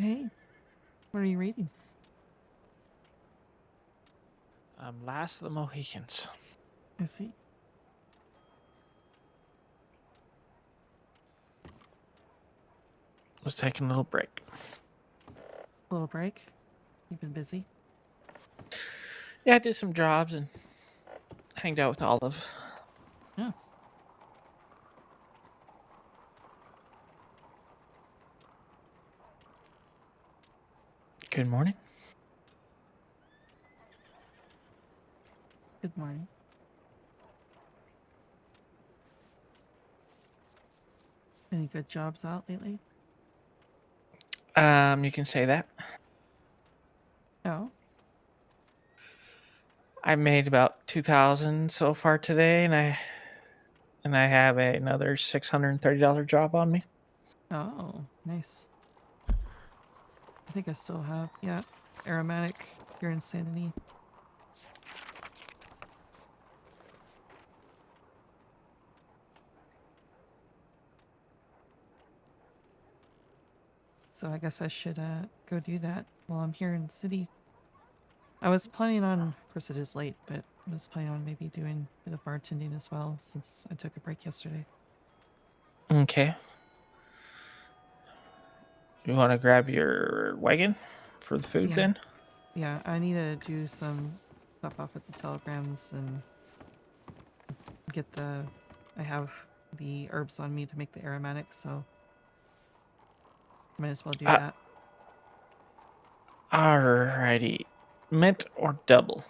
Hey, what are you reading? Last of the Mohicans. I see. Was taking a little break. Little break. You've been busy. Yeah, I did some jobs and hanged out with Olive. Oh, Good morning. good morning. Any good jobs out lately? You can say that. Oh, I made about 2,000 so far today, and I have another $630 job on me. oh, nice. I think I still have, yeah, aromatic, pure insanity. So I guess I should go do that while I'm here in the city. I was planning on, of course it is late, but I was planning on maybe doing a bit of bartending as well since I took a break yesterday. Okay. You want to grab your wagon for the food Yeah, then? yeah, I need to do some stuff off at the telegrams and get the, I have the herbs on me to make the aromatics, so might as well do Uh, that. Alrighty. Mint or double?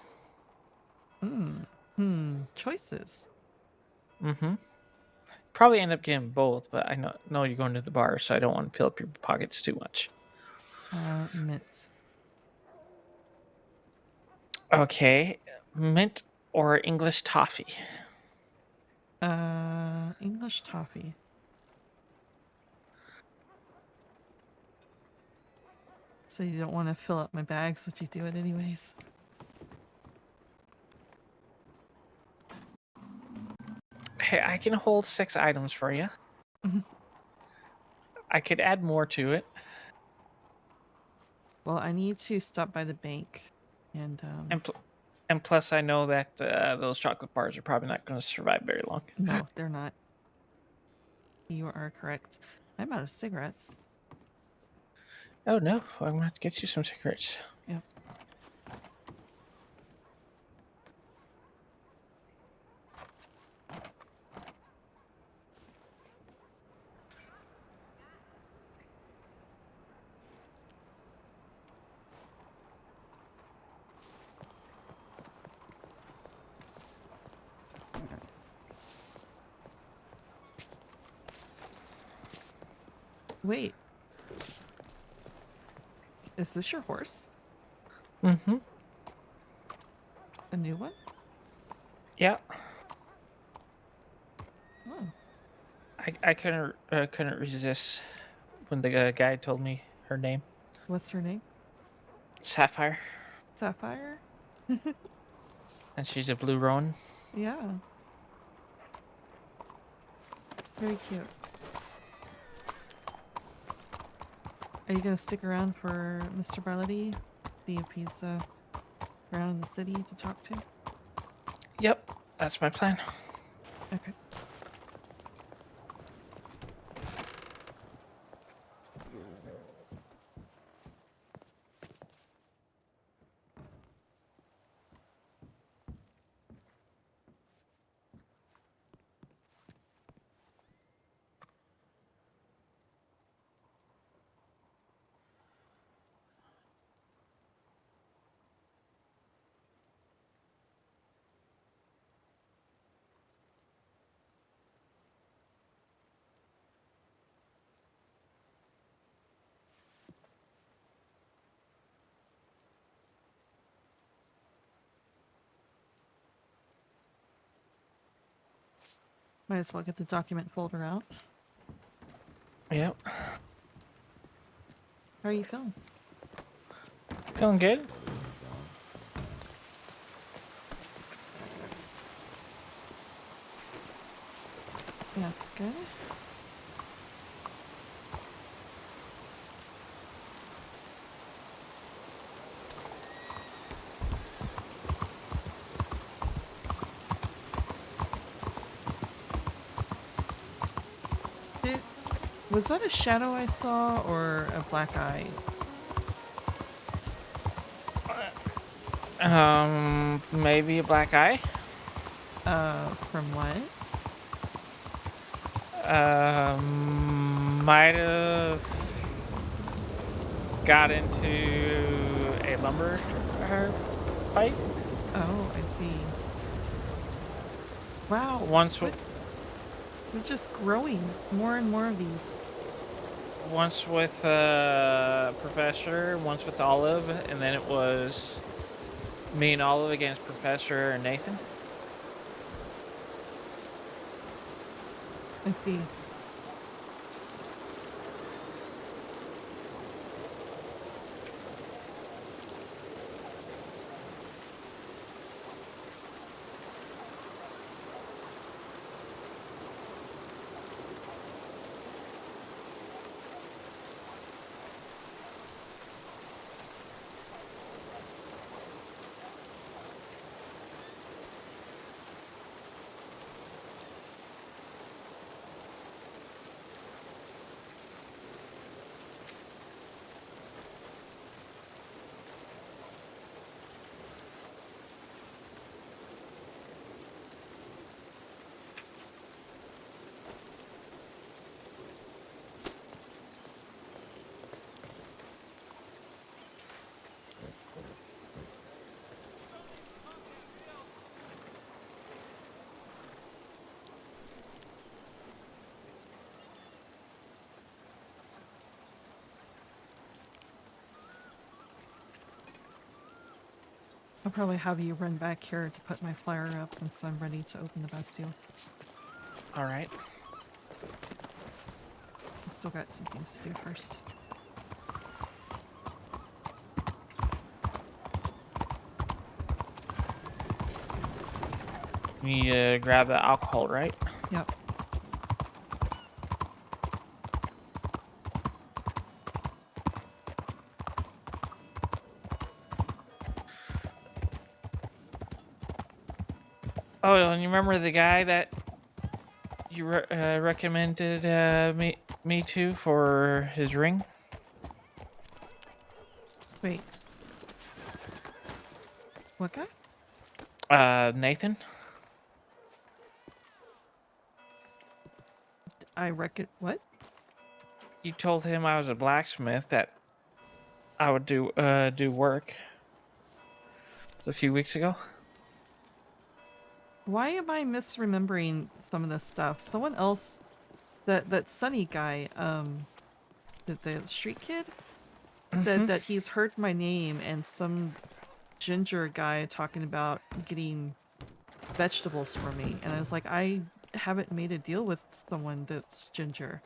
Choices. Mm-hmm. Probably end up getting both, but I know you're going to the bar, so I don't want to fill up your pockets too much. Mint. Okay. Mint or English toffee? English toffee. So you don't want to fill up my bags, but you do it anyways. Hey, I can hold 6 items for you. I could add more to it. Well, I need to stop by the bank, and And, and plus, I know that those chocolate bars are probably not going to survive very long. no, they're not. You are correct. I'm out of cigarettes. Oh no, I'm going to have to get you some cigarettes. Yep. Wait, is this your horse? Mm-hmm. A new one? Yeah. Oh, I couldn't resist when the guy told me her name. what's her name? Sapphire. Sapphire? And she's a blue roan. Yeah, very cute. Are you gonna stick around for Mr. Barletti? See if he's around in the city to talk to? Yep, that's my plan. Okay. Might as well get the document folder out. Yep. How are you feeling? Feeling good? That's good. Was that a shadow I saw or a black eye? Maybe a black eye. From what? Might have got into a lumber fight. Oh, I see. Wow. Once, It's just growing more and more of these. once with Professor, once with Olive, and then it was me and Olive against Professor and Nathan. I see. I'll probably have you run back here to put my flyer up once I'm ready to open the Bastille. All right. I still got some things to do first. You need to grab the alcohol, right? Yep. Oh, and you remember the guy that you recommended me to for his ring? Wait. What guy? Nathan. I reckon. What? You told him I was a blacksmith that I would do work. A few weeks ago. Why am I misremembering some of this stuff? Someone else, that Sunny guy, the street kid, said that he's heard my name and some ginger guy talking about getting vegetables for me, and I was like, I haven't made a deal with someone that's ginger.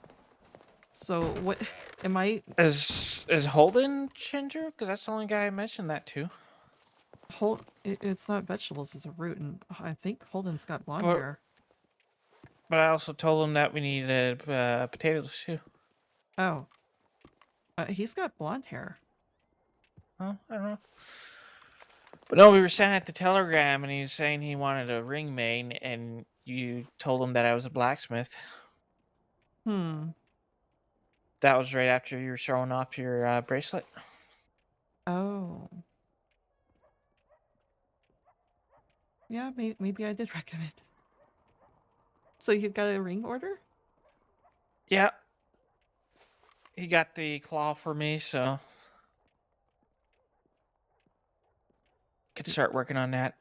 So what am I? Is Holden ginger? Because that's the only guy I mentioned that to. It's not vegetables, it's a root, and I think Holden's got blonde But hair. I also told him that we needed potatoes too. Oh, he's got blonde hair. Oh, I don't know. But no, we were standing at the telegram, and he was saying he wanted a ring made, and you told him that I was a blacksmith. Hmm. That was right after you were showing off your bracelet. Oh. Yeah, maybe I did recommend. So you got a ring order? Yeah. He got the claw for me, so could start working on that.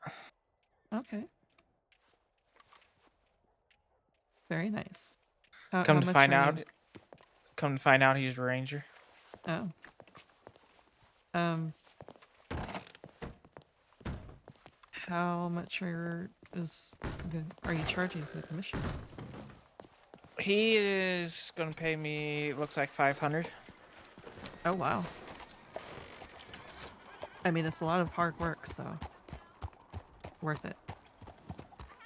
Okay. Very nice. How Come to much find are out, you? he's a ranger. Oh. Um. How much are you charging for the commission? He is going to pay me, looks like 500. Oh wow. I mean, it's a lot of hard work, so worth it.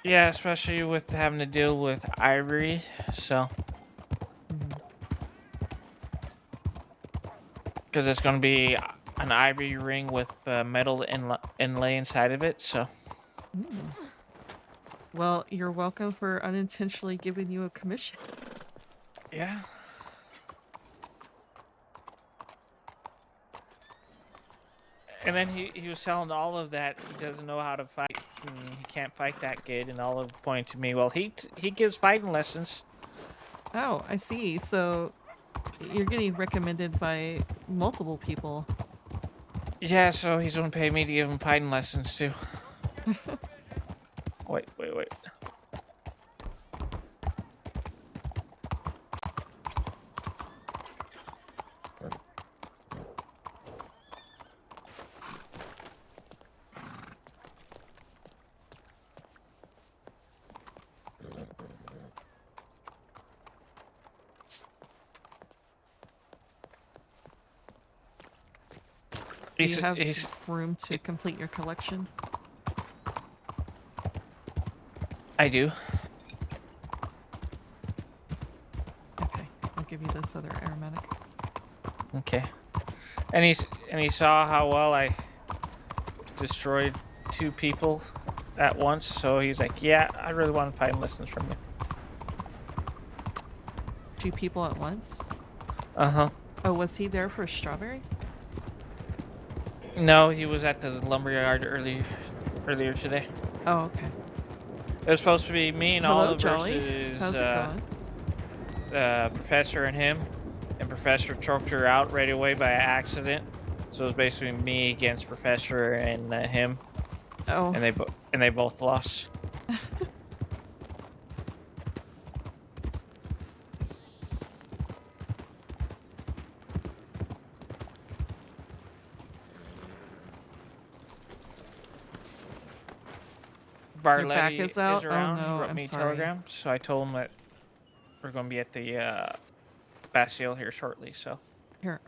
Yeah, especially with having to deal with ivory, so. Because it's going to be an ivory ring with metal inlay inside of it, so. Mm. Well, you're welcome for unintentionally giving you a commission. Yeah. And then he was telling Olive that he doesn't know how to fight and he can't fight that good. And Olive pointed to me, well, he gives fighting lessons. Oh, I see. So you're getting recommended by multiple people. Yeah, so he's gonna pay me to give him fighting lessons too. Wait. Do you have room to complete your collection? I do. Okay, I'll give you this other aromatic. Okay. And he saw how well I destroyed 2 people at once, so he's like, yeah, I really want to find lessons from you. 2 people at once? Uh-huh. Oh, was he there for strawberry? No, he was at the lumberyard earlier today. Oh, okay. It was supposed to be me and Hello, Olive Jolly. versus How's it going? Professor and him. And Professor choked her out right away by accident. So it was basically me against Professor and him. Oh. And they both lost. Barletti Your back is out? around. Oh no, He wrote I'm me a sorry. telegram, so I told him that we're going to be at the Bastille here shortly. So Here.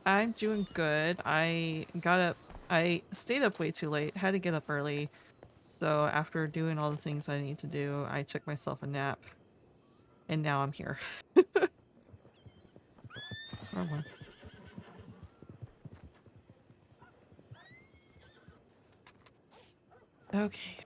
I'm doing good. I stayed up way too late, had to get up early. So after doing all the things I need to do, I took myself a nap. And now I'm here. Wrong one. Okay.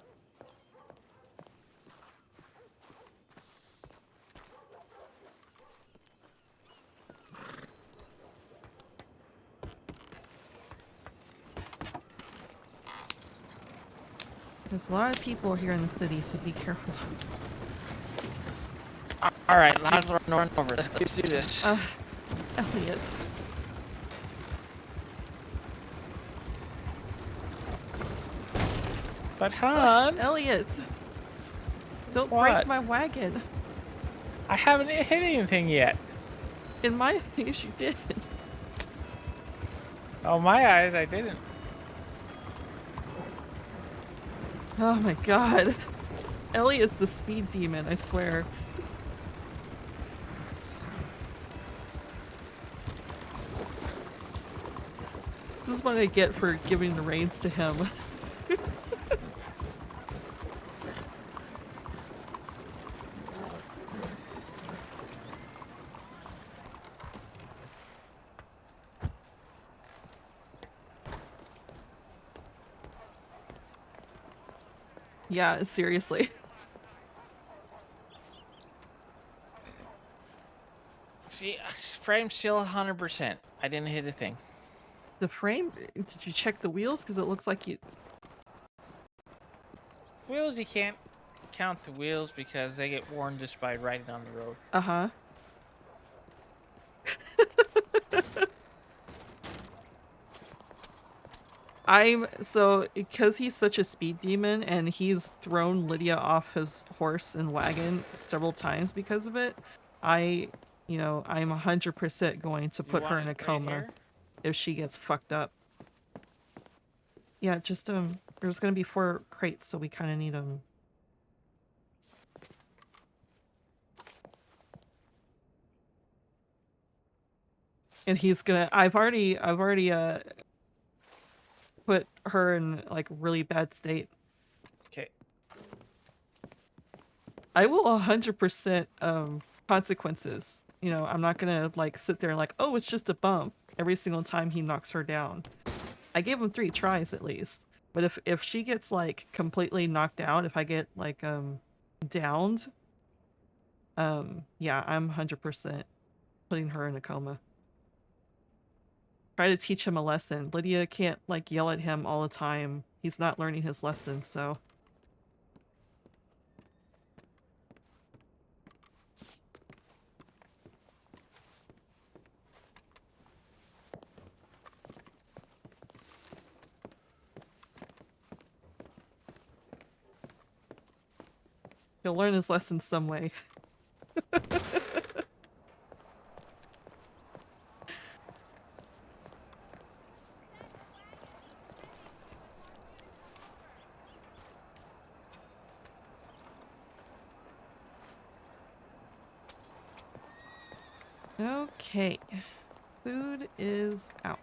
There's a lot of people here in the city, so be careful. all right, let's run over. Let's do this. Elliot. But hon, Elliot! Don't What? break my wagon. I haven't hit anything yet. In my eyes, you did. Oh, my eyes, I didn't. Oh my god. Elliot's the speed demon, I swear. This is what I get for giving the reins to him. Yeah, seriously. See, frame still 100%. I didn't hit a thing. The frame? Did you check the wheels? Because it looks like you... Wheels, you can't count the wheels because they get worn just by riding on the road. Uh-huh. Because he's such a speed demon and he's thrown Lydia off his horse and wagon several times because of it, I'm 100% going to put her in a coma if she gets fucked up. Yeah, just, there's gonna be 4 crates, so we kind of need them. And he's gonna, I've already, put her in, like, really bad state. Okay. I will 100% consequences. I'm not gonna like sit there and like, oh, it's just a bump every single time he knocks her down. I gave him 3 tries at least. But if she gets like completely knocked out, if I get like downed, yeah, I'm 100% putting her in a coma. Try to teach him a lesson. Lydia can't like yell at him all the time. He's not learning his lesson, so. He'll learn his lesson some way. Okay. Food is out.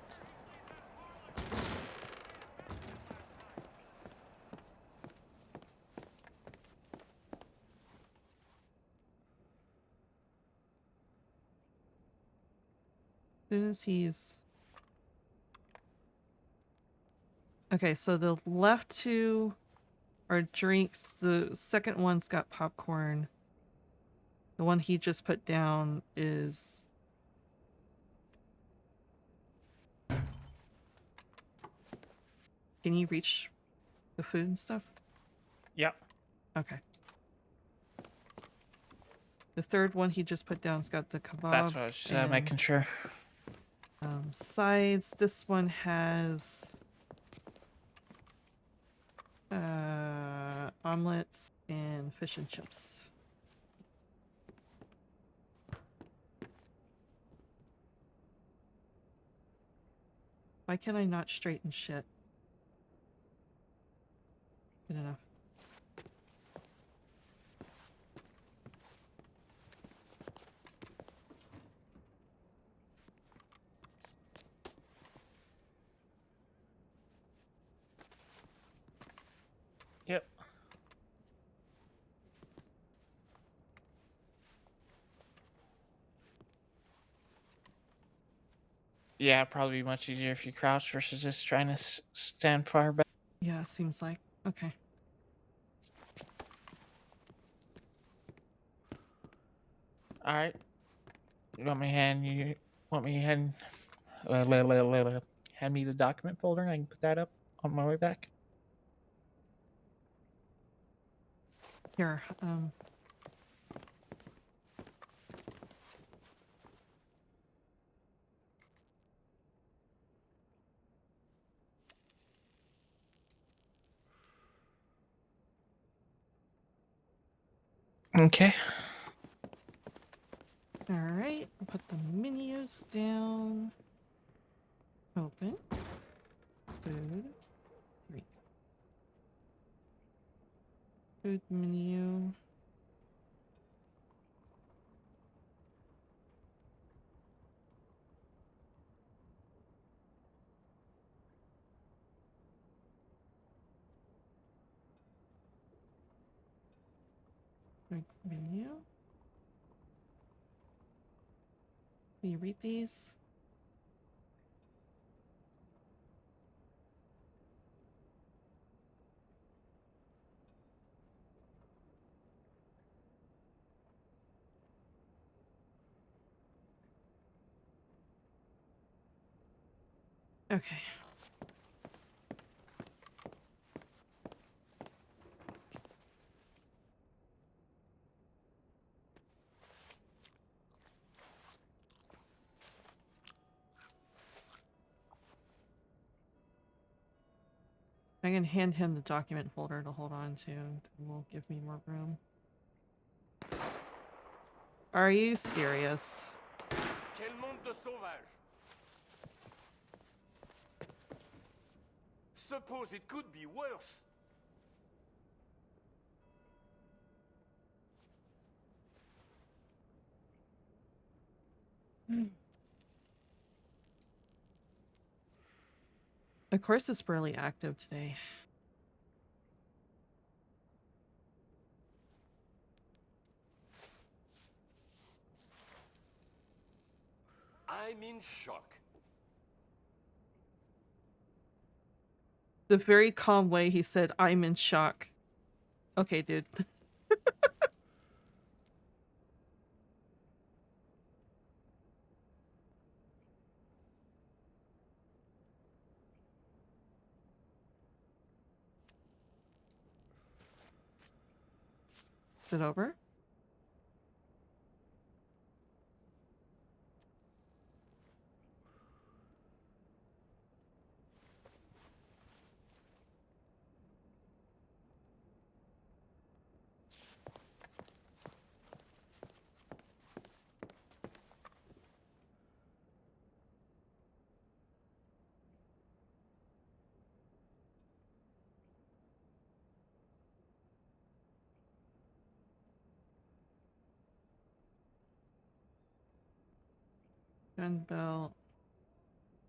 As soon as he's... Okay, so the left 2 are drinks. The second one's got popcorn. The one he just put down is... Can you reach the food and stuff? Yep. Okay. The third one he just put down's got the kebabs. That's what I was and, making sure. sides. This one has omelets and fish and chips. Why can I not straighten shit? Good enough. Yep. Yeah, it'd probably be much easier if you crouch versus just trying to stand far back. Yeah, seems like. Okay. All right. You want me to hand hand me the document folder and I can put that up on my way back? Here, Okay. alright. I'll put the menus down. Open. Food. Drink. Food menu. Drink menu. Can you read these? Okay. I can hand him the document folder to hold on to. It will give me more room. Are you serious? Quel monde de sauvages! Suppose it could be worse. Of course it's really active today. I'm in shock. The very calm way he said, "I'm in shock." Okay, dude. Is it over? Gun belt,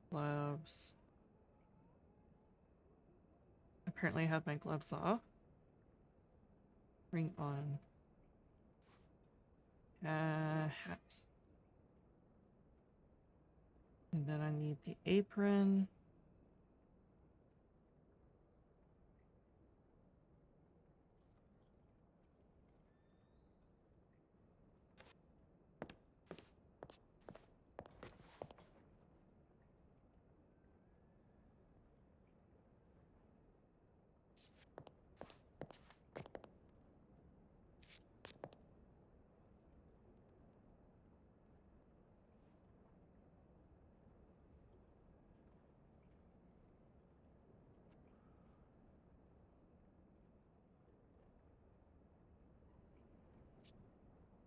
gloves. Apparently I have my gloves off. Ring on. Hat. And then I need the apron.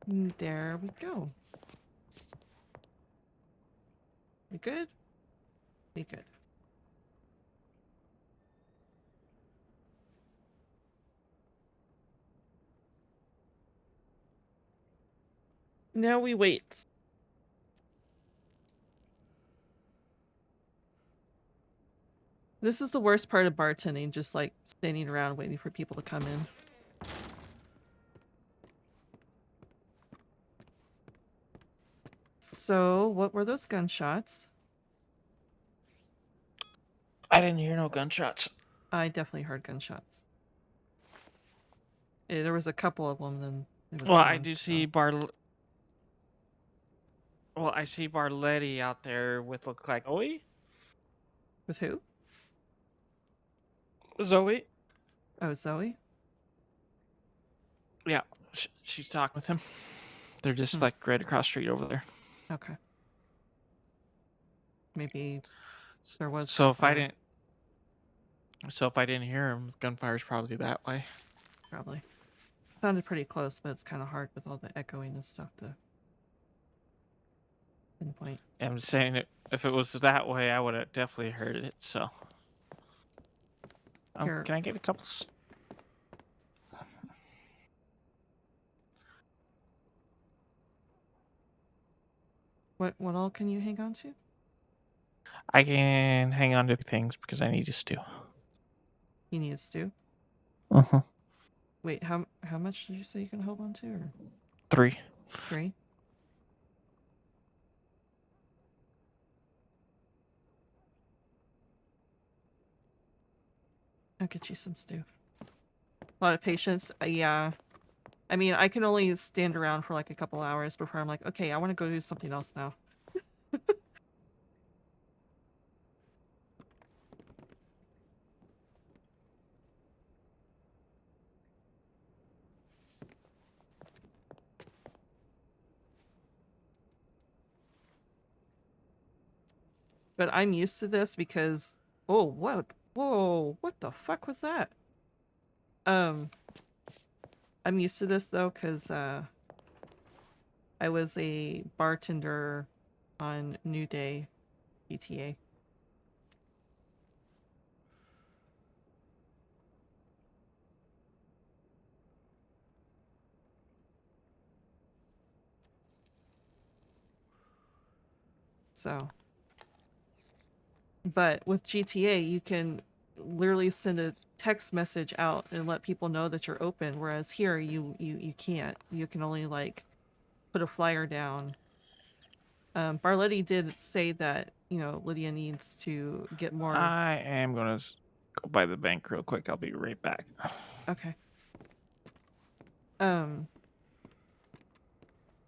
And there we go. We good? We good. Now we wait. This is the worst part of bartending, just like standing around waiting for people to come in. So, what were those gunshots? I didn't hear no gunshots. I definitely heard gunshots. There was a couple of them, then it was Well, gone, I do see so. Well, I see Barletti out there with look like Zoe. With who? Zoe. Oh, Zoe? Yeah, she's talking with him. They're just like right across the street over there. Okay. Maybe there was. So if I didn't hear him, gunfire's probably that way. Probably. Sounded pretty close, but it's kind of hard with all the echoing and stuff to pinpoint. I'm just saying it. If it was that way, I would have definitely heard it. So, Here. Can I get a couple? What all can you hang on to? I can hang on to things because I need a stew. You need a stew? Uh-huh. Wait, how much did you say you can hold on to? Or 3. 3? I'll get you some stew. A lot of patience. Yeah. I mean, I can only stand around for like a couple hours before I'm like, okay, I want to go do something else now. But I'm used to this because, oh, what? Whoa, what the fuck was that? I'm used to this though because I was a bartender on New Day GTA. So, but with GTA, you can literally send a text message out and let people know that you're open, whereas here you can't. You can only like put a flyer down. Barletti did say that, you know, Lydia needs to get more. I am gonna go by the bank real quick. I'll be right back. Okay.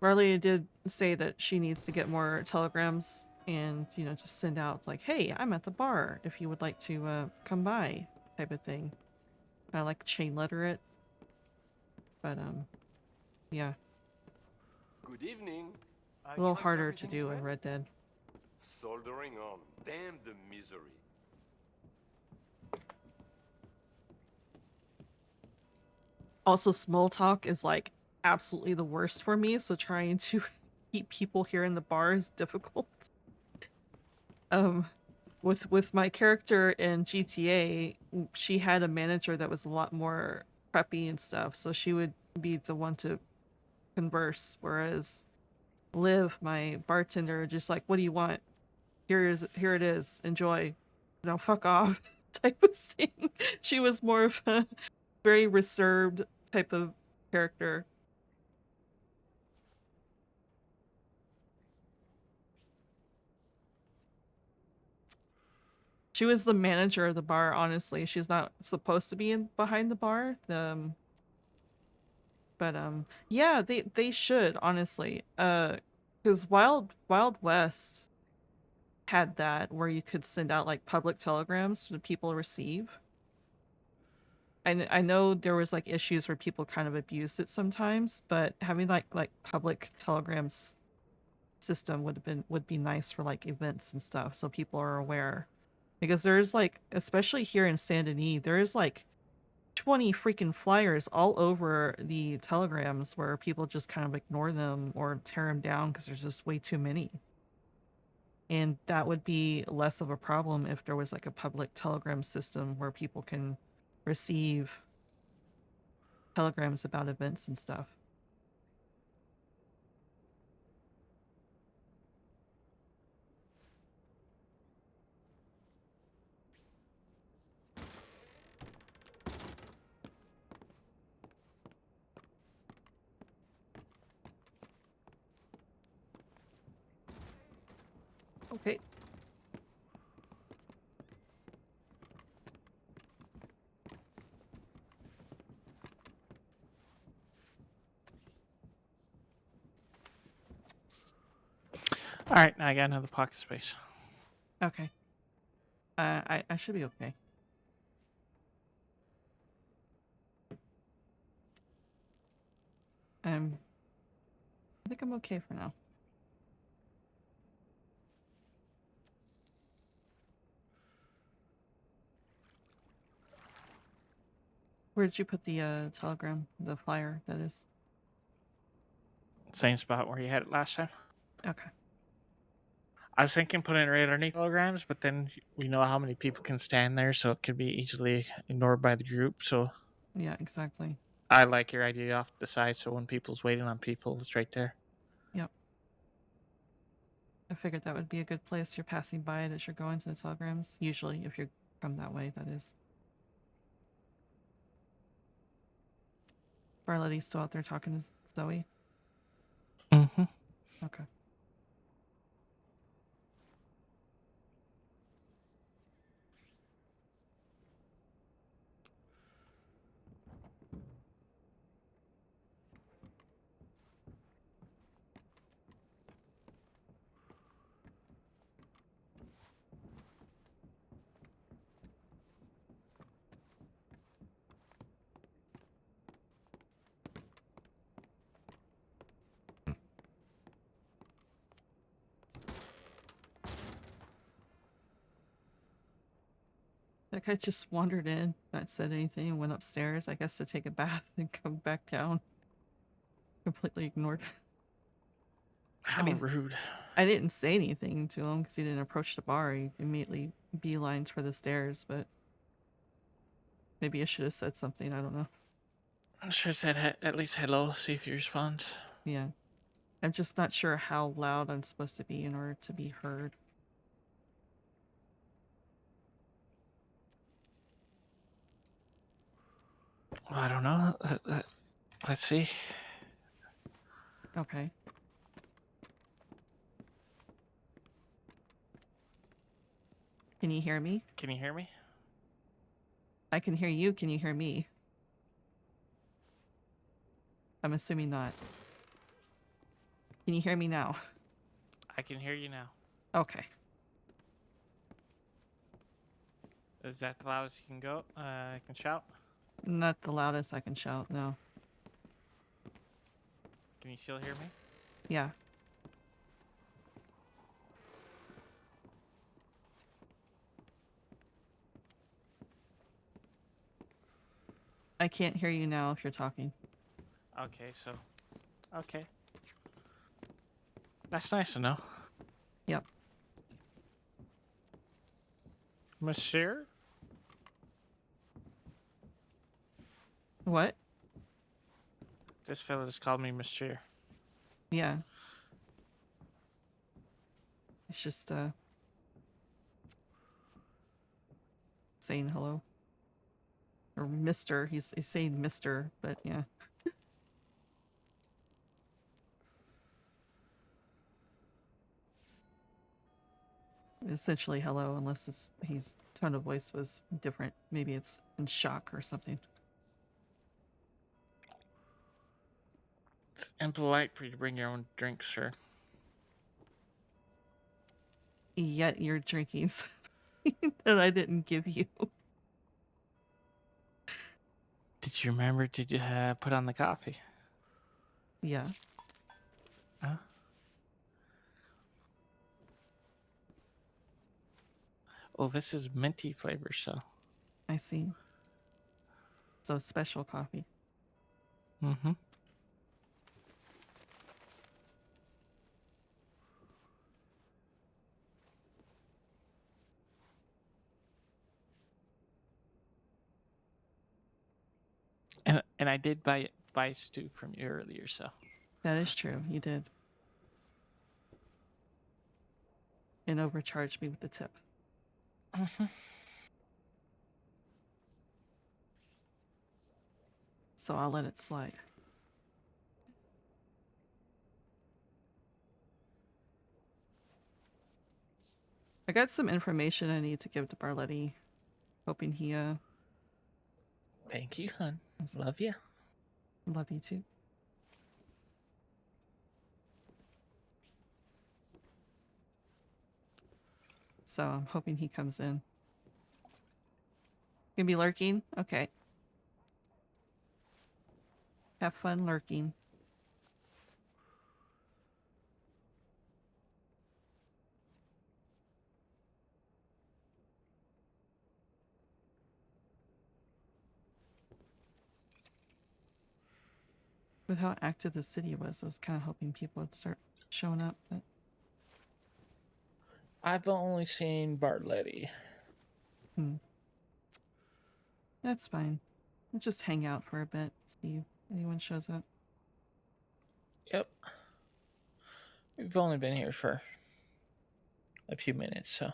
Barletti did say that she needs to get more telegrams and, you know, just send out like, hey, I'm at the bar if you would like to come by type of thing. Kind of like chain letter it. But, yeah. Good evening. A little harder to do in Red Dead. Soldering on. Damn the misery. Also, small talk is like absolutely the worst for me, so trying to keep people here in the bar is difficult. With my character in GTA, she had a manager that was a lot more preppy and stuff, so she would be the one to converse, whereas Liv, my bartender, just like, what do you want? Here it is, enjoy. No, fuck off type of thing. She was more of a very reserved type of character. She was the manager of the bar, honestly. She's not supposed to be behind the bar. But yeah, they should, honestly. Cuz Wild West had that where you could send out like public telegrams that people receive. I know there was like issues where people kind of abused it sometimes, but having like public telegrams system would be nice for like events and stuff so people are aware. Because there's like, especially here in Saint Denis, there is like 20 freaking flyers all over the telegrams where people just kind of ignore them or tear them down because there's just way too many. And that would be less of a problem if there was like a public telegram system where people can receive telegrams about events and stuff. Okay. All right, now I got another pocket space. Okay. I should be okay. I think I'm okay for now. Where did you put the telegram, the flyer, that is? Same spot where you had it last time. Okay. I was thinking putting it right underneath holograms, but then we know how many people can stand there, so it could be easily ignored by the group. So Yeah, exactly. I like your idea off the side, so when people's waiting on people, it's right there. Yep. I figured that would be a good place. You're passing by it as you're going to the telegrams. Usually, if you come that way, that is. Barletti's still out there talking to Zoe? Mm-hmm. Okay. That guy just wandered in, not said anything, and went upstairs, I guess to take a bath and come back down. Completely ignored. How mean, rude. I didn't say anything to him because he didn't approach the bar. He immediately beelined for the stairs, but maybe I should have said something. I don't know. I should have said at least hello, see if he responds. Yeah. I'm just not sure how loud I'm supposed to be in order to be heard. Well, I don't know. Let's see. Okay. Can you hear me? Can you hear me? I can hear you. Can you hear me? I'm assuming not. Can you hear me now? I can hear you now. Okay. Is that the loudest you can go? I can shout? Not the loudest I can shout, no. Can you still hear me? Yeah. I can't hear you now if you're talking. Okay, so... Okay. That's nice to know. Yep. Monsieur? What? This fella just called me Monsieur. Yeah. It's just, saying hello. Or Mr. He's saying Mr., but yeah. Essentially hello, unless his tone of voice was different. Maybe it's in shock or something. It's impolite for you to bring your own drink, sir. Yet you're drinking that I didn't give you. Did you remember to put on the coffee? Yeah. Huh? Oh, this is minty flavor, so. I see. So special coffee. Mm-hmm. And I did buy stew from you earlier, so. That is true. You did. And overcharged me with the tip. Mm-hmm. So I'll let it slide. I got some information I need to give to Barletti. Hoping he, Thank you, hon. Love you. love you too. So I'm hoping he comes in. Gonna be lurking? Okay. Have fun lurking. With how active the city was, I was kind of hoping people would start showing up, but I've only seen Barletti. that's fine. We'll just hang out for a bit, see if anyone shows up. Yep. We've only been here for a few minutes, so.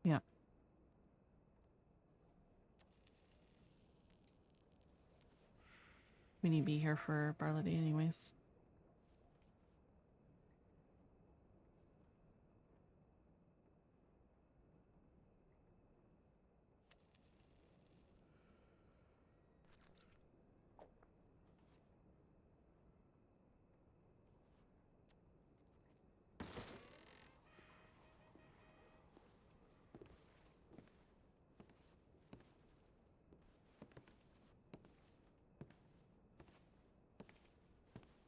Yeah. We need to be here for Barletti anyways.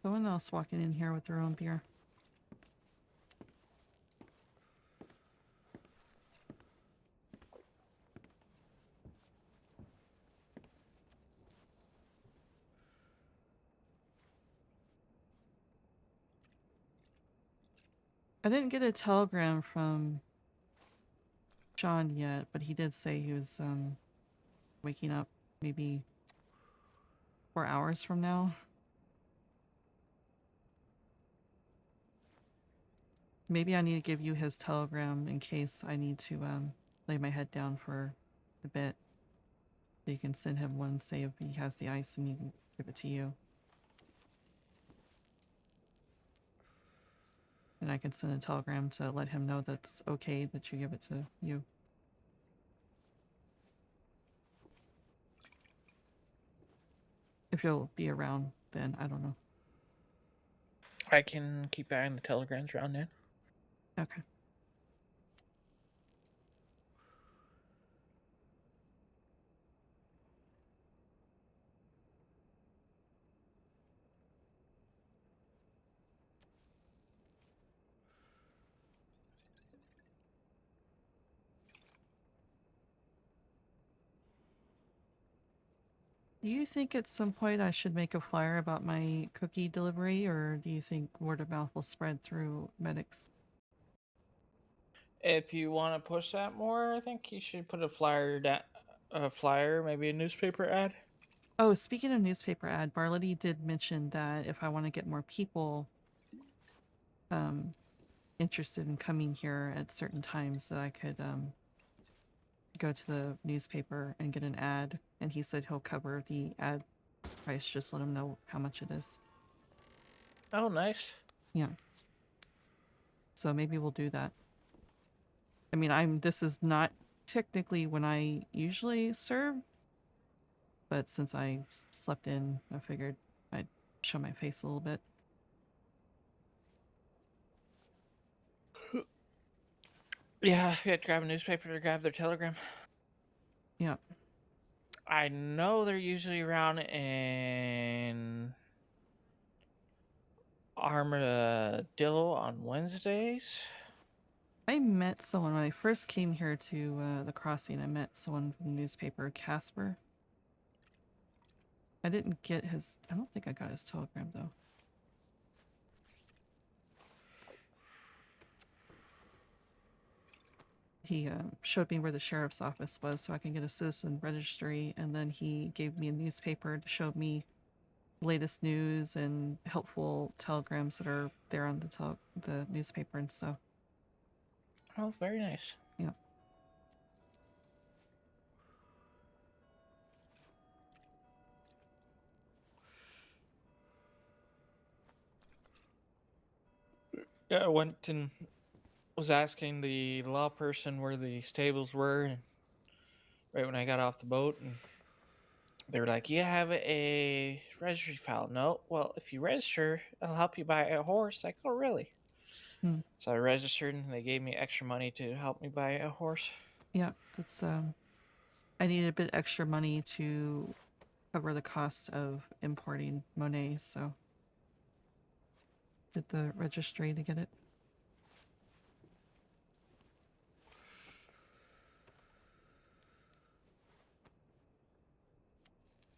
Someone else walking in here with their own beer. I didn't get a telegram from Sean yet, but he did say he was waking up maybe 4 hours from now. Maybe I need to give you his telegram in case I need to lay my head down for a bit. So you can send him one, say if he has the ice and he can give it to you. And I can send a telegram to let him know that's okay that you give it to you. If you'll be around, then I don't know. I can keep eye on the telegrams around then. Okay. Do you think at some point I should make a flyer about my cookie delivery, or do you think word of mouth will spread through medics? If you want to push that more, I think you should put a flyer, maybe a newspaper ad. Oh, speaking of newspaper ad, Barletti did mention that if I want to get more people interested in coming here at certain times, that I could go to the newspaper and get an ad. And he said he'll cover the ad price, just let him know how much it is. Oh, nice. Yeah. So maybe we'll do that. I mean, this is not technically when I usually serve, but since I slept in, I figured I'd show my face a little bit. Yeah, you had to grab a newspaper to grab their telegram. Yeah. I know they're usually around in Armadillo on Wednesdays. I met someone when I first came here to the crossing. I met someone from the newspaper, Casper. I didn't get his... I don't think I got his telegram, though. He showed me where the sheriff's office was so I can get a citizen registry, and then he gave me a newspaper to show me latest news and helpful telegrams that are there on the newspaper and stuff. Oh, very nice. Yeah. Yeah, I went and was asking the law person where the stables were, and right when I got off the boat, and they were like, "You have a registry file." No, well, if you register, I'll help you buy a horse. Like, oh, really? Hmm. So I registered, and they gave me extra money to help me buy a horse. Yeah, that's I needed a bit extra money to cover the cost of importing Monet, so did the registry to get it.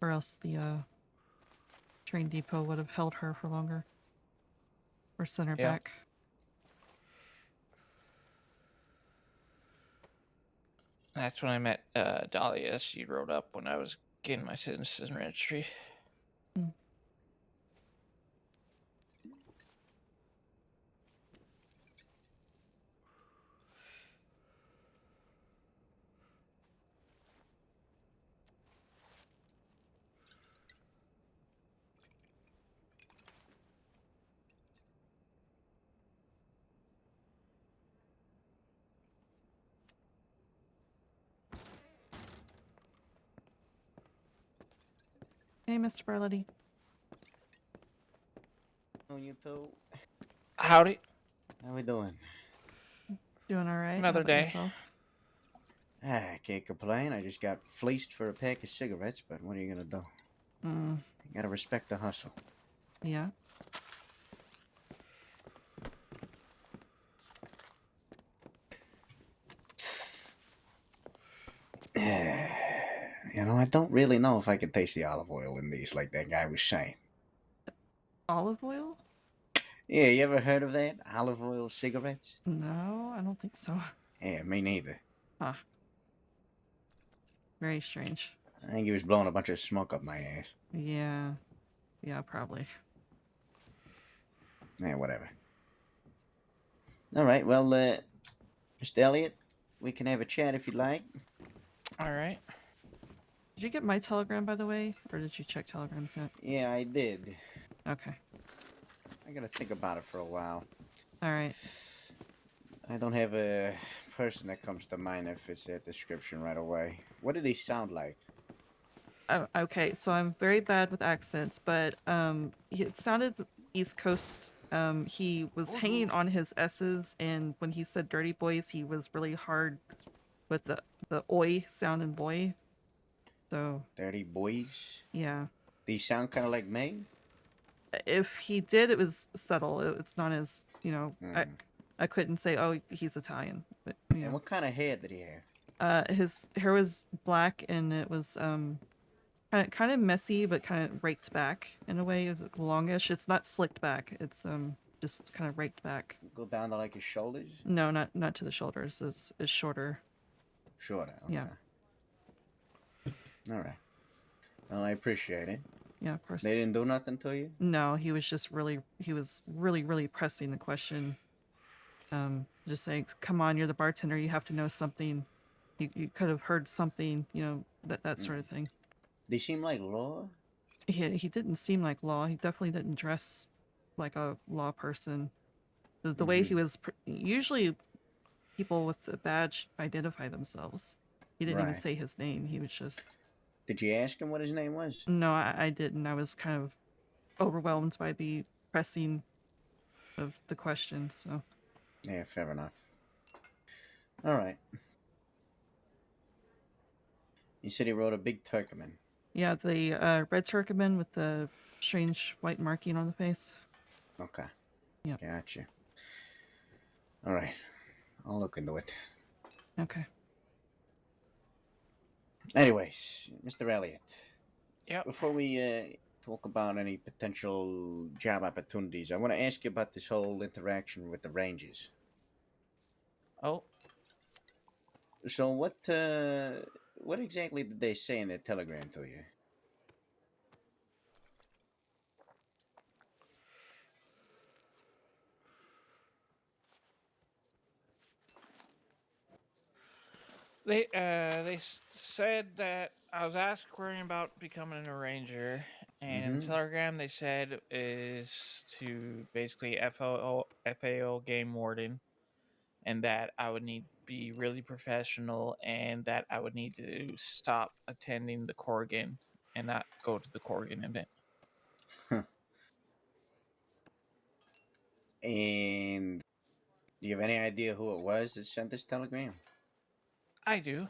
Or else the train depot would have held her for longer. Or sent her Yeah. back. That's when I met Dahlia. She rode up when I was getting my citizen registry. Hmm. Hey, Mr. Barletti. On you too. Howdy. How we doing? Doing alright? How Another about day. yourself? I can't complain. I just got fleeced for a pack of cigarettes, but what are you gonna do? Mm, You gotta respect the hustle. yeah. You know, I don't really know if I can taste the olive oil in these like that guy was saying. Olive oil? Yeah, you ever heard of that? Olive oil cigarettes? No, I don't think so. Yeah, me neither. Huh. Very strange. I think he was blowing a bunch of smoke up my ass. Yeah. Yeah, probably. Yeah, whatever. All right, well, Mr. Elliot, we can have a chat if you'd like. All right. Did you get my telegram, by the way? Or did you check telegrams yet? Yeah, I did. Okay. I gotta think about it for a while. Alright. I don't have a person that comes to mind that fits that description right away. What did he sound like? Okay, so I'm very bad with accents, but it sounded East Coast. He was hanging on his S's, and when he said "dirty boys," he was really hard with the oi sound in boy. So Dirty boys. yeah, These sound kind of like me. if he did, it was subtle. It's not as Mm. I couldn't say, oh, he's Italian, but And what kind of hair did he have? his hair was black and it was kind of messy, but kind of raked back in a way. It was longish. It's not slicked back. It's just kind of raked back. Go down to like his shoulders? No, not to the shoulders. It's shorter. Shorter. Okay. Yeah. All right. Well, I appreciate it. Yeah, of course. They didn't do nothing to you? No, he was really pressing the question. Just saying, come on, you're the bartender. You have to know something. You could have heard something. That sort of thing. They seem like law. He didn't seem like law. He definitely didn't dress like a law person. The way he was usually people with a badge identify themselves. He didn't even Right. say his name. He was just Did you ask him what his name was? no. I didn't. I was kind of overwhelmed by the pressing of the question. So Yeah, fair enough. All right. You said he wrote a big Turkmen. yeah, the red Turkoman with the strange white marking on the face. Okay. Yeah. Gotcha. All right. I'll look into it. Okay. Anyways, Mr. Elliot, Yep. before we talk about any potential job opportunities, I want to ask you about this whole interaction with the Rangers. Oh, So, what exactly did they say in their telegram to you? they said that I was asking about becoming a ranger, and in the Mhm. telegram they said is to basically FAO game warden, and that I would need to be really professional, and that I would need to stop attending the Corrigan and not go to the Corrigan event. And do you have any idea who it was that sent this telegram? I do.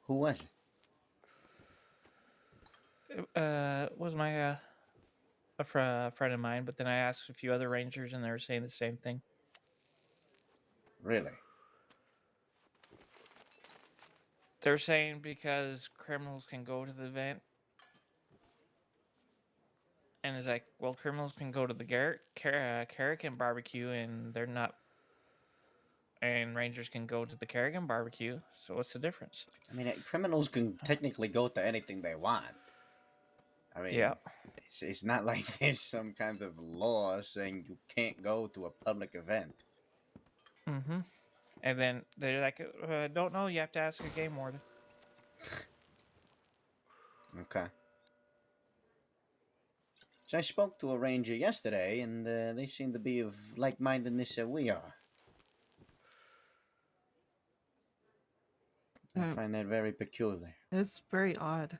Who was it? It was my friend of mine, but then I asked a few other rangers, and they were saying the same thing. Really? They're saying because criminals can go to the event, and it's like, well, criminals can go to the Carrigan barbecue, and they're not, and rangers can go to the Carrigan barbecue. So what's the difference? I mean, criminals can technically go to anything they want. I mean, Yeah. it's not like there's some kind of law saying you can't go to a public event. Mm-hmm. And then they're like, don't know. You have to ask a game warden. Okay. So I spoke to a ranger yesterday, and they seem to be of like-mindedness that we are. I Uh, find that very peculiar. it's very odd.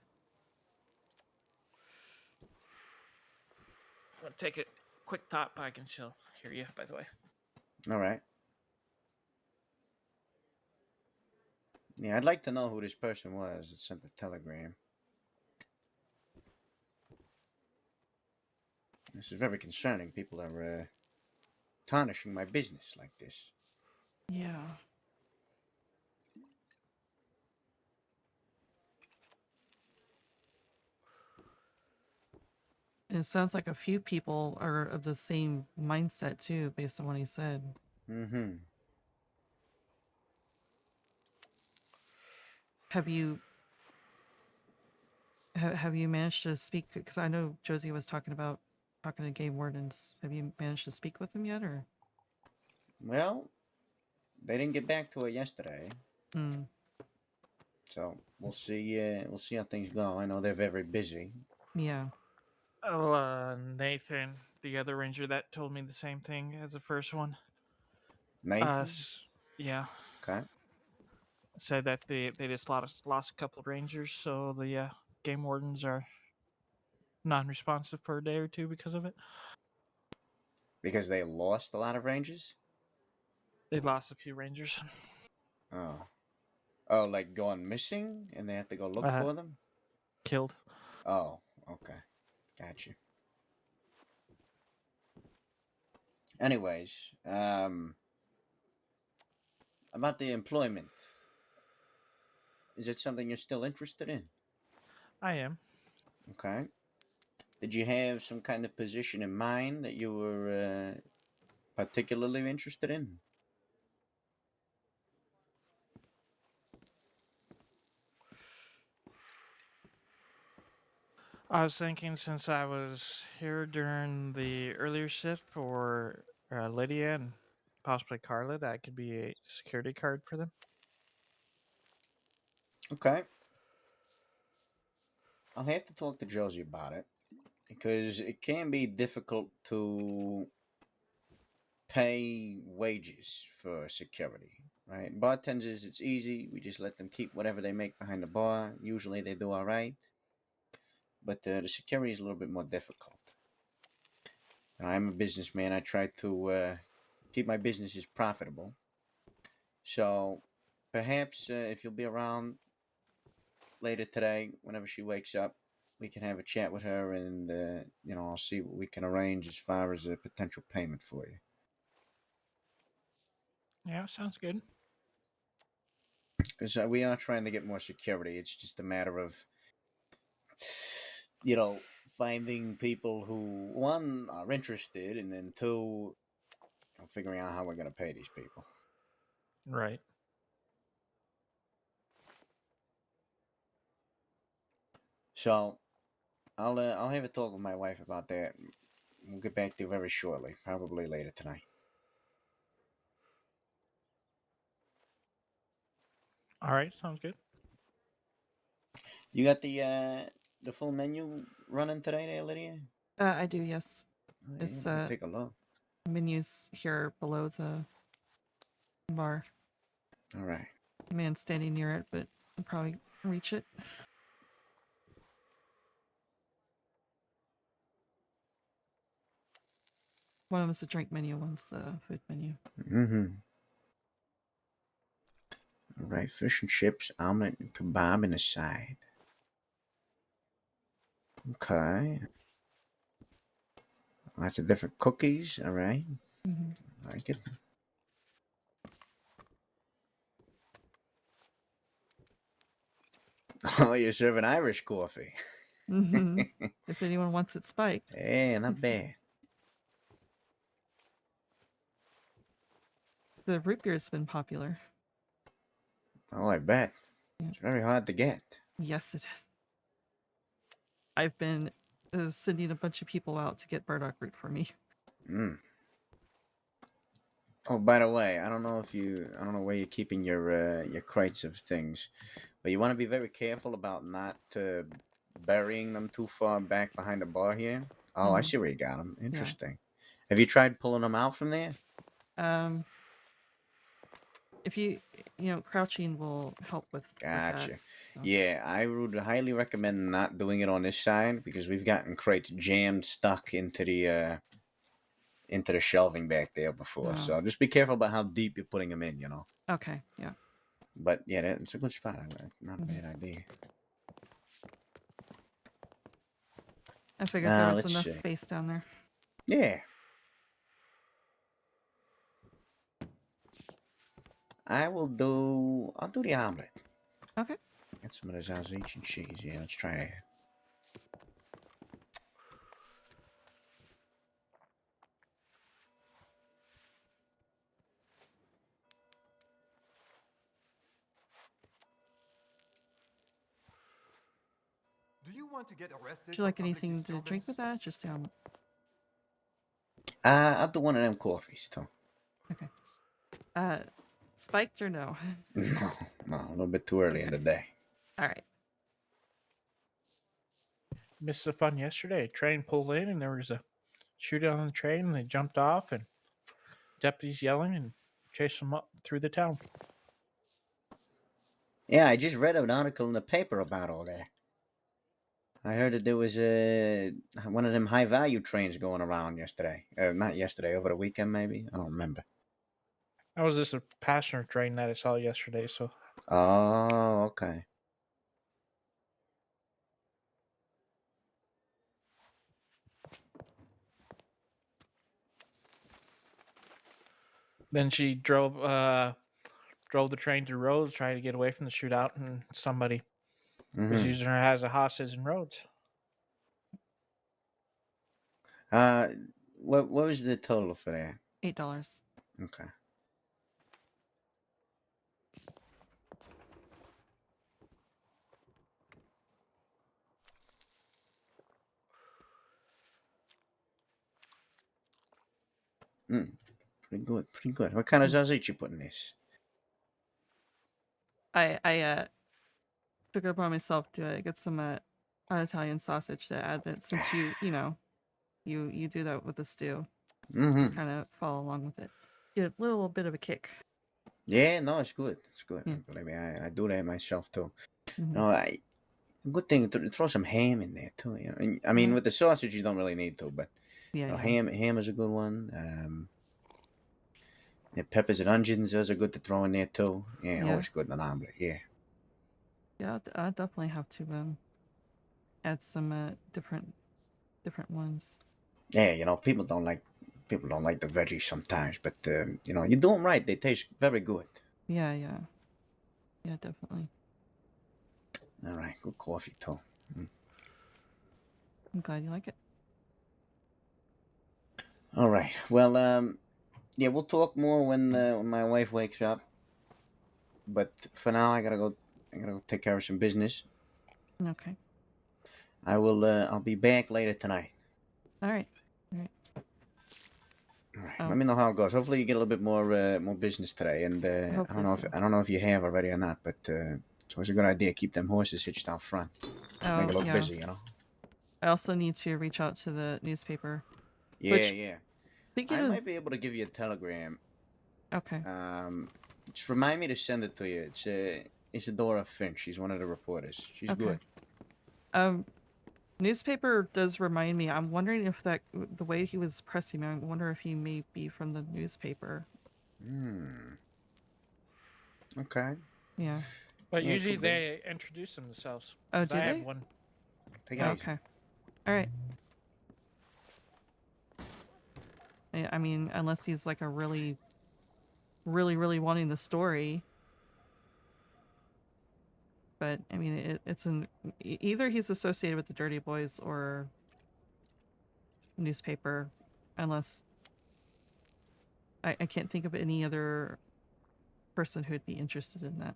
I'm gonna take a quick thought, but I can still hear you, by the way. All right. Yeah, I'd like to know who this person was that sent the telegram. This is very concerning. People are tarnishing my business like this. Yeah. And it sounds like a few people are of the same mindset too, based on what he said. Mm-hmm. Have you have you managed to speak? Because I know Josie was talking to game wardens. Have you managed to speak with them yet, or? Well, they didn't get back to her yesterday, Hmm. so we'll see. We'll see how things go. I know they're very busy. Yeah. Oh, Nathan, the other ranger that told me the same thing as the first one. Nathan. Yeah, Okay. said that they just lost a couple of rangers, so the game wardens are non-responsive for a day or two because of it. Because they lost a lot of rangers? They lost a few rangers. Oh. Oh, like gone missing and they have to go look for them? Killed. Oh, okay. Gotcha. Anyways, about the employment. Is it something you're still interested in? I am. Okay. Did you have some kind of position in mind that you were particularly interested in? I was thinking since I was here during the earlier shift for Lydia and possibly Carla, that could be a security card for them. Okay. I'll have to talk to Josie about it because it can be difficult to pay wages for security, right? Bartenders, it's easy. We just let them keep whatever they make behind the bar. Usually they do all right. But the security is a little bit more difficult. I'm a businessman. I try to keep my businesses profitable. So perhaps if you'll be around later today, whenever she wakes up, we can have a chat with her and, I'll see what we can arrange as far as a potential payment for you. Yeah, sounds good. Because we are trying to get more security. It's just a matter of, finding people who, one, are interested, and then two, figuring out how we're going to pay these people. Right. So I'll have a talk with my wife about that. We'll get back to you very shortly, probably later tonight. All right, sounds good. You got the full menu running today, there, Lydia? I do, yes. Oh, yeah, It's let me take a look. menus here below the bar. All right. A man standing near it, but I'll probably reach it. One of them's the drink menu, one's the food menu. Mm-hmm. All right, fish and chips, omelet, and kebab and a side. Okay. Lots of different cookies. All right. Mm-hmm. I like it. Oh, you're serving Irish coffee. Mm-hmm. If anyone wants it spiked. Hey, not bad. The root beer's been popular. Oh, I bet. Yeah. It's very hard to get. Yes, it is. I've been sending a bunch of people out to get burdock root for me. Mm. Oh, by the way, I don't know where you're keeping your crates of things, but you want to be very careful about not burying them too far back behind the bar here. Oh, I see where you got them. Interesting. Have you tried pulling them out from there? If crouching will help with Gotcha. that. So. Yeah, I would highly recommend not doing it on this side because we've gotten crates jammed stuck into the shelving back there before. Oh. So just be careful about how deep you're putting them in, Okay, yeah. But yeah, that's a good spot. Not a bad idea. I figured there was let's enough see. space down there. Yeah. I'll do the omelet. Okay. Get some of those Alsatian cheese. Yeah, let's try that. Do you want to get arrested? Would you like anything to drink with that? Just the omelet. I'll do one of them coffees too. Okay. Spiked or no? No, a little bit too early in the day. All right. Missed the fun yesterday. A train pulled in and there was a shootout on the train and they jumped off and deputies yelling and chased them up through the town. Yeah, I just read an article in the paper about all that. I heard that there was one of them high value trains going around yesterday. Not yesterday, over the weekend maybe. I don't remember. That was just a passenger train that I saw yesterday. So Oh, okay. then she drove the train to Rhodes, trying to get away from the shootout, and somebody was Mm-hmm. using her as a hostage in Rhodes. Uh, what was the total for that? $8. Okay. Mm, pretty good, pretty good. What kind of sausage you put in this? I took it upon myself to get some Italian sausage to add that, since you do that with the stew. Mm-hmm. Just kind of follow along with it. Get a little bit of a kick. Yeah, no, it's good. It's good. Yeah. Believe me, I do that myself too. Mhm. No, good thing to throw some ham in there too. You know, and, I mean, Yeah. with the sausage you don't really need to, but Yeah, yeah. ham is a good one. Yeah, peppers and onions, those are good to throw in there too. Yeah, Yeah. always good in an omelet. Yeah. Yeah, I definitely have to add some different ones. Yeah, people don't like the veggies sometimes, but you do them right, they taste very good. Yeah, yeah. Yeah, definitely. All right, good coffee too. I'm glad you like it. All right, well, yeah, we'll talk more when my wife wakes up. But for now, I gotta go. I gotta go take care of some business. Okay. I will. I'll be back later tonight. All right. All right. All right. Oh, Let me know how it goes. Hopefully, you get a little bit more business today. And hopefully so. I don't know if you have already or not, but it's always a good idea. Keep them horses hitched out front. Make Oh, it look yeah. busy, you know. I also need to reach out to the newspaper. Yeah, Which, yeah. thinking I of, might be able to give you a telegram. okay. Just remind me to send it to you. It's Isadora Finch. She's one of the reporters. She's Okay. good. Newspaper does remind me. I'm wondering if the way he was pressing me, I wonder if he may be from the newspaper. Okay. Yeah. But Yeah, it usually could be. they introduce themselves. Oh, 'Cause do I have they? one. Take it Oh, easy. okay. All right. I mean, unless he's like a really, really, really wanting the story. But I mean, it's either he's associated with the Dirty Boys or newspaper, unless I can't think of any other person who'd be interested in that.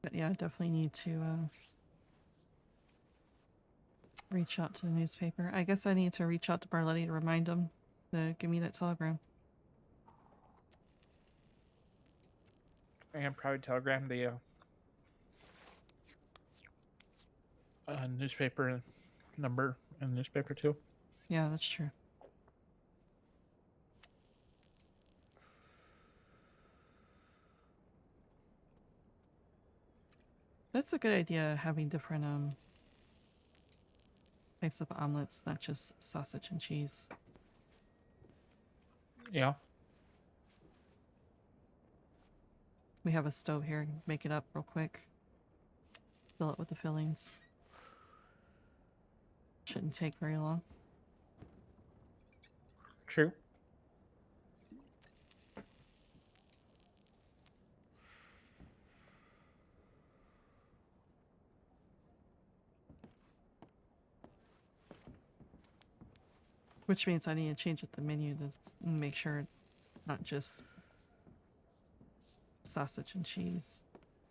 But yeah, I definitely need to reach out to the newspaper. I guess I need to reach out to Barletti to remind him to give me that telegram. I can probably telegram the newspaper number and newspaper too. Yeah, that's true. That's a good idea, having different types of omelets, not just sausage and cheese. Yeah. We have a stove here. Make it up real quick. Fill it with the fillings. Shouldn't take very long. True. Which means I need to change up the menu to make sure it's not just sausage and cheese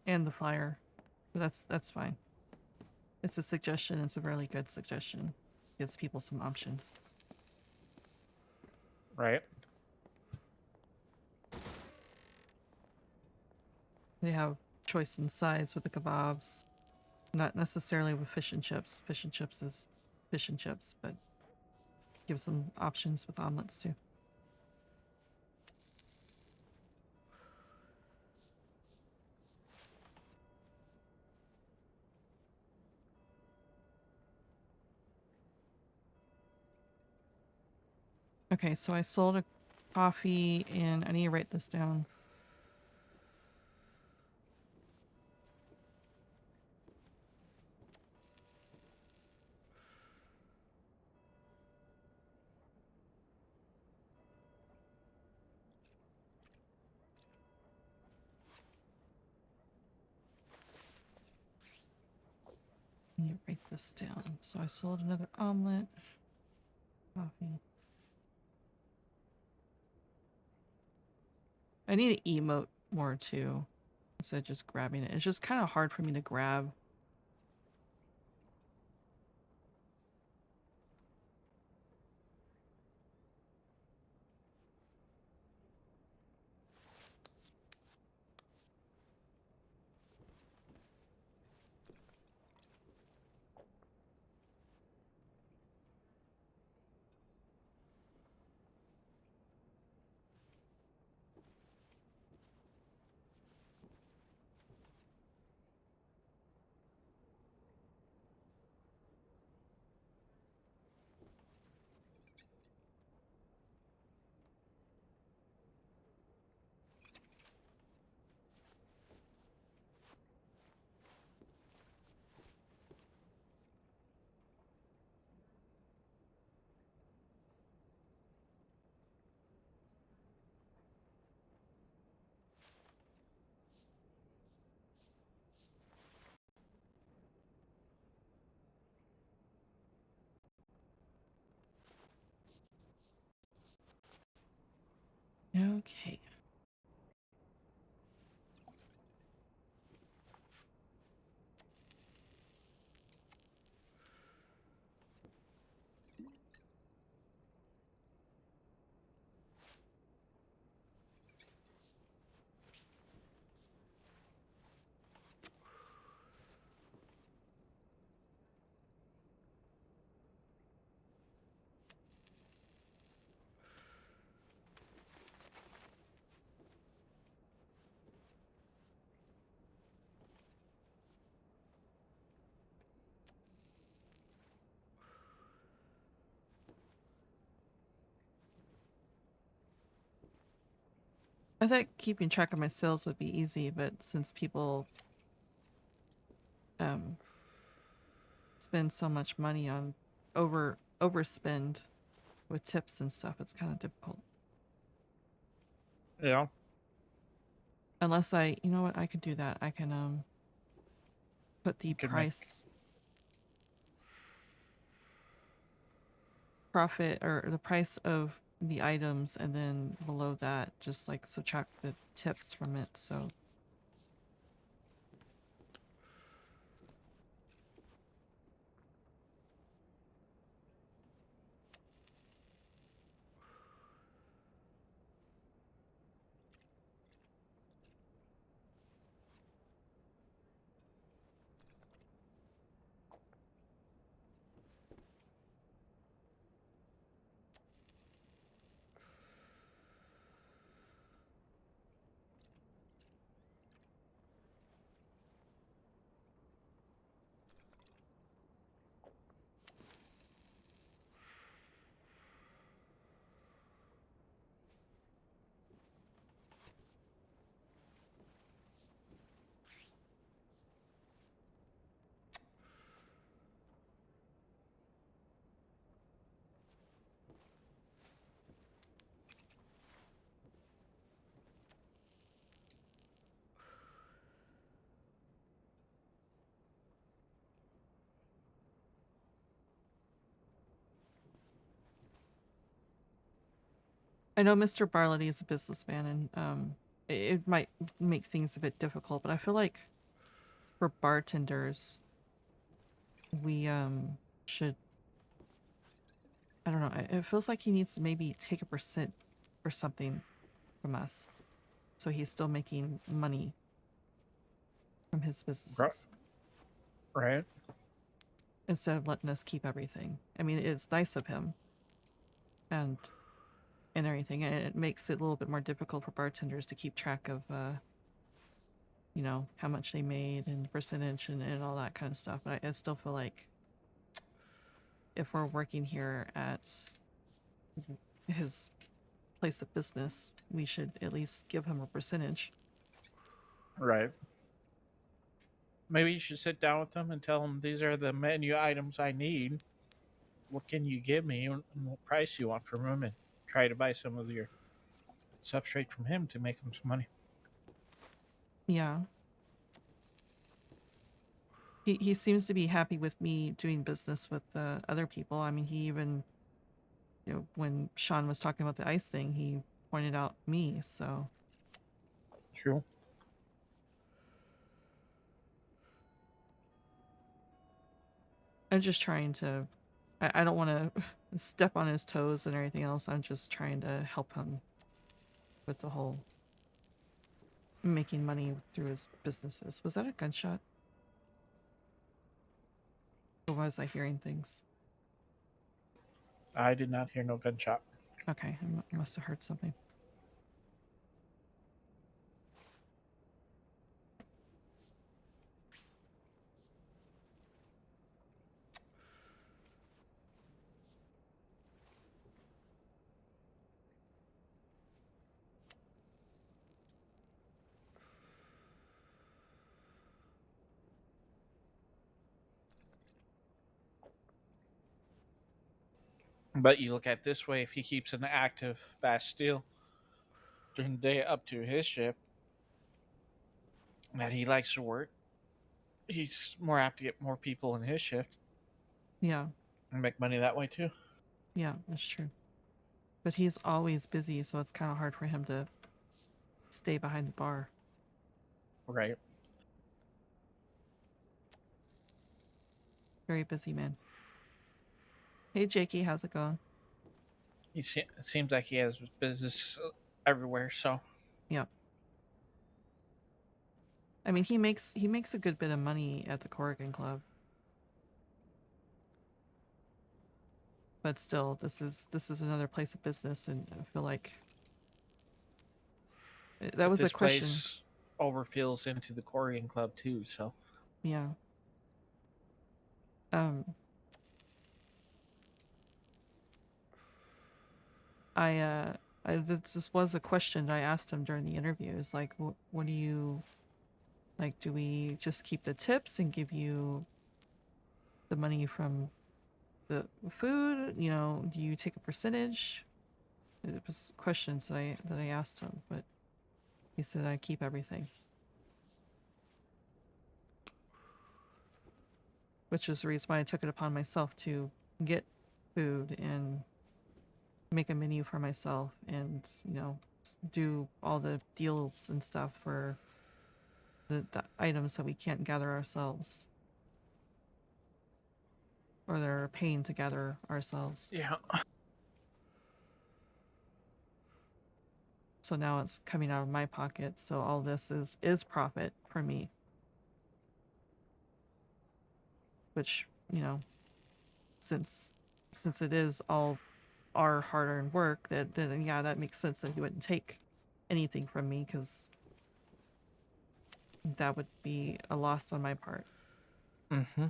and the flyer. But that's fine. It's a suggestion. It's a really good suggestion. gives people some options. Right. They have choice in sides with the kebabs. Not necessarily with fish and chips. Fish and chips is fish and chips, but gives them options with omelets too. Okay, so I sold a coffee and I need to write this down. I need to write this down. So I sold another omelet. Coffee. I need to emote more too, instead of just grabbing it. It's just kind of hard for me to grab. Okay. I thought keeping track of my sales would be easy, but since people spend so much money on overspend with tips and stuff, it's kind of difficult. Yeah. Unless you know what, I could do that. I can put the Could make profit or the price of the items, and then below that just like subtract the tips from it. So I know Mr. Barletti is a businessman, and it might make things a bit difficult, but I feel like for bartenders, we should I don't know. It feels like he needs to maybe take a percent or something from us, so he's still making money from his businesses Right. instead of letting us keep everything. I mean, it's nice of him, and everything, and it makes it a little bit more difficult for bartenders to keep track of, you know, how much they made and percentage and all that kind of stuff. But I still feel like if we're working here at his place of business, we should at least give him a percentage. Right. Maybe you should sit down with them and tell them these are the menu items I need. What can you give me and what price you want from them, and try to buy some of your stuff straight from him to make him some money. Yeah. He seems to be happy with me doing business with other people. I mean, he even, you know, when Sean was talking about the ice thing, he pointed out me, so True. I'm just trying to, I don't want to step on his toes and everything else. I'm just trying to help him with the whole making money through his businesses. Was that a gunshot? Or was I hearing things? I did not hear no gunshot. Okay, I must have heard something. But you look at it this way: if he keeps an active Bastille during the day up to his shift that he likes to work, he's more apt to get more people in his shift Yeah, and make money that way too. yeah, that's true. But he's always busy, so it's kind of hard for him to stay behind the bar. Right. Very busy man. Hey, Jakey, how's it going? It seems like he has business everywhere. So Yeah. I mean, he makes a good bit of money at the Corrigan Club. But still, this is another place of business, and I feel like that was a this question. place overfills into the Korean Club too. So Yeah. Um. This was a question I asked him during the interview. Is like, what do you like? Do we just keep the tips and give you the money from the food? You know, do you take a percentage? It was questions that I asked him, but he said I keep everything, which is the reason why I took it upon myself to get food and make a menu for myself, and you know, do all the deals and stuff for the items that we can't gather ourselves or they're paying to gather ourselves. yeah. So now it's coming out of my pocket, so all this is profit for me, which, you know, since it is all our hard-earned work, then yeah, that makes sense that he wouldn't take anything from me, because that would be a loss on my part. Mm-hmm.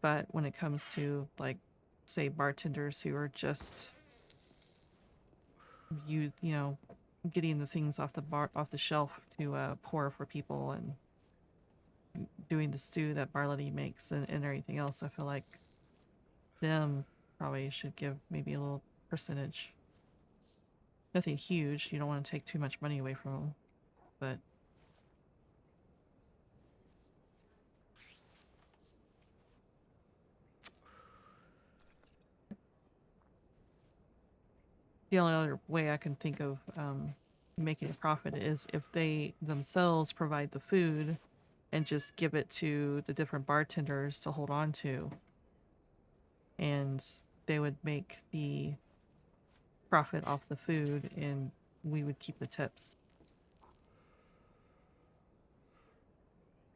But when it comes to, like, say bartenders who are just you know, getting the things off the shelf to pour for people, and doing the stew that Barletti makes, and everything else, I feel like them probably should give maybe a little percentage. Nothing huge. You don't want to take too much money away from them, but the only other way I can think of making a profit is if they themselves provide the food and just give it to the different bartenders to hold on to. And they would make the profit off the food and we would keep the tips.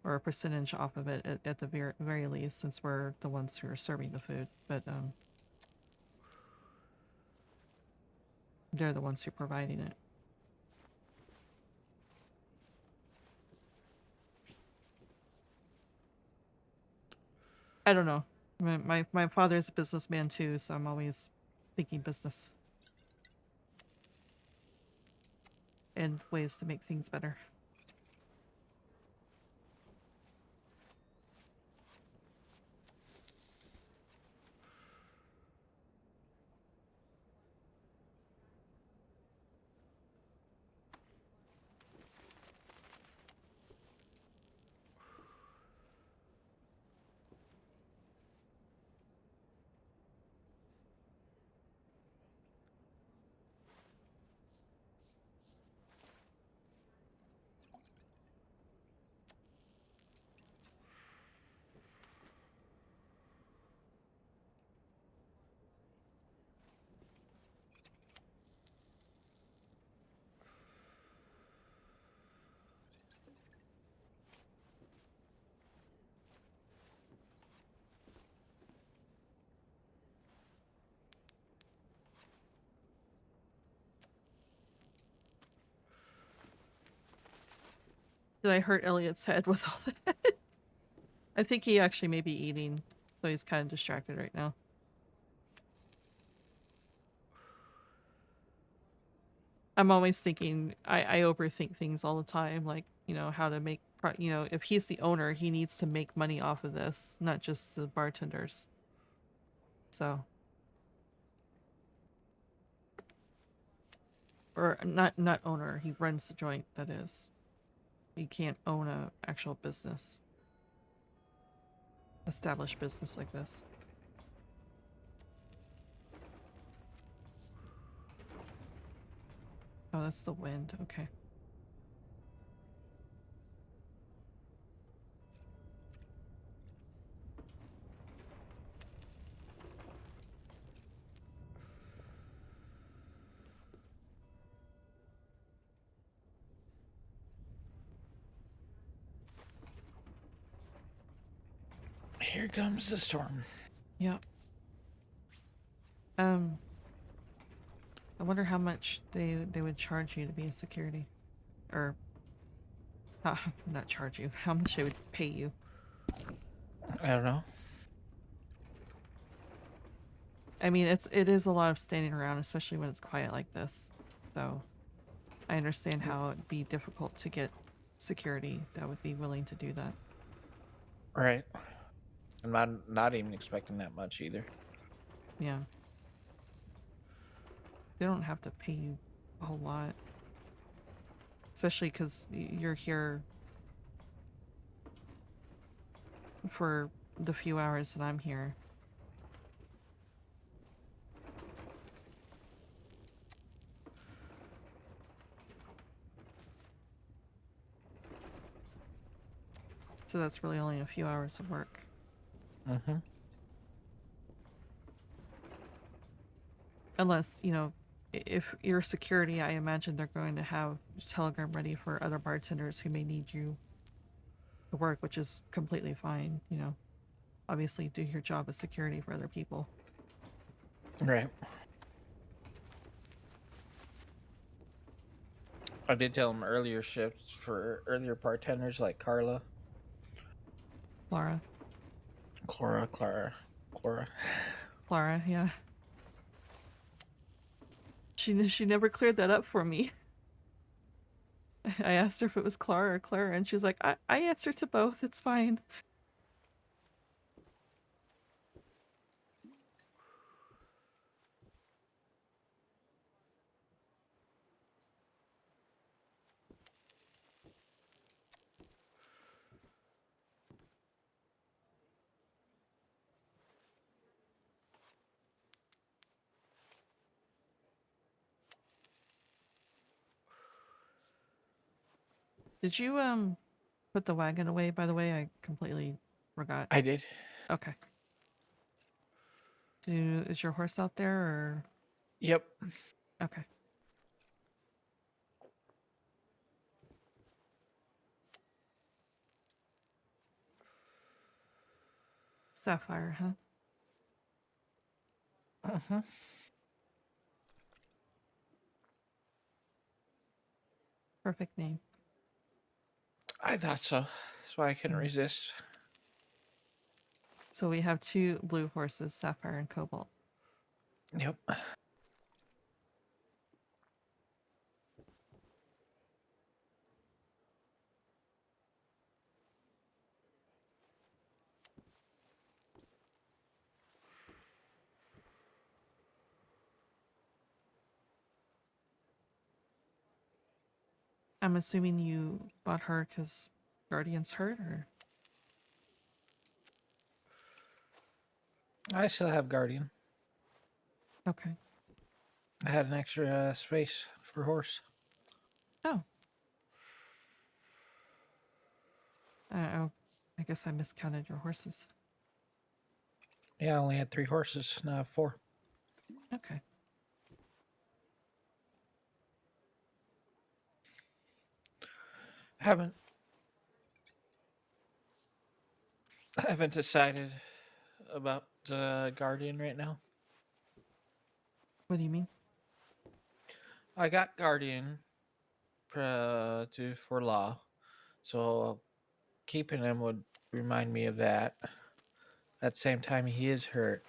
Or a percentage off of it at the very least, since we're the ones who are serving the food. But they're the ones who are providing it. I don't know. My father's a businessman too, so I'm always thinking business and ways to make things better. Did I hurt Elliot's head with all that? I think he actually may be eating, so he's kind of distracted right now. I'm always thinking, I overthink things all the time, like, you know, how to make, you know, if he's the owner, he needs to make money off of this, not just the bartenders. So. Or not owner, he runs the joint, that is. You can't own a actual business. Established business like this. Oh, that's the wind, okay. Here comes the storm. Yep. I wonder how much they would charge you to be a security. Or not charge you, how much they would pay you. I don't know. I mean, it is a lot of standing around, especially when it's quiet like this. So I understand how it'd be difficult to get security that would be willing to do that. Right. I'm not even expecting that much either. Yeah. They don't have to pay you a whole lot. Especially because you're here for the few hours that I'm here. So that's really only a few hours of work. Mm-hmm. Unless, you know, if you're security, I imagine they're going to have a telegram ready for other bartenders who may need you to work, which is completely fine, you know. Obviously, do your job as security for other people. Right. I did tell them earlier shifts for earlier bartenders like Clara. Clara, yeah. She never cleared that up for me. I asked her if it was Clara or Clara, and she was like, I answer to both, it's fine. Did you put the wagon away, by the way? I completely forgot. I did. Okay. Is your horse out there or? Yep. Okay. Sapphire, huh? Mm-hmm. Perfect name. I thought so. That's why I couldn't resist. So we have 2 blue horses, Sapphire and Cobalt. Yep. I'm assuming you bought her because Guardian's hurt, or? I still have Guardian. Okay. I had an extra space for horse. Oh. I guess I miscounted your horses. Yeah, I only had 3 horses. Now I have 4. Okay. Haven't haven't decided about Guardian right now. What do you mean? I got Guardian for law, so keeping him would remind me of that. At the same time, he is hurt.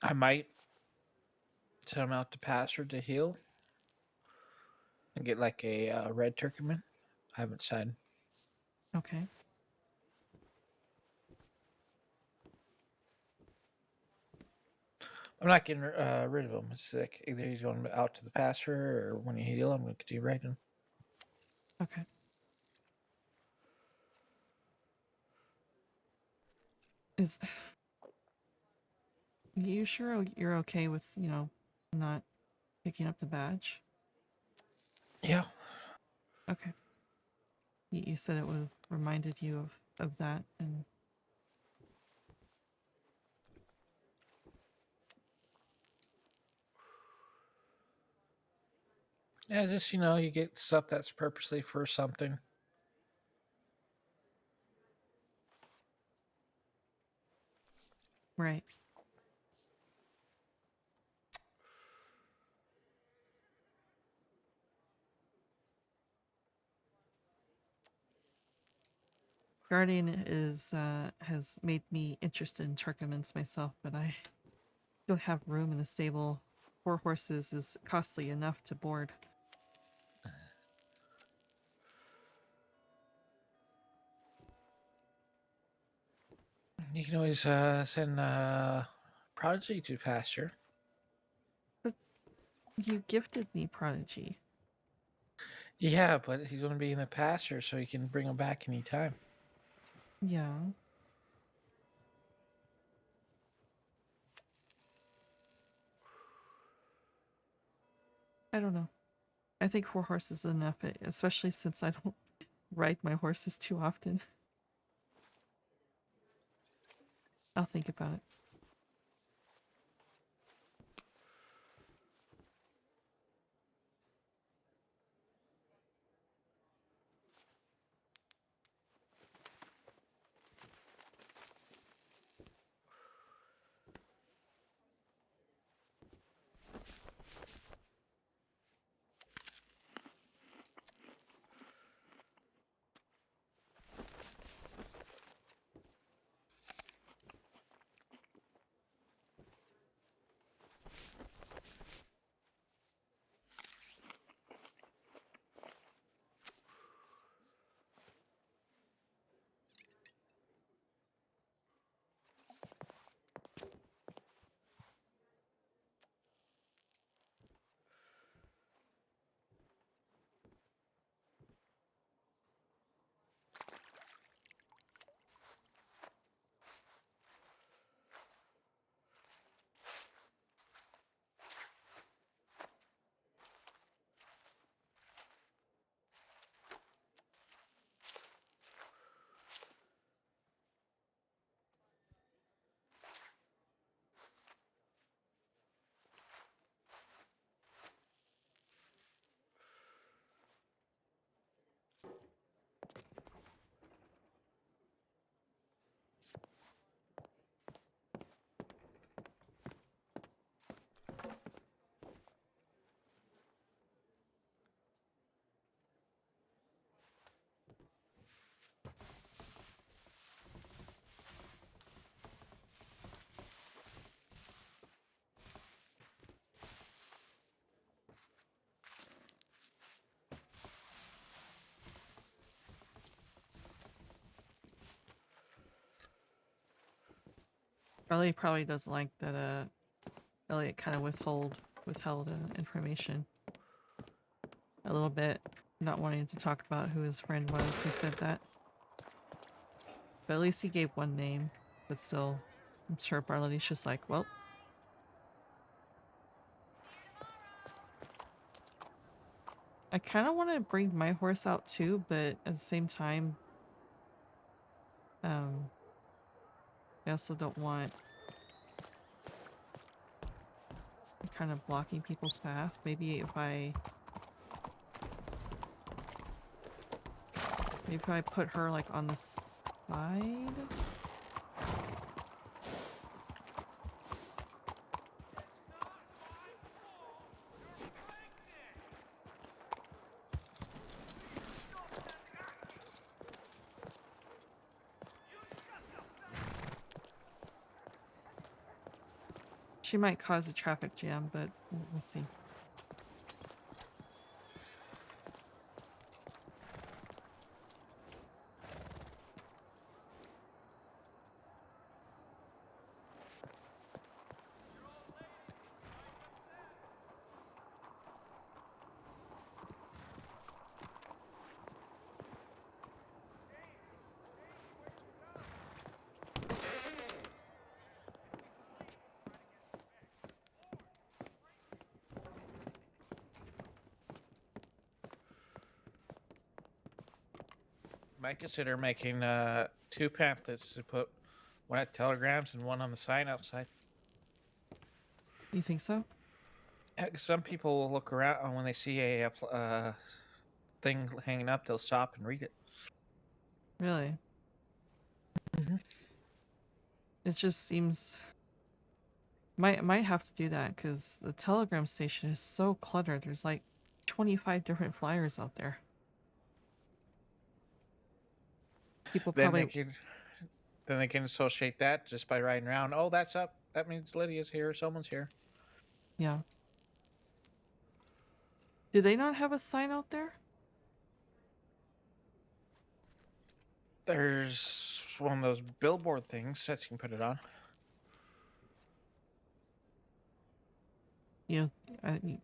I might send him out to pasture to heal and get like a red turkeyman. I haven't decided. Okay. I'm not getting rid of him. It's like either he's going out to the pasture or when you heal, I'm going to continue riding. Okay. Is you sure you're okay with, not picking up the badge? Yeah. Okay. You said it would have reminded you of that, and Yeah, just, you get stuff that's purposely for something. right. Guardian has made me interested in turkmans myself, but I don't have room in the stable. 4 horses is costly enough to board. You can always send Prodigy to pasture. But you gifted me Prodigy. Yeah, but he's going to be in the pasture, so you can bring him back anytime. Yeah. I don't know. I think 4 horses is enough, especially since I don't ride my horses too often. I'll think about it. Barletti probably doesn't like that Elliot kind of withheld information a little bit, not wanting to talk about who his friend was who said that. But at least he gave one name. But still, I'm sure Barletti's just like, well. I kind of want to bring my horse out too, but at the same time, I also don't want kind of blocking people's path. Maybe if I put her like on the side. She might cause a traffic jam, but we'll see. Might consider making 2 pamphlets to put one at telegrams and one on the sign outside. You think so? Yeah, 'cause some people will look around and when they see a thing hanging up, they'll stop and read it. Really? It just seems might have to do that because the telegram station is so cluttered. There's like 25 different flyers out there. People Then probably they can associate that just by riding around. Oh, that's up. That means Lydia's here. Someone's here. yeah. Do they not have a sign out there? There's one of those billboard things that you can put it on. You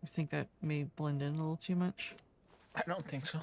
think that may blend in a little too much? I don't think so.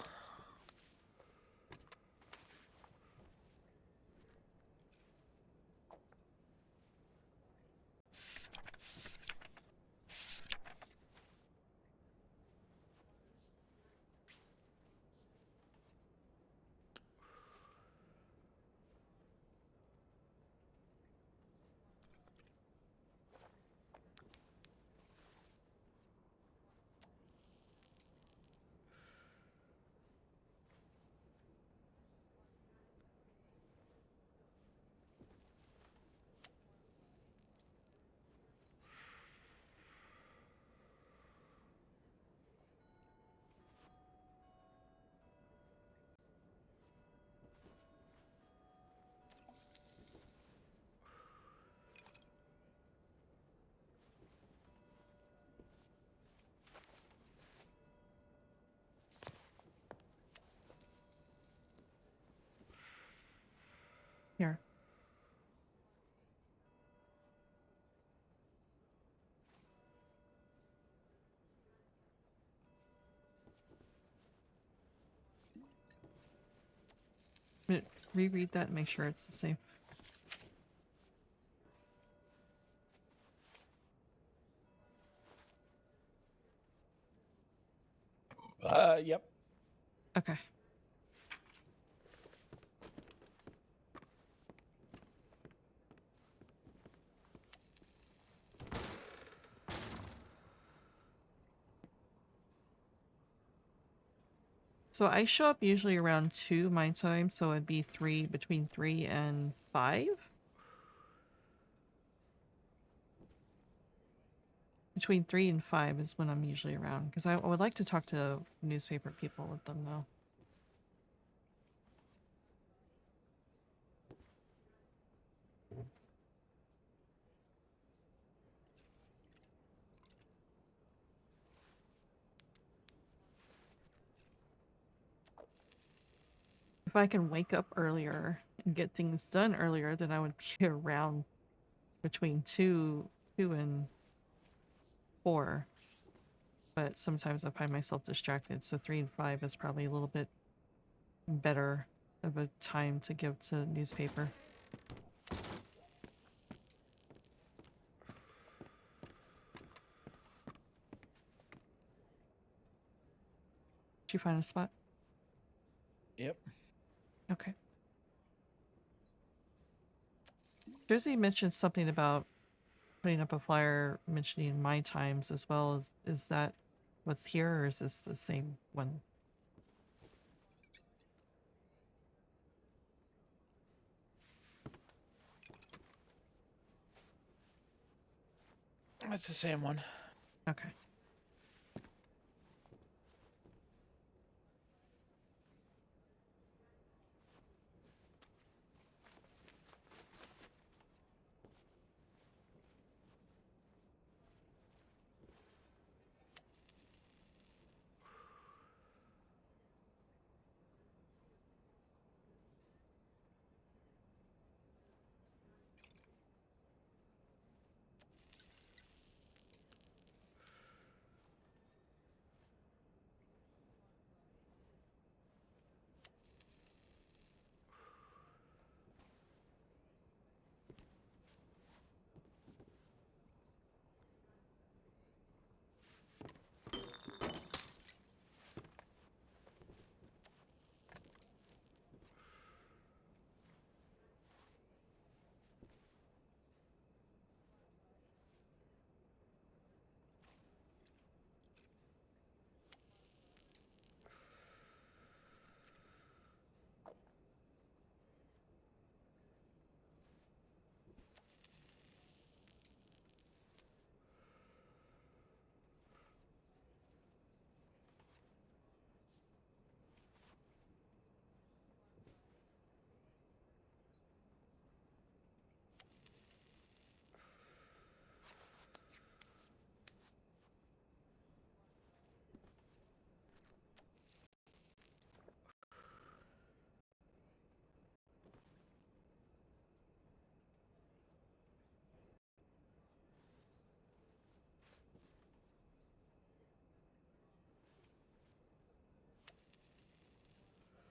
Here. Reread that and make sure it's the same. Yep. Okay. So I show up usually around 2 my time, so it'd be between 3 and 5? Between 3 and 5 is when I'm usually around, because I would like to talk to newspaper people, let them know. If I can wake up earlier and get things done earlier, then I would be around between two and 4, but sometimes I find myself distracted. So 3 and 5 is probably a little bit better of a time to give to newspaper. Did you find a spot? Yep. Okay. Josie mentioned something about putting up a flyer mentioning my times as well. Is that what's here, or is this the same one? That's the same one. Okay.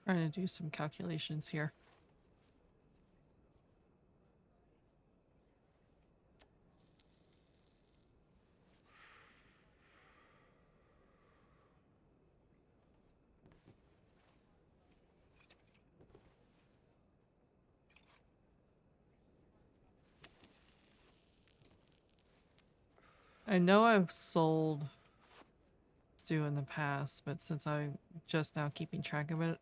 Trying to do some calculations here. I know I've sold stew in the past, but since I'm just now keeping track of it,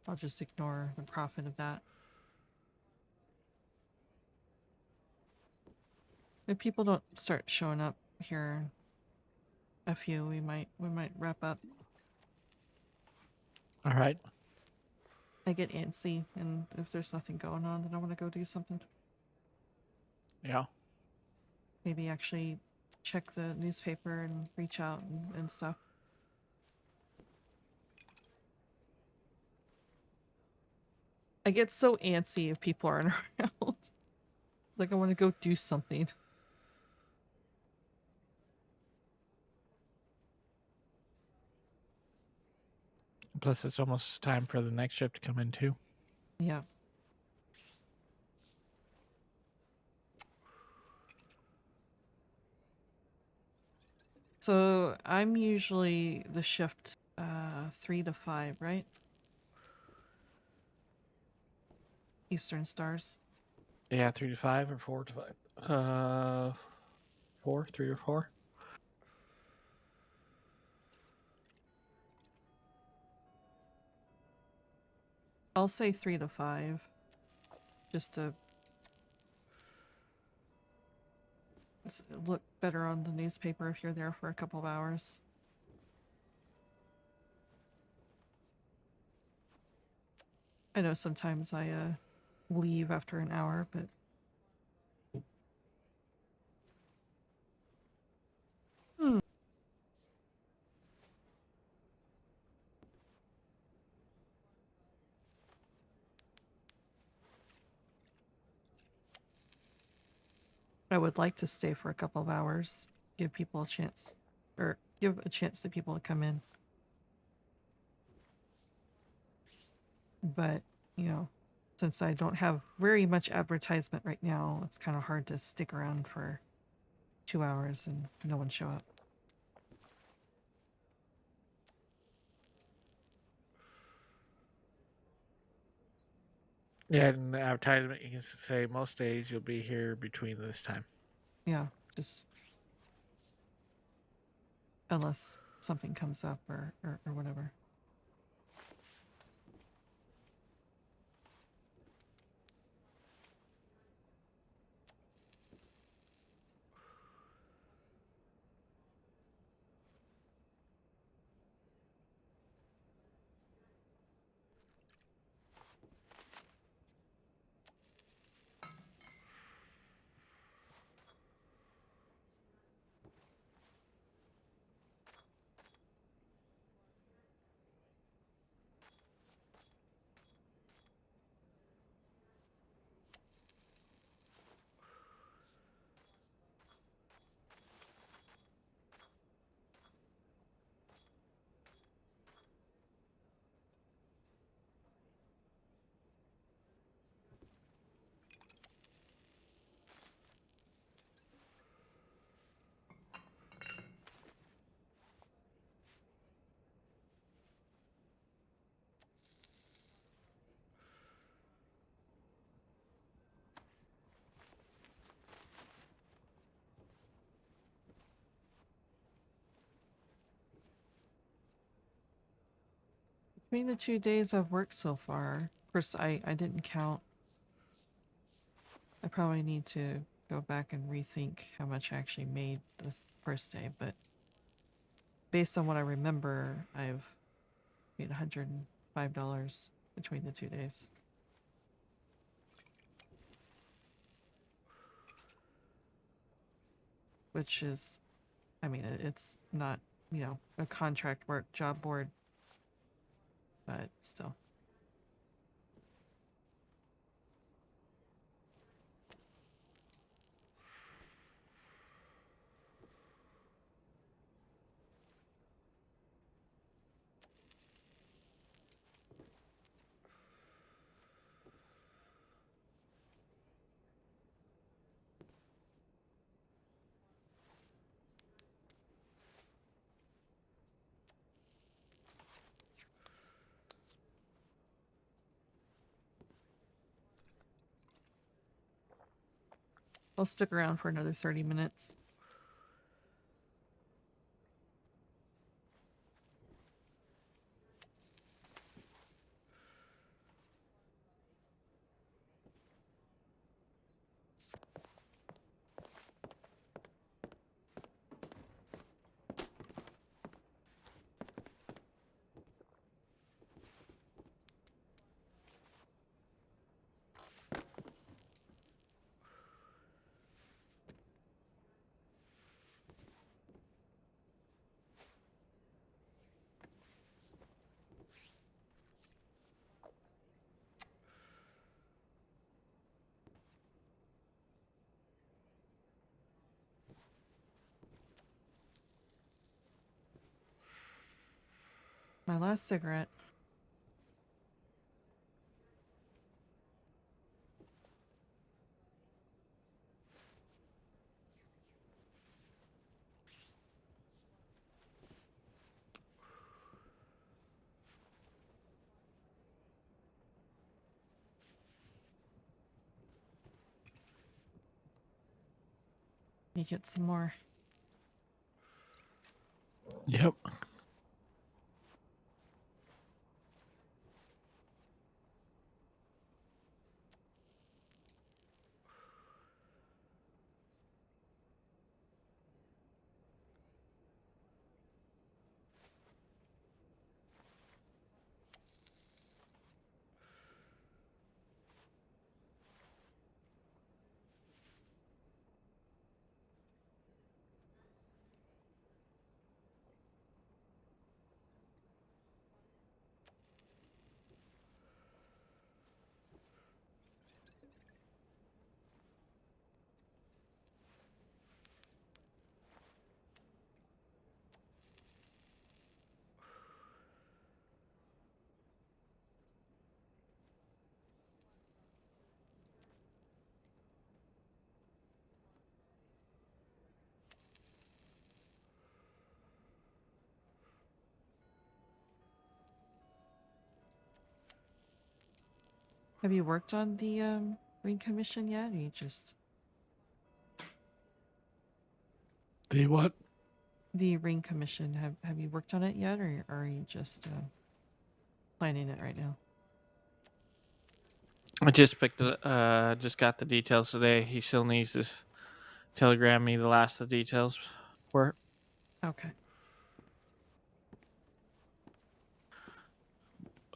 I'll just ignore the profit of that. If people don't start showing up here, a few, we might wrap up. All right. I get antsy, and if there's nothing going on, then I want to go do something. Yeah. Maybe actually check the newspaper and reach out and stuff. I get so antsy if people aren't around. Like I want to go do something. Plus, it's almost time for the next shift to come in too. Yeah. So I'm usually the shift 3 to 5, right? Eastern Stars. Yeah, 3 to 5 or 4 to 5. 4, 3 or 4. I'll say 3 to 5. Just to look better on the newspaper if you're there for a couple of hours. I know sometimes I leave after an hour, but I would like to stay for a couple of hours, give people a chance, or give a chance to people to come in. But, you know, since I don't have very much advertisement right now, it's kind of hard to stick around for 2 hours and no one show up. Yeah, in the advertisement, you can say most days you'll be here between this time. Yeah, just unless something comes up or whatever. Between the 2 days I've worked so far, of course, I didn't count. I probably need to go back and rethink how much I actually made this first day, but based on what I remember, I've made $105 between the 2 days. Which is, I mean, it's not, you know, a contract work job board, but still. I'll stick around for another 30 minutes. My last cigarette. You get some more. Yep. Have you worked on the ring commission yet? Or you just The what? the ring commission? Have you worked on it yet, or are you just planning it right now? I just picked it. Just got the details today. He still needs to telegram me the last of the details for it. Okay.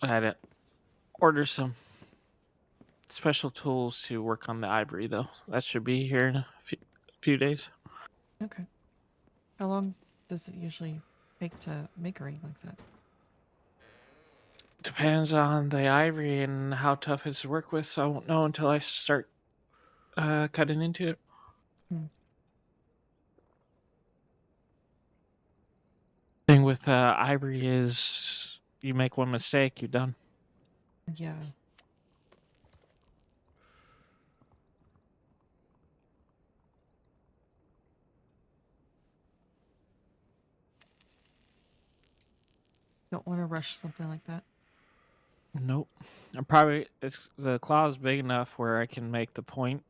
I had to order some special tools to work on the ivory, though. That should be here in a few days. Okay. How long does it usually take to make a ring like that? Depends on the ivory and how tough it's to work with, so I won't know until I start cutting into it. Hmm. Thing with ivory is you make one mistake, you're done. Yeah. Don't want to rush something like that. Nope. The claw's big enough where I can make the point,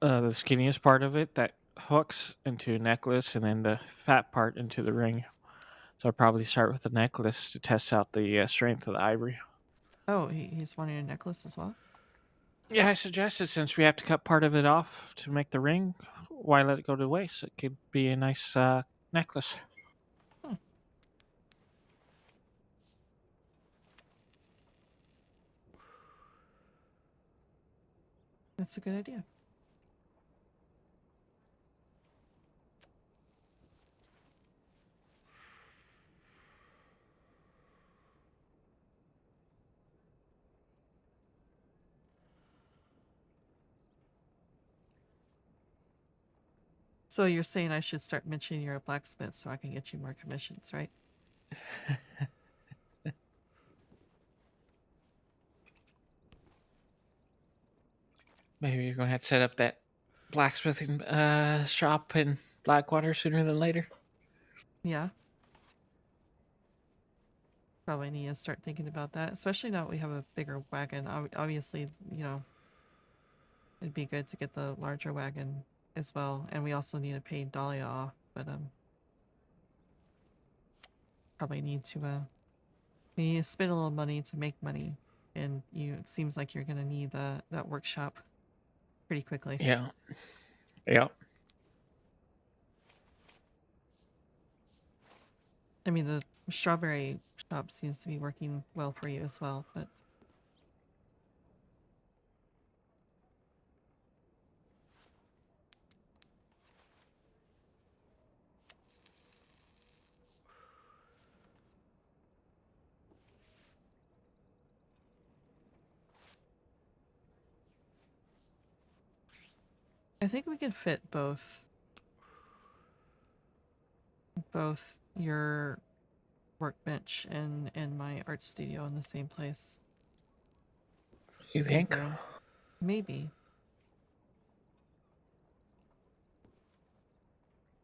the skinniest part of it that hooks into a necklace, and then the fat part into the ring. So I'll probably start with the necklace to test out the strength of the ivory. Oh, he's wanting a necklace as well? Yeah, I suggested since we have to cut part of it off to make the ring, why let it go to waste? It could be a nice necklace. Hmm. That's a good idea. So you're saying I should start mentioning you're a blacksmith so I can get you more commissions, right? Maybe you're going to have to set up that blacksmithing shop in Blackwater sooner than later. Yeah. Probably need to start thinking about that, especially now that we have a bigger wagon. Obviously, it'd be good to get the larger wagon as well, and we also need to pay Dahlia off, but probably need to we need to spend a little money to make money, and it seems like you're gonna need that workshop pretty quickly. Yeah. Yeah. I mean, the strawberry shop seems to be working well for you as well, but I think we could fit both your workbench and my art studio in the same place. You Same think? room. Maybe.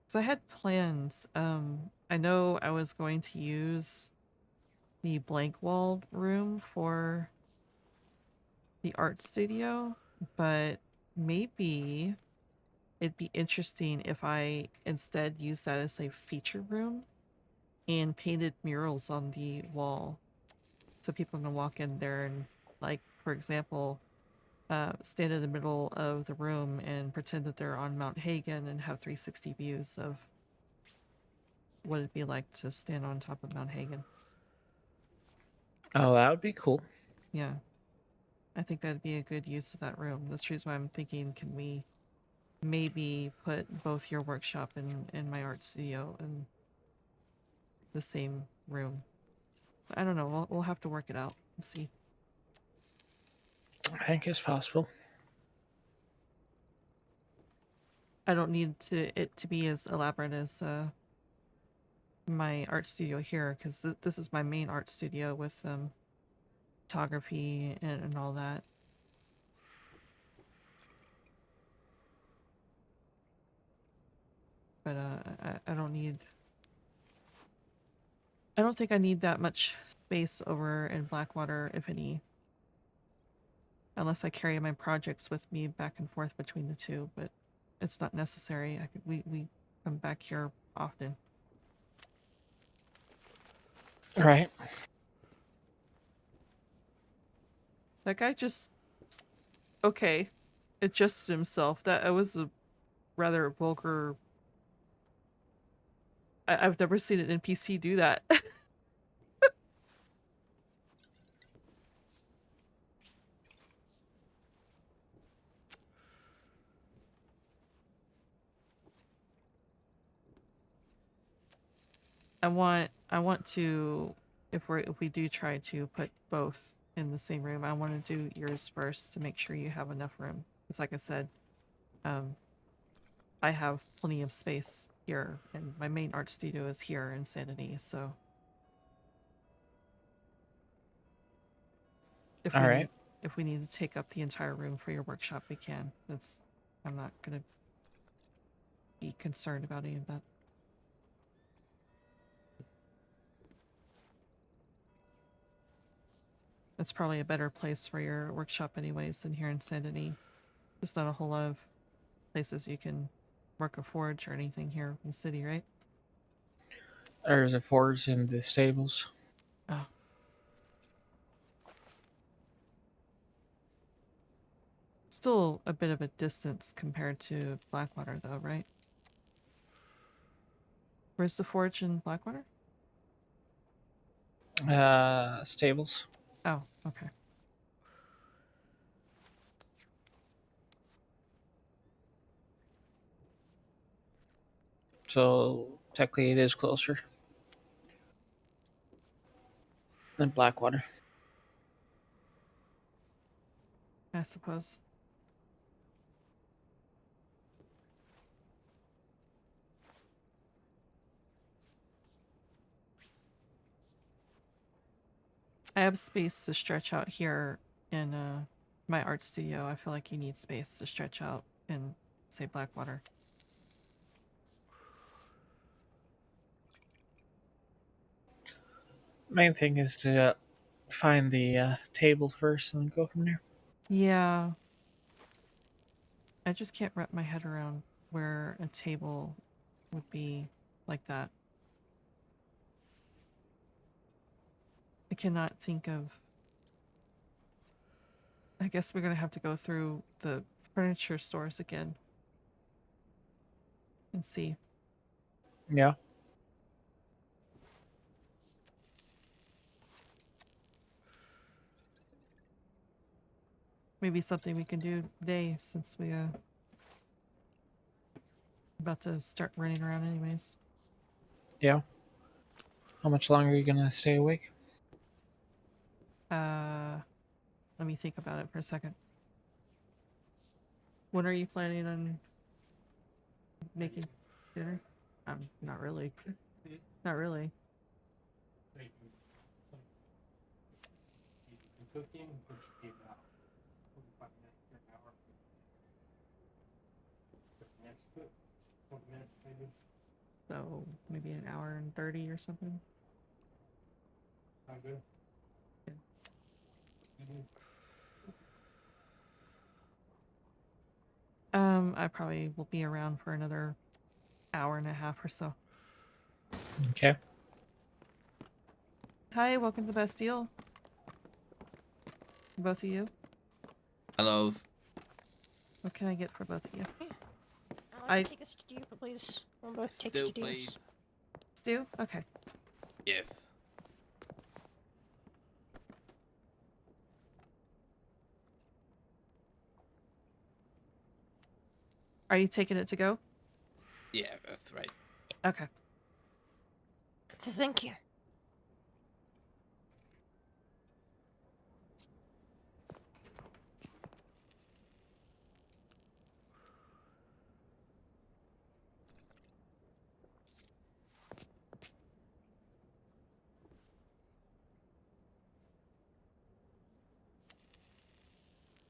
So I had plans. I know I was going to use the blank walled room for the art studio, but maybe it'd be interesting if I instead used that as a feature room and painted murals on the wall so people can walk in there and, like, for example, stand in the middle of the room and pretend that they're on Mount Hagen and have 360 views of what it'd be like to stand on top of Mount Hagen. Oh, that would be cool. Yeah. I think that'd be a good use of that room. That's the reason why I'm thinking, can we maybe put both your workshop and my art studio in the same room? I don't know. We'll have to work it out and see. I think it's possible. I don't need it to be as elaborate as my art studio here, because this is my main art studio with photography and all that. But I don't don't think I need that much space over in Blackwater, if any. Unless I carry my projects with me back and forth between the two, but it's not necessary. We come back here often. Right. That guy just... Okay. Adjusted himself. That was a rather vulgar... I've never seen an NPC do that. I want to, if we do try to put both in the same room, I want to do yours first to make sure you have enough room. It's like I said, I have plenty of space here, and my main art studio is here in Sanity, so if All we right. need, if we need to take up the entire room for your workshop, we can. I'm not gonna be concerned about any of that. It's probably a better place for your workshop anyways than here in Sanity. There's not a whole lot of places you can work a forge or anything here in the city, right? There's a forge in the stables. Oh. Still a bit of a distance compared to Blackwater though, right? Where's the forge in Blackwater? Stables. Oh, okay. So technically, it is closer than Blackwater. I suppose. I have space to stretch out here in my art studio. I feel like you need space to stretch out in, say, Blackwater. Main thing is to find the table first and then go from there. Yeah. I just can't wrap my head around where a table would be like that. I cannot think of... I guess we're gonna have to go through the furniture stores again and see. Yeah. Maybe something we can do today since we about to start running around anyways. Yeah. How much longer are you gonna stay awake? Let me think about it for a second. When are you planning on making dinner? Not really. Not really. So maybe an hour and 30 or something. Yeah. I probably will be around for another hour and a half or so. Okay. Hi, welcome to Bastille. Both of you. Hello. What can I get for both of you? I'd take a stew, please. We'll both take Stew, stews. please. Stew? Okay. Yes. Are you taking it to go? Yeah, that's right. Okay. Thank you.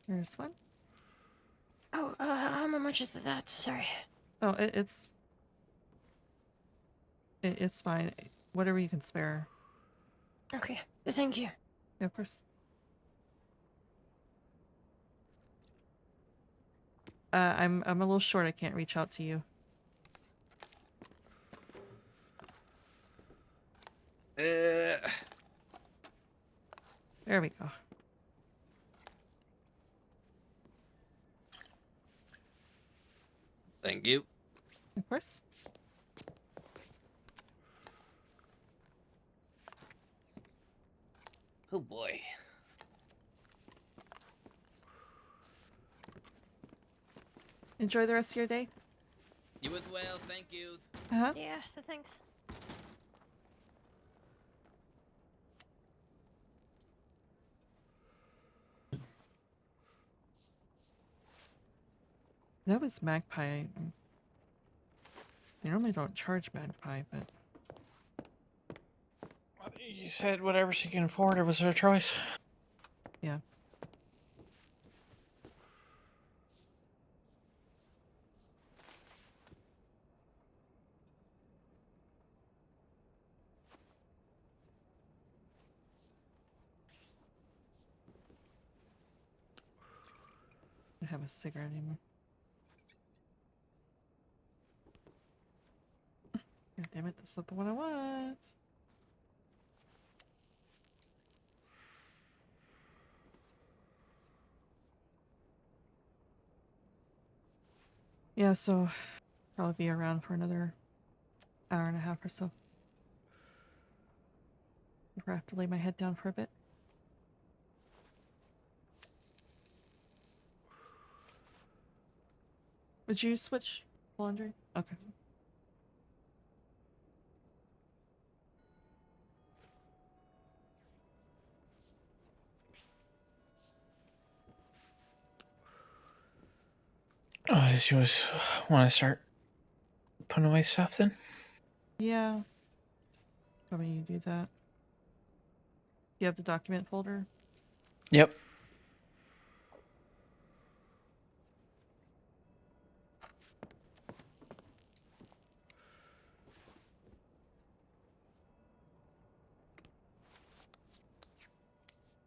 There's one. Oh, how much is that? Sorry. Oh, it's fine. Whatever you can spare. Okay. Thank you. Yeah, of course. I'm a little short. I can't reach out to you. There we go. Thank you. Of course. Oh boy. Enjoy the rest of your day. You as well. Thank you. Uh-huh. Yeah, so thanks. That was Magpie. They normally don't charge Magpie, but You said whatever she can afford, it was her choice. yeah. I don't have a cigarette anymore. God damn it, that's not the one I want. Yeah, so probably be around for another hour and a half or so. I have to lay my head down for a bit. Would you switch laundry? Okay. Oh, did you just want to start putting away stuff then? Yeah. Probably you do that. You have the document folder? Yep.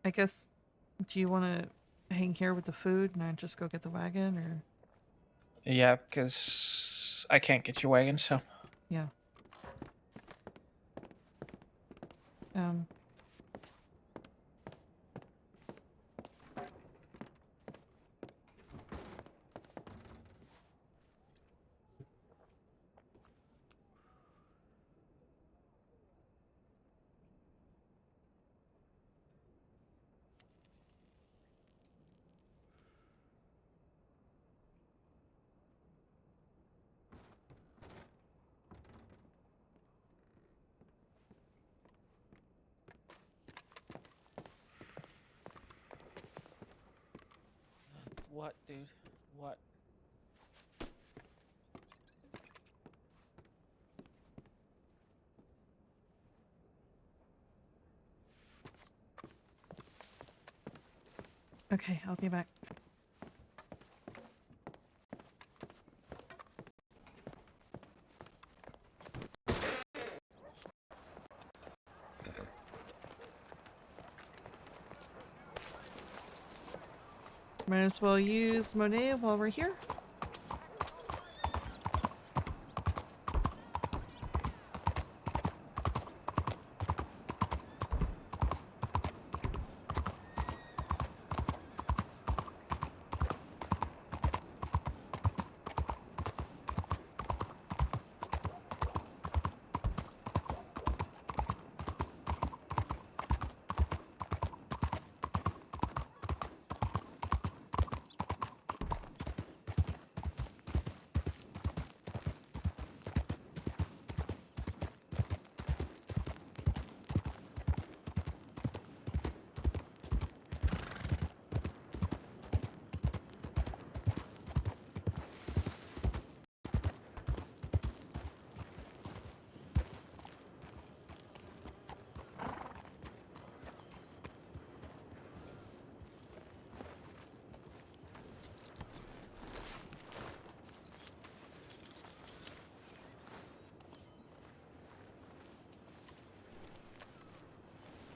I guess, do you want to hang here with the food and I just go get the wagon, or? Yeah, because I can't get your wagon, so. Yeah. Um. What, dude? What? Okay, I'll be back. Might as well use Monet while we're here.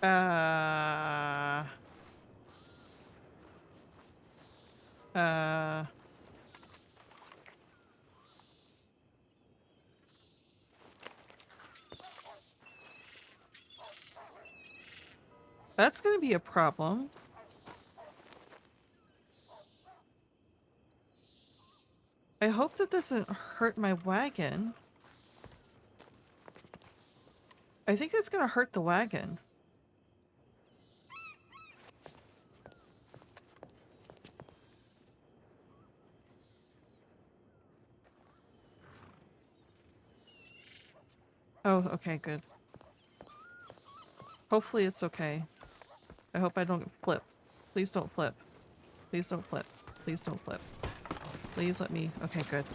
Uh. Uh. That's gonna be a problem. I hope that doesn't hurt my wagon. I think it's gonna hurt the wagon. Oh, okay, good. Hopefully it's okay. I hope I don't flip. Please don't flip. Please don't flip. Please don't flip. Please let me. Okay, good.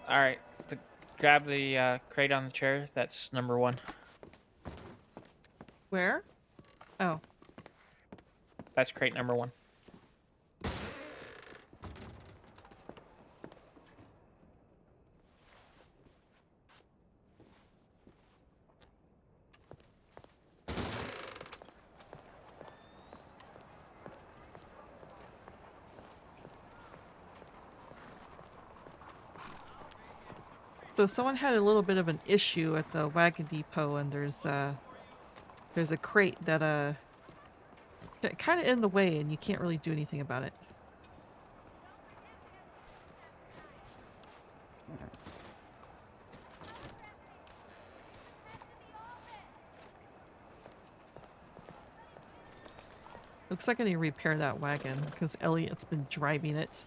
All right, grab the crate on the chair. That's number 1. Where? Oh. That's crate number 1. So someone had a little bit of an issue at the wagon depot, and there's a crate that kind of in the way, and you can't really do anything about it. Looks like I need to repair that wagon because Elliot's been driving it.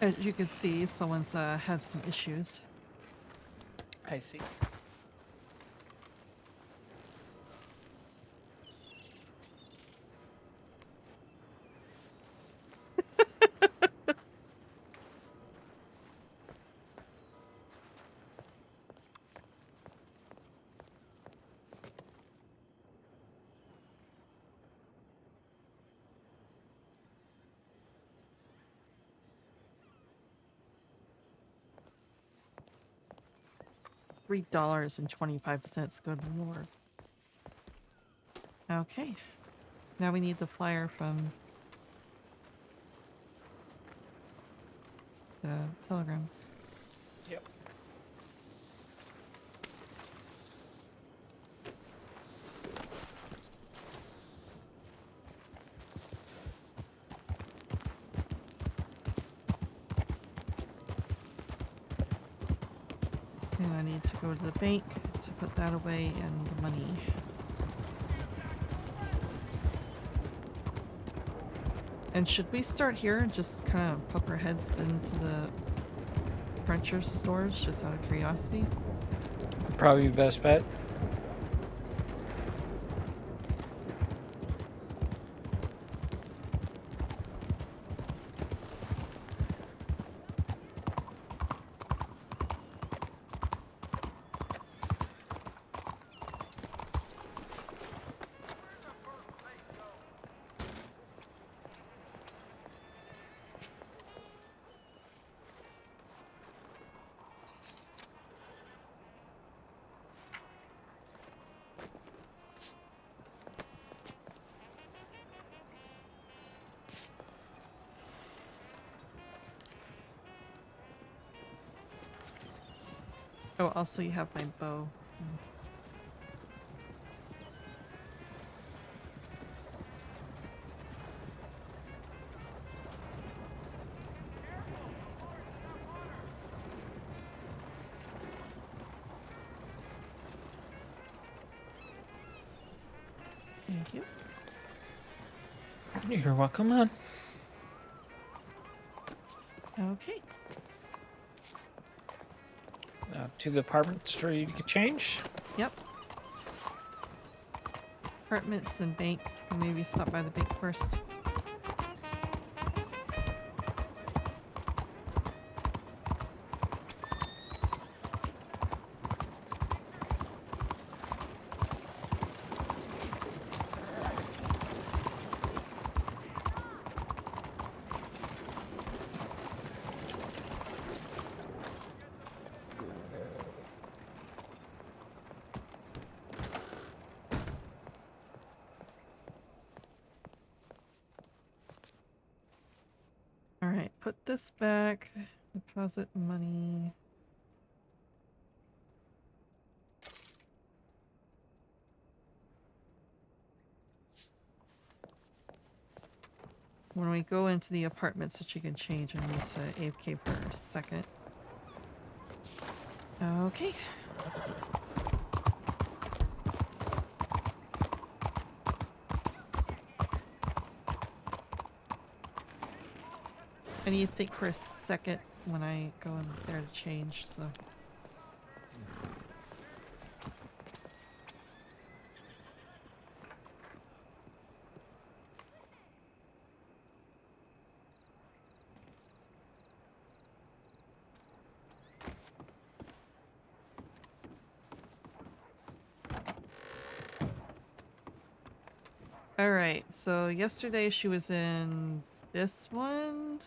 As you can see, someone's had some issues. I see. $3.25. Good lord. Okay. Now we need the flyer from the telegrams. Yep. And I need to go to the bank to put that away and the money. And should we start here and just kind of pop our heads into the furniture stores just out of curiosity? Probably the best bet. Oh, also you have my bow. Thank you. You're welcome, on. Okay. Now to the apartment store you can change. Yep. Apartments and bank. Maybe stop by the bank first. Alright, put this back. Deposit money. When we go into the apartments that you can change, I need to AFK for a second. Okay. I need to think for a second when I go in there to change, so. Alright, so yesterday she was in this one.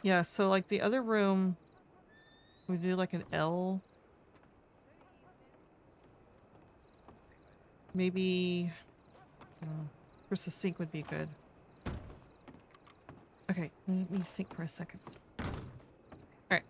Yeah, so like the other room, we do like an L. Maybe first the sink would be good. Okay, let me think for a second. Alright.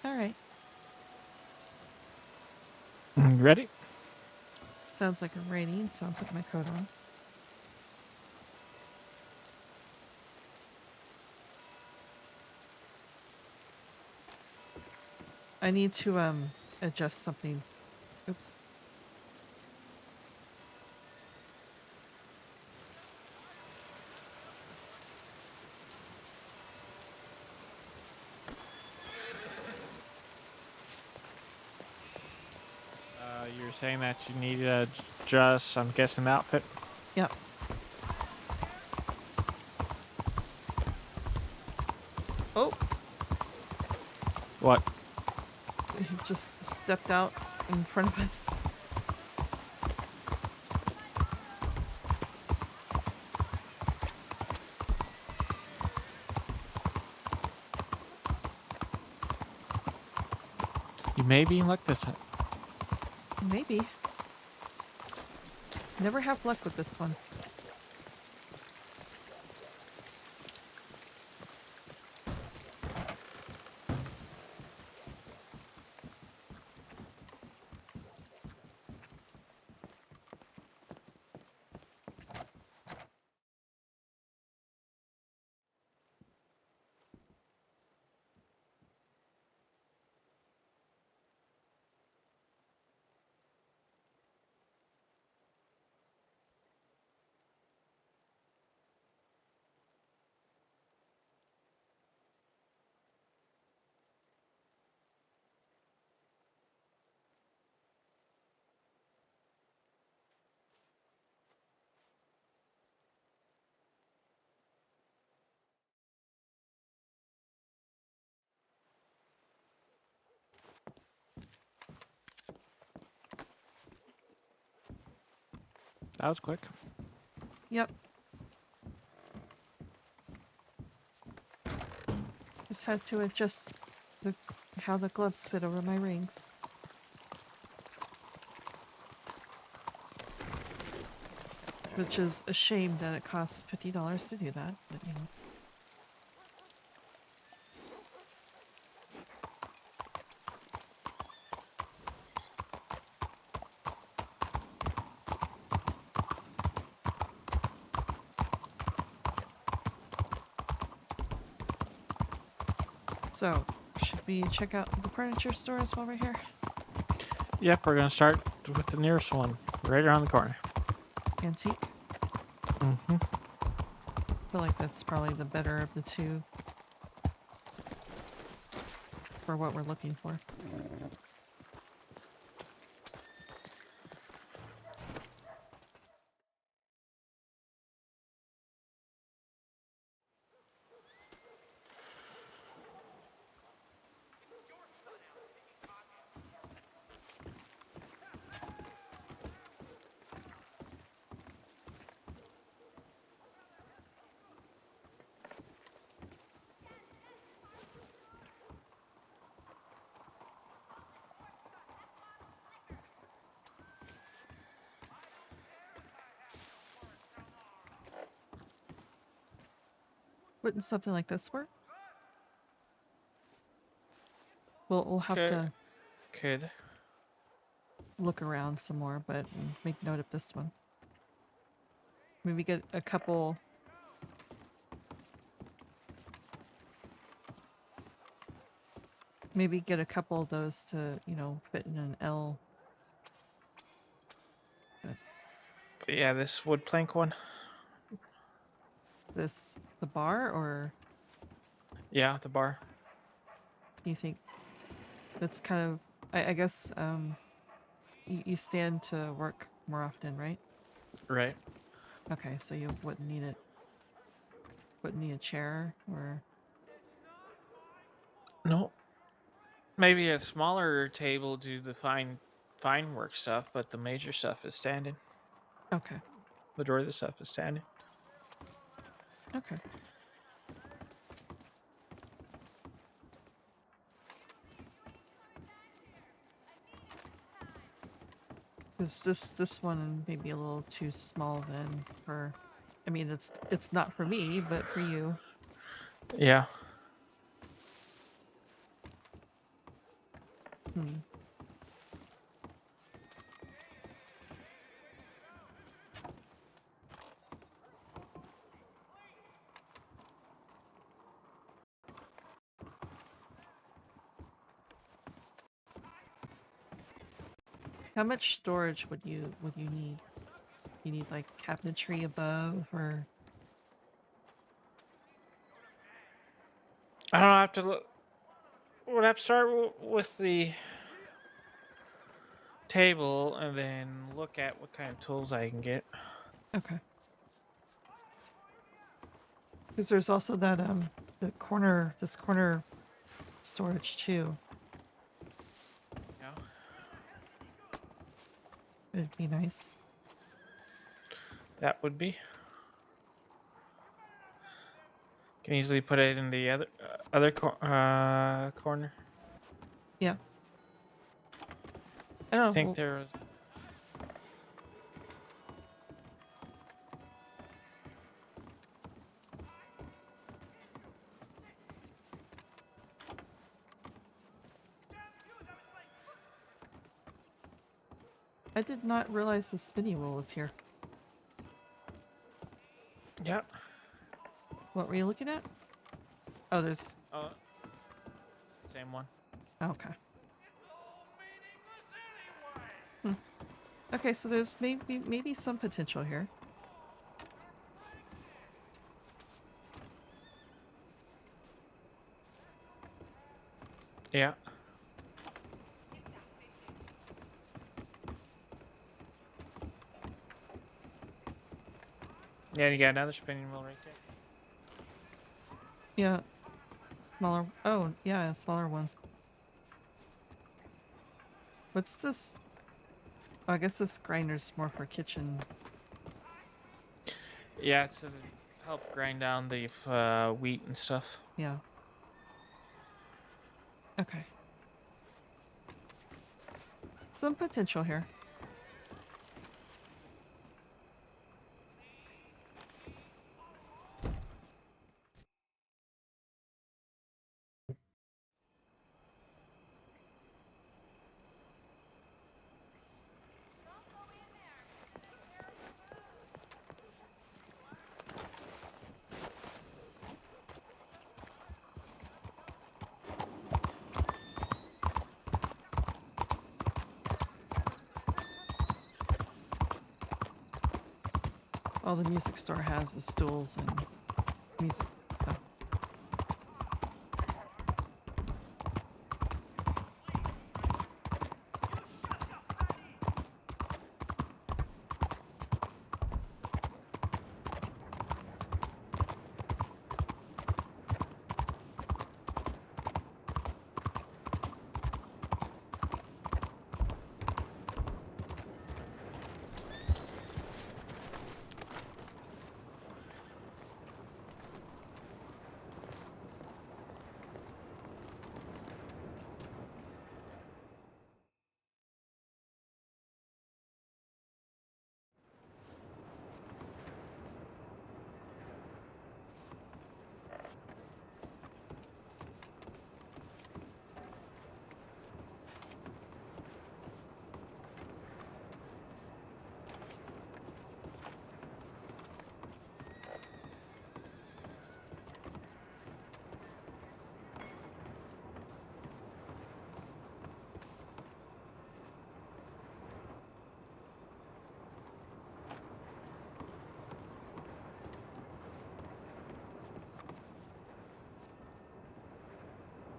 Alright. Ready? Sounds like it's raining, so I'm putting my coat on. I need to adjust something. Oops. You're saying that you need to adjust, I'm guessing, the outfit? Yep. Oh, What? he just stepped out in front of us. You may be in luck this time. Maybe. Never have luck with this one. That was quick. Yep. had to adjust how the gloves fit over my rings. Which is a shame that it costs $50 to do that, but you know. So, should we check out the furniture stores while we're here? Yep, we're gonna start with the nearest one, right around the corner. Antique? Mm-hmm. I feel like that's probably the better of the two for what we're looking for. Wouldn't something like this work? We'll have to Could. look around some more, but make note of this one. Maybe get a couple. Maybe get a couple of those to, you know, fit in an L. But yeah, this wood plank one. The bar, or Yeah, the bar. do you think that's kind of, I guess, you stand to work more often, right? Right. Okay, so you wouldn't need it. Wouldn't need a chair, or No. Maybe a smaller table to do the fine work stuff, but the major stuff is standing. okay, Majority of the stuff is standing. okay. Because this one may be a little too small then for. I mean, it's not for me, but for you. Yeah. Hmm. How much storage would you need? You need like cabinetry above, or I don't have to look. Would have to start with the table and then look at what kind of tools I can get. okay. Because there's also that this corner storage too. Yeah. It'd be nice. That would be. Can easily put it in the corner. Yeah. I I don't know. think there was. I did not realize the spinning wheel was here. Yep. What were you looking at? Oh, there's. Oh, same one. Okay. Hmm. Okay, so there's maybe some potential here. Yeah. Yeah, you got another spinning wheel right there. Yeah. Smaller. Oh, yeah, a smaller one. What's this? Oh, I guess this grinder's more for kitchen. Yeah, it's to help grind down the wheat and stuff. Yeah. Okay. Some potential here. All the music store has is stools and music. Oh.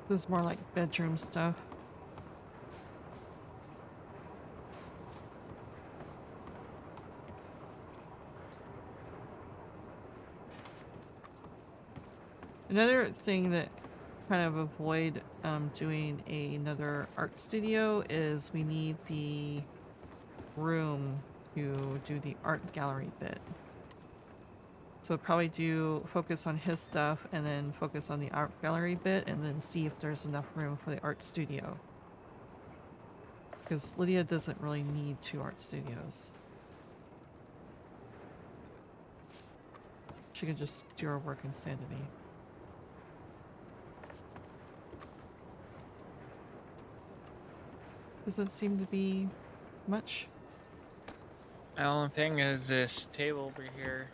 This is more like bedroom stuff. Another thing that kind of avoid doing another art studio is we need the room to do the art gallery bit. So probably do focus on his stuff and then focus on the art gallery bit and then see if there's enough room for the art studio. Because Lydia doesn't really need 2 art studios. She can just do her work in Sanity. Doesn't seem to be much. The only thing is this table over here.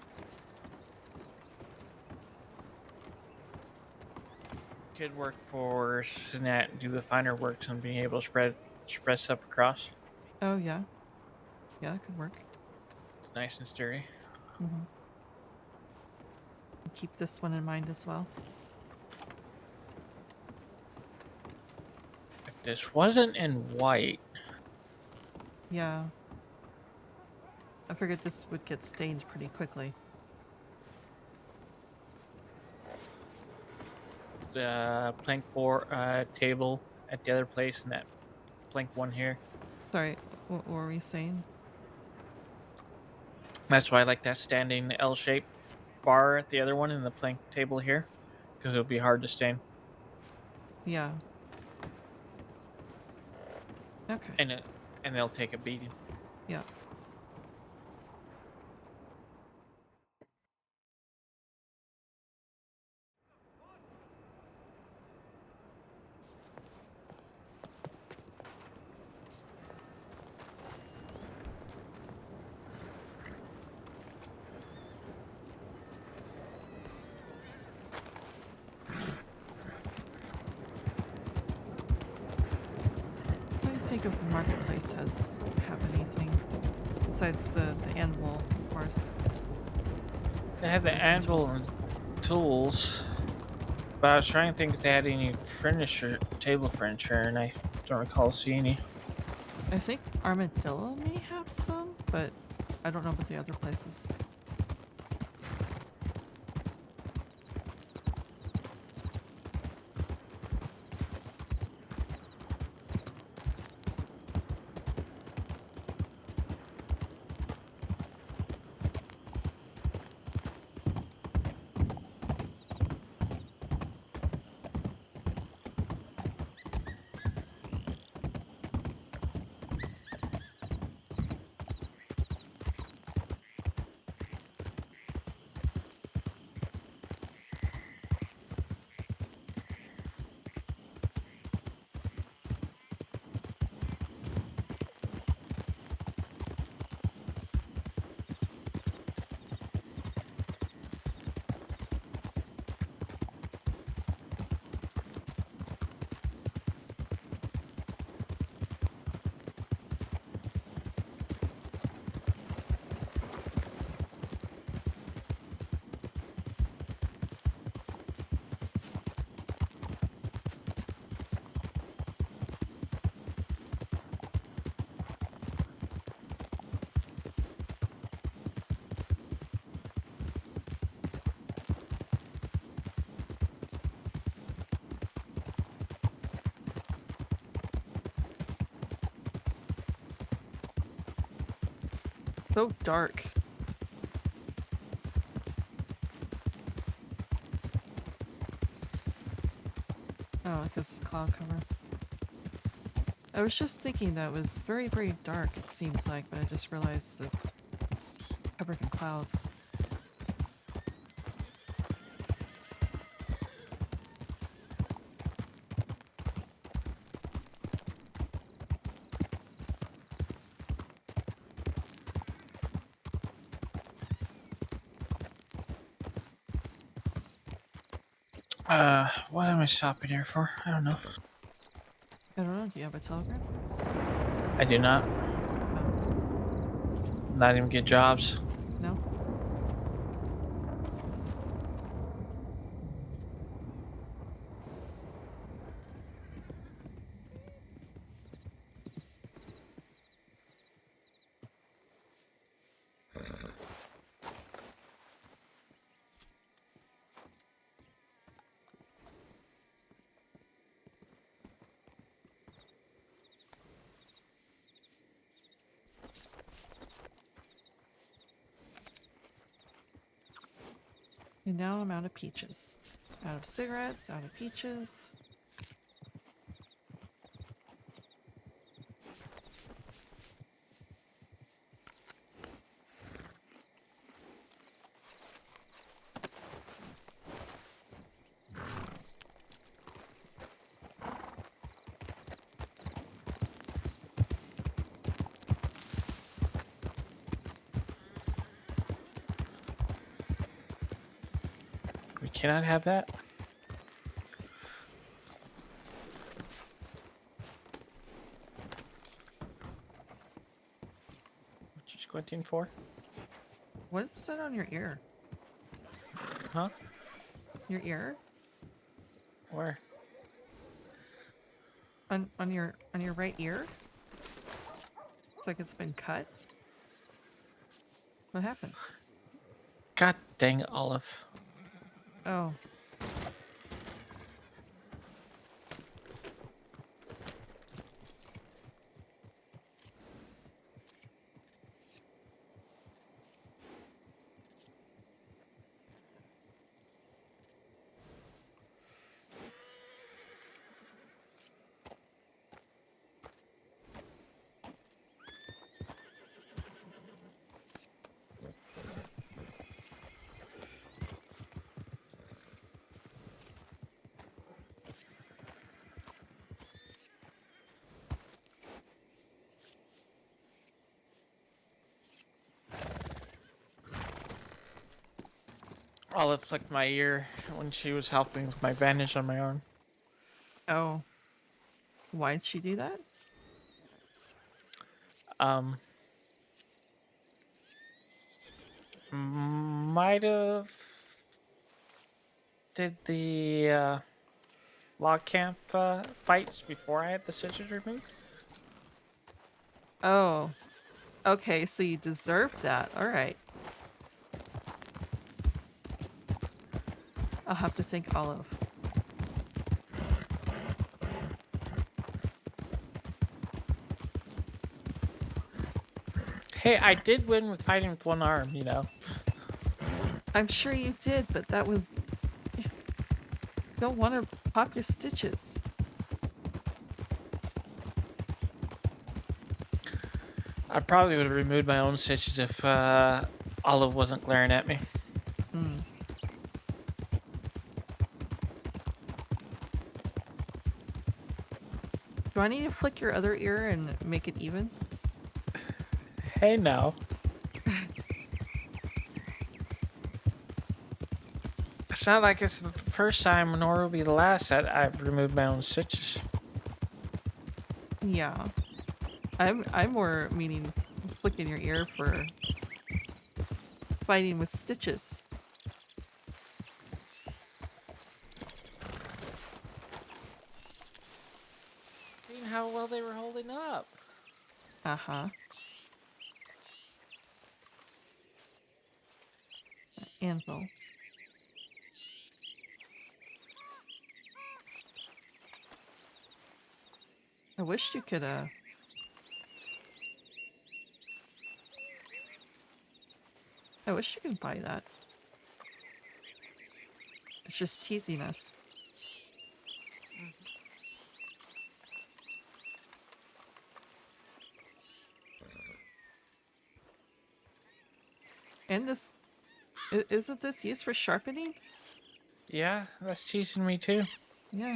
Could work for Sinat, do the finer works and being able to spread stuff across. Oh yeah. Yeah, that could work. It's nice and sturdy. Mm-hmm. Keep this one in mind as well. If this wasn't in white, Yeah. I figured this would get stained pretty quickly. the plank board table at the other place and that plank one here. Sorry, what were we saying? That's why I like that standing L-shaped bar at the other one and the plank table here, because it'll be hard to stain. Yeah. Okay. And they'll take a beating. Yeah. What do you think of the marketplace have anything besides the anvil, of course? They have the And some anvil tools. and tools, but I was trying to think if they had any furniture, table furniture, and I don't recall seeing any. I think Armadillo may have some, but I don't know about the other places. So dark. Oh, because it's cloud cover. I was just thinking that it was very, very dark, it seems like, but I just realized that it's covered in clouds. What am I stopping here for? I don't know. I don't know, do you have a telegram? I do not. Oh, Not even get jobs. no? And now I'm out of peaches. Out of cigarettes, out of peaches. We cannot have that. What you squinting for? What's that on your ear? Huh? Your ear? Where? On your right ear? It's like it's been cut. What happened? God dang it, Olive. Oh. Olive flicked my ear when she was helping with my bandage on my arm. Oh. Why'd she do that? Might have did the log camp fights before I had the stitches removed. Oh. Okay, so you deserved that. Alright. I'll have to thank Olive. Hey, I did win with fighting with one arm, you know. I'm sure you did, but that was... You don't want to pop your stitches. I probably would have removed my own stitches if Olive wasn't glaring at me. Hmm. Do I need to flick your other ear and make it even? Hey, no. It's not like it's the first time, nor will be the last that I've removed my own stitches. Yeah. I'm more meaning flicking your ear for fighting with stitches. Seeing how well they were holding up. Uh-huh. Anvil. I wish you could, I wish you could buy that. It's just teasing us. And this... Isn't this used for sharpening? Yeah, that's teasing me too. Yeah.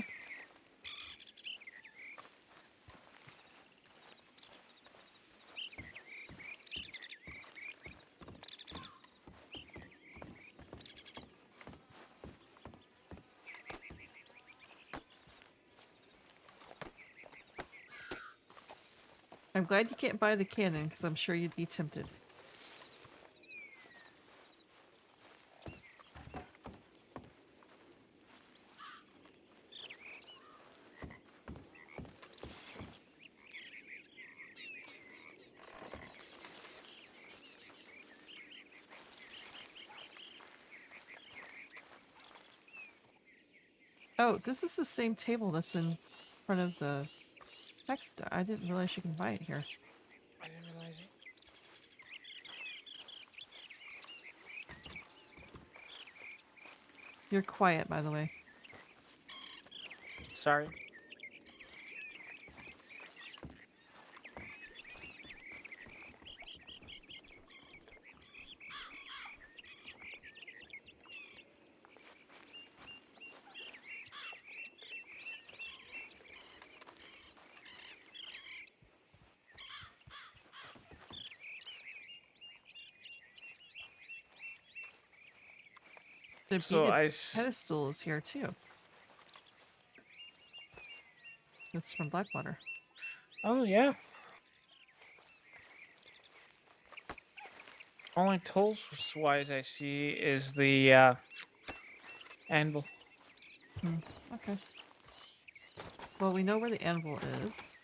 I'm glad you can't buy the cannon, because I'm sure you'd be tempted. Oh, this is the same table that's in front of the text. I didn't realize you can buy it here. I didn't realize it. You're quiet, by the way. Sorry. The So beaded pedestal is here too. That's from Blackwater. Oh yeah. Only tools wise I see is the anvil. Okay. Well, we know where the anvil is.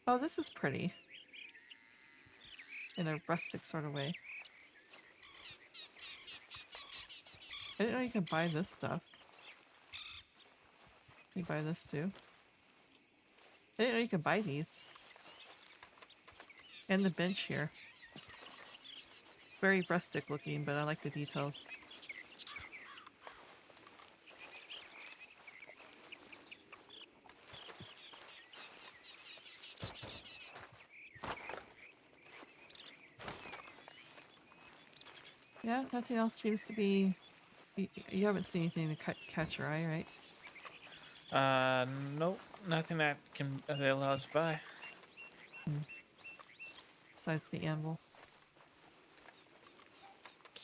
Oh, this is pretty. In a rustic sort of way. I didn't know you could buy this stuff. You buy this too. I didn't know you could buy these. And the bench here. Very rustic looking, but I like the details. Yeah, nothing else seems to be... You haven't seen anything to catch your eye, right? Nope, nothing that can they'll us buy. Besides the anvil.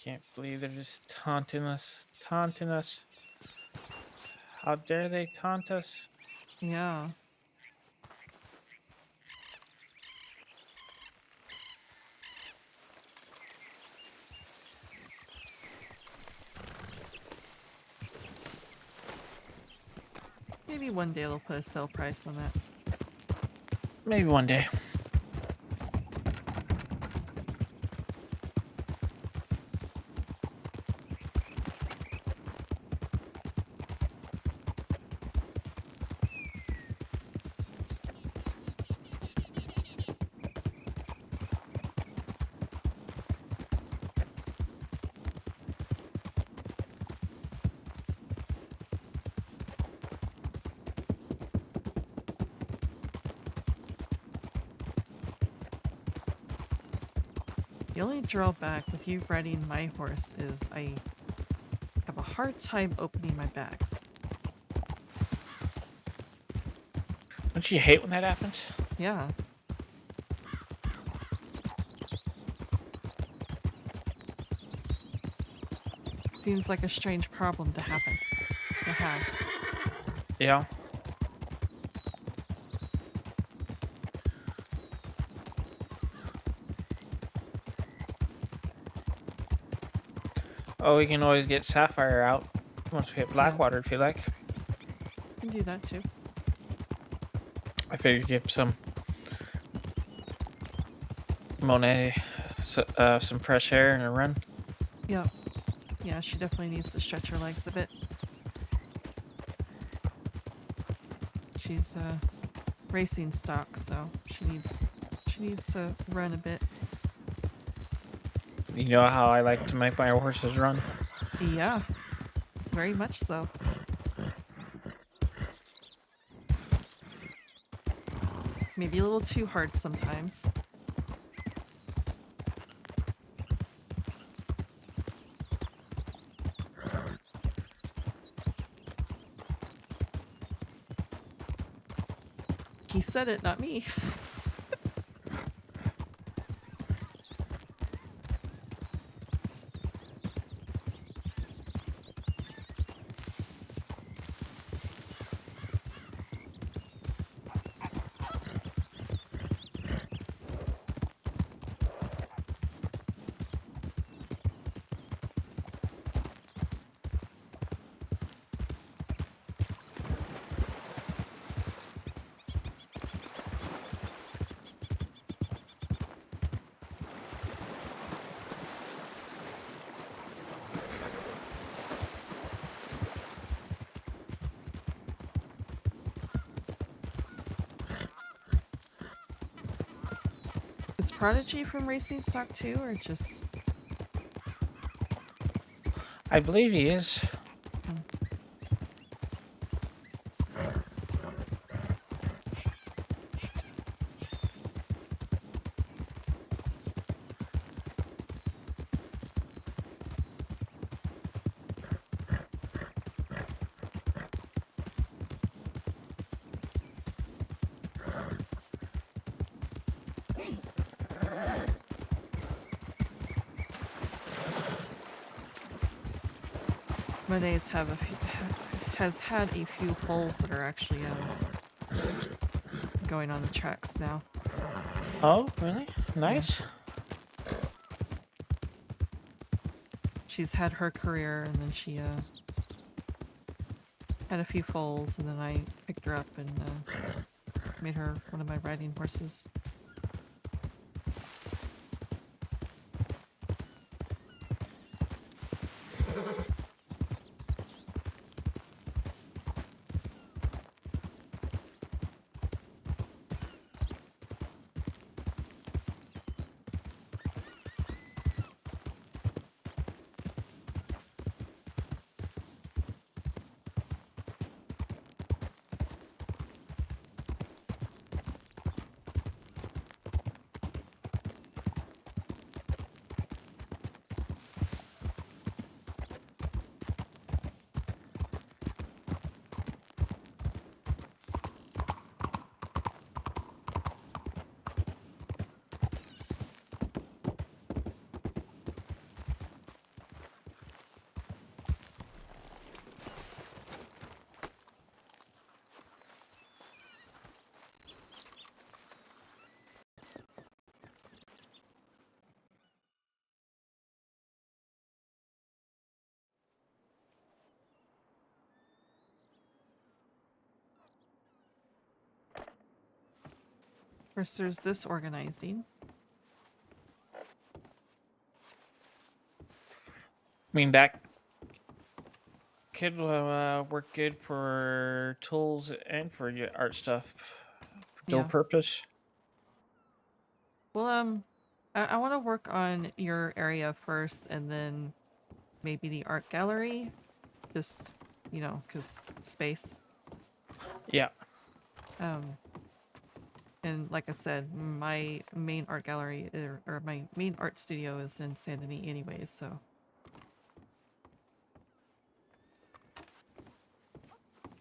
Can't believe they're just taunting us. Taunting us. How dare they taunt us? Yeah. Maybe one day they'll put a sale price on that. Maybe one day. The only drawback with you riding my horse is I have a hard time opening my bags. Don't you hate when that happens? Yeah. Seems like a strange problem to have. Yeah. Oh, we can always get Sapphire out once we hit Blackwater if you like. You can do that too. I figure give some Monet some fresh air and a run. Yeah. Yeah, she definitely needs to stretch her legs a bit. she's racing stock, so she needs to run a bit. You know how I like to make my horses run. Yeah, very much so. Maybe a little too hard sometimes. He said it, not me. Is Prodigy from Racing Stock too, or just... I believe he is. Monet's has had a few foals that are actually going on the tracks now. Oh, really? Nice. She's had her career, and then she had a few foals, and then I picked her up and made her one of my riding horses. First, there's this organizing. I mean, that could work good for tools and for your art stuff. For dual Yeah. purpose. Well, I want to work on your area first, and then maybe the art gallery. Just, you know, because space. Yeah. And like I said, my main art gallery, or my main art studio is in Saint Denis anyways, so.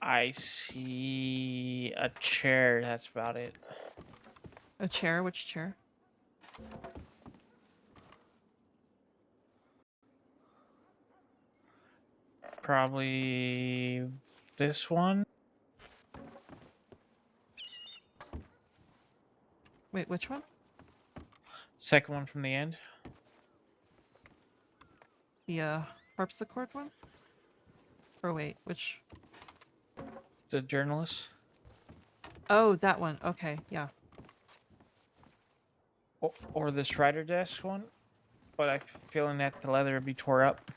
I see a chair. That's about it. A chair? Which chair? Probably this one. Wait, which one? Second one from the end. The harpsichord one? Or wait, which? The journalist. Oh, that one. Okay, yeah. Or this rider desk one. But I'm feeling that the leather would be tore up.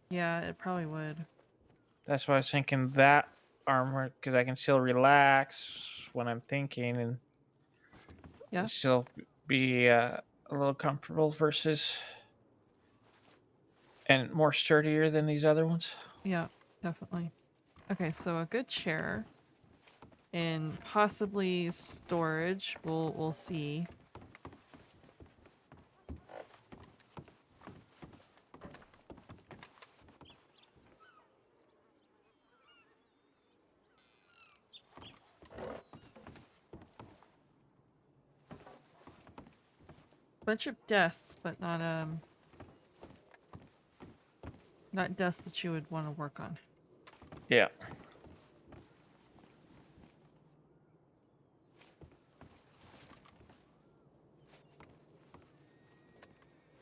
Yeah, it probably would. That's why I was thinking that armor because I can still relax when I'm thinking and Yeah. still be a little comfortable versus and more sturdier than these other ones. Yeah, definitely. Okay, so a good chair and possibly storage. We'll see. Bunch of desks, but not desks that you would want to work on. Yeah.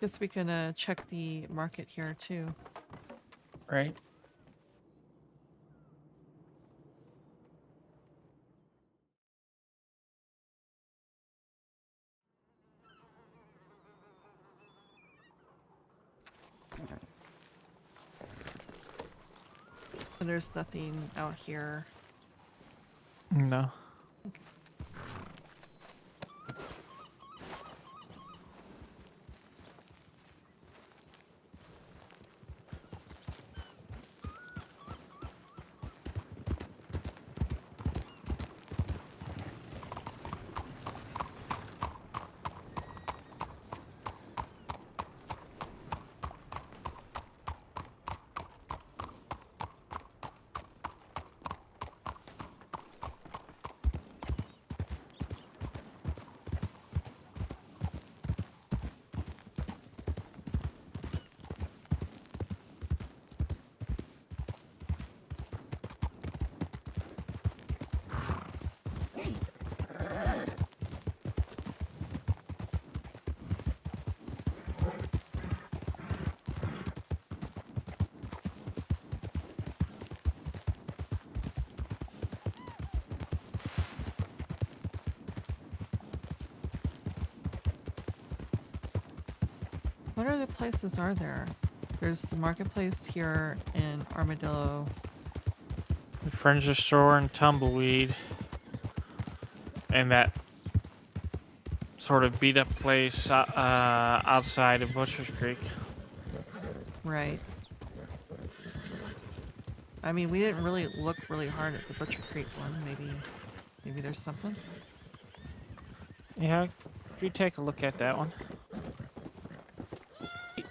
Guess we can check the market here too. Right. And there's nothing out here. No. What other places are there? There's the marketplace here in Armadillo. The furniture store and Tumbleweed. And that sort of beat up place outside of Butcher's Creek. Right. I mean, we didn't really look really hard at the Butcher Creek one. Maybe there's something. Yeah, if you take a look at that one.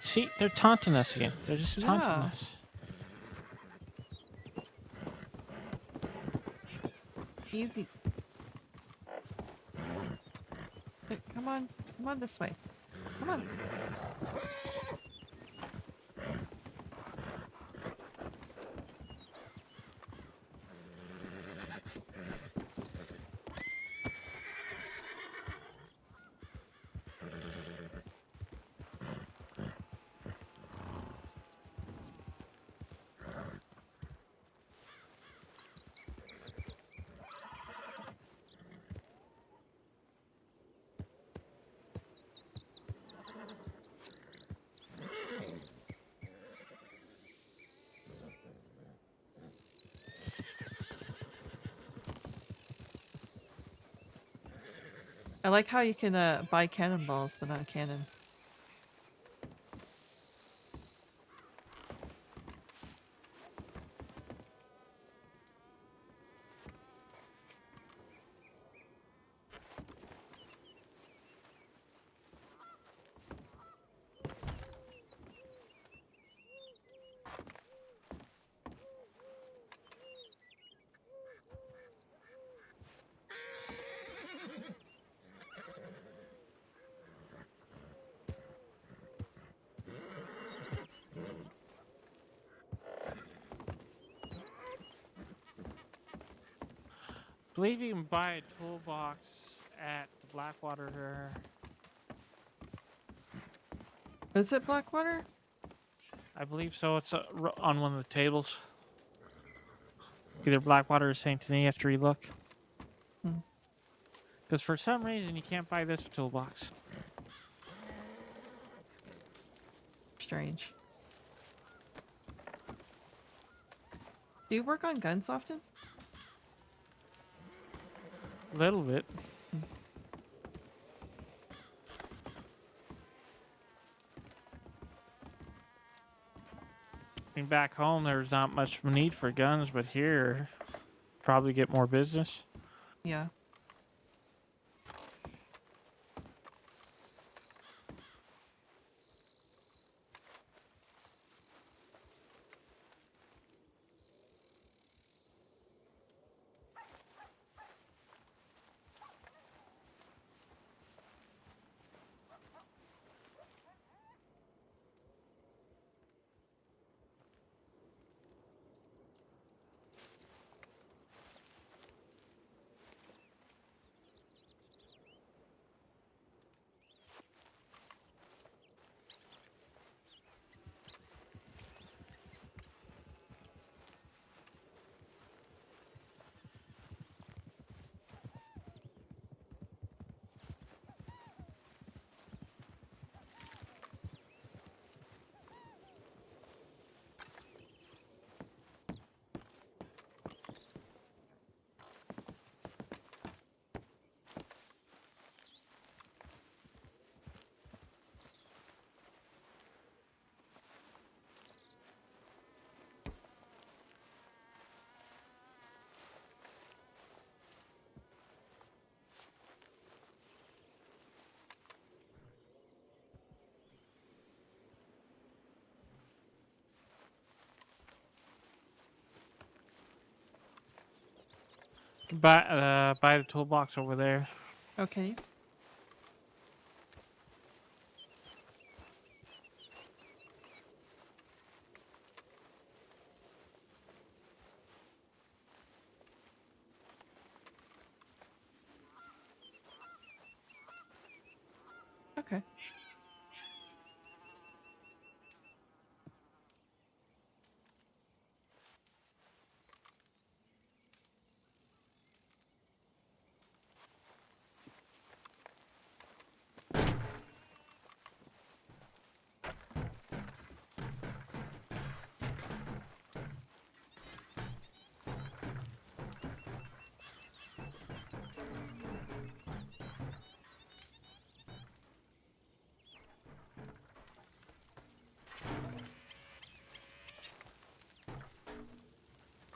See, they're taunting us again. They're just taunting Yeah. us. Easy. Hey, come on this way. Come on. I like how you can buy cannonballs, but not a cannon. I believe you can buy a toolbox at the Blackwater. Is it Blackwater? I believe so. It's on one of the tables. Either Blackwater or St. Denis. You have to relook. Because for some reason you can't buy this toolbox. Strange. Do you work on guns often? A little bit. I mean, back home, there's not much need for guns, but here, probably get more business. Yeah. Buy the toolbox over there. Okay. Okay.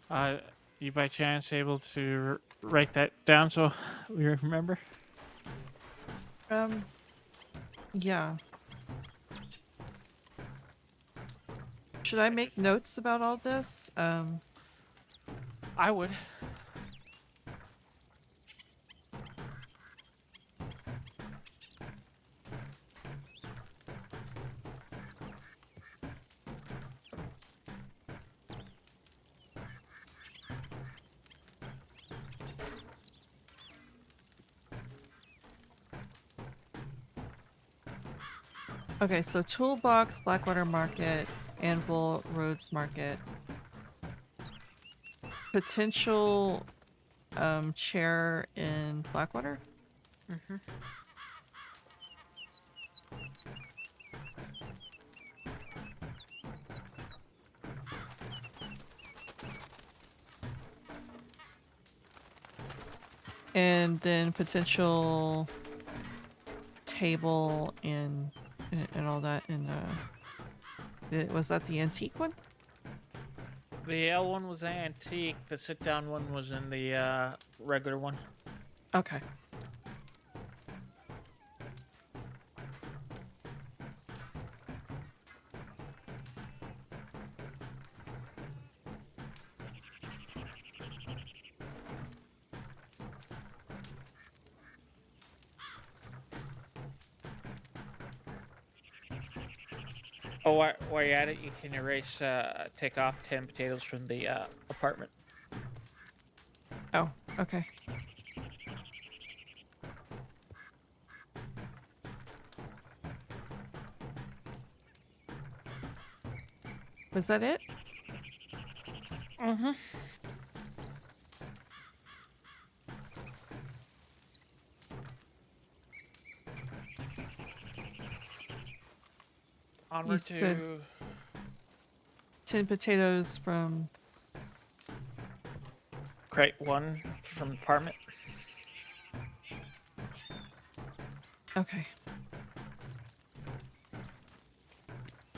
Uh, you by chance able to write that down so we remember? Yeah. Should I make notes about all this? I would. Okay, so Toolbox, Blackwater Market, Anvil, Rhodes Market. Potential chair in Blackwater? Mm-hmm. And then potential table and all that in was that the antique one? The L one was antique. The sit down one was in the regular one. Okay. Oh, while you're at it, you can take off 10 potatoes from the apartment. Oh, okay. Was that it? Mm-hmm. You Onward said to 10 potatoes from... crate 1 from the apartment. Okay.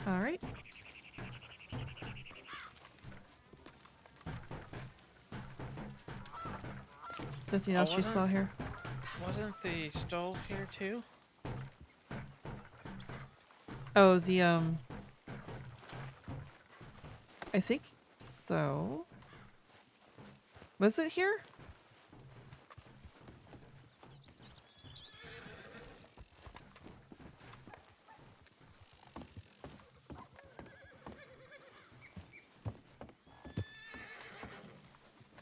All right. Nothing else you saw here? Wasn't the stove here too? Oh, the I think so. Was it here?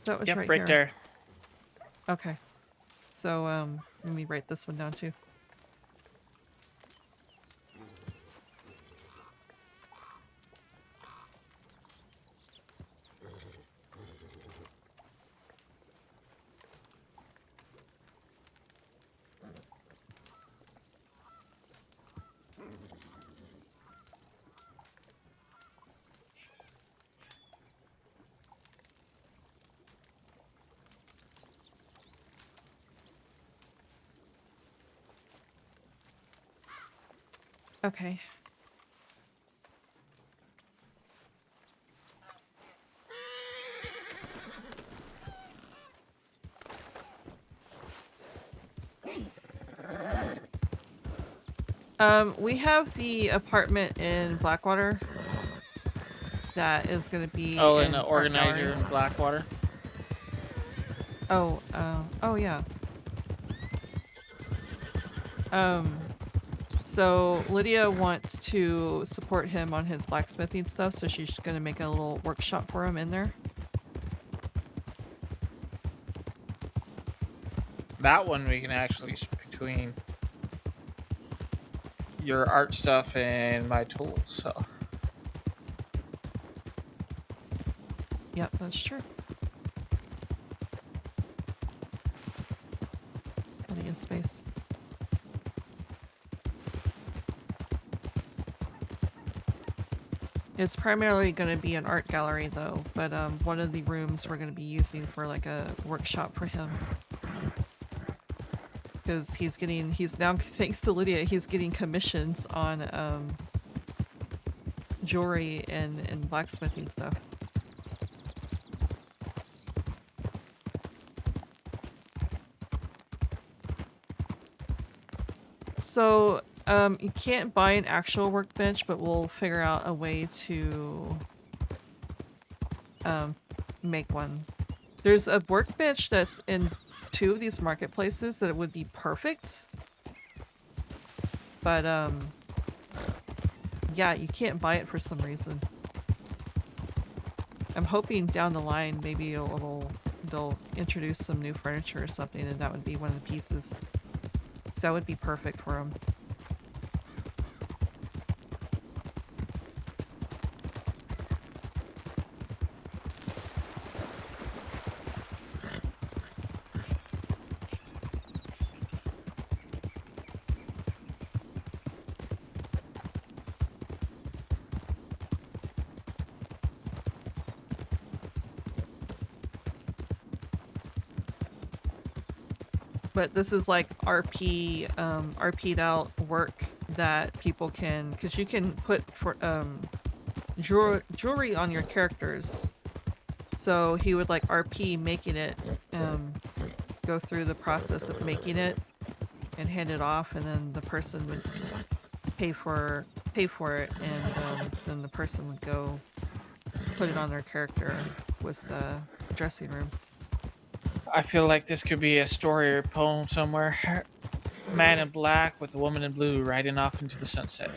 That was Yep, right right here. there. Okay. So let me write this one down too. Okay. We have the apartment in Blackwater that is going to be Oh, in and the art organizer gallery. in Blackwater. Oh, oh yeah. So Lydia wants to support him on his blacksmithing stuff, so she's gonna make a little workshop for him in there. That one we can actually between your art stuff and my tools. So Yep, that's true. Plenty of space. It's primarily going to be an art gallery though, but one of the rooms we're going to be using for like a workshop for him. Because he's now, thanks to Lydia, he's getting commissions on jewelry and blacksmithing stuff. So, you can't buy an actual workbench, but we'll figure out a way to make one. There's a workbench that's in 2 of these marketplaces that would be perfect. But, yeah, you can't buy it for some reason. I'm hoping down the line maybe they'll introduce some new furniture or something, and that would be one of the pieces. So that would be perfect for him. But this is like RP'd out work that people can, because you can put for jewelry on your characters. So he would like RP making it, go through the process of making it and hand it off, and then the person would pay for it, and then the person would go put it on their character with the dressing room. I feel like this could be a story or poem somewhere. Man in black with a woman in blue riding off into the sunset.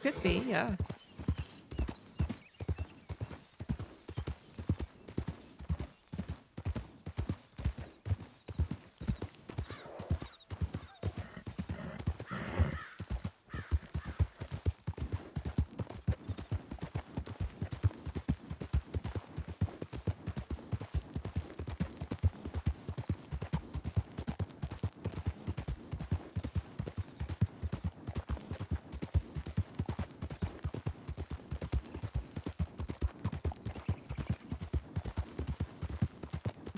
Could be, yeah.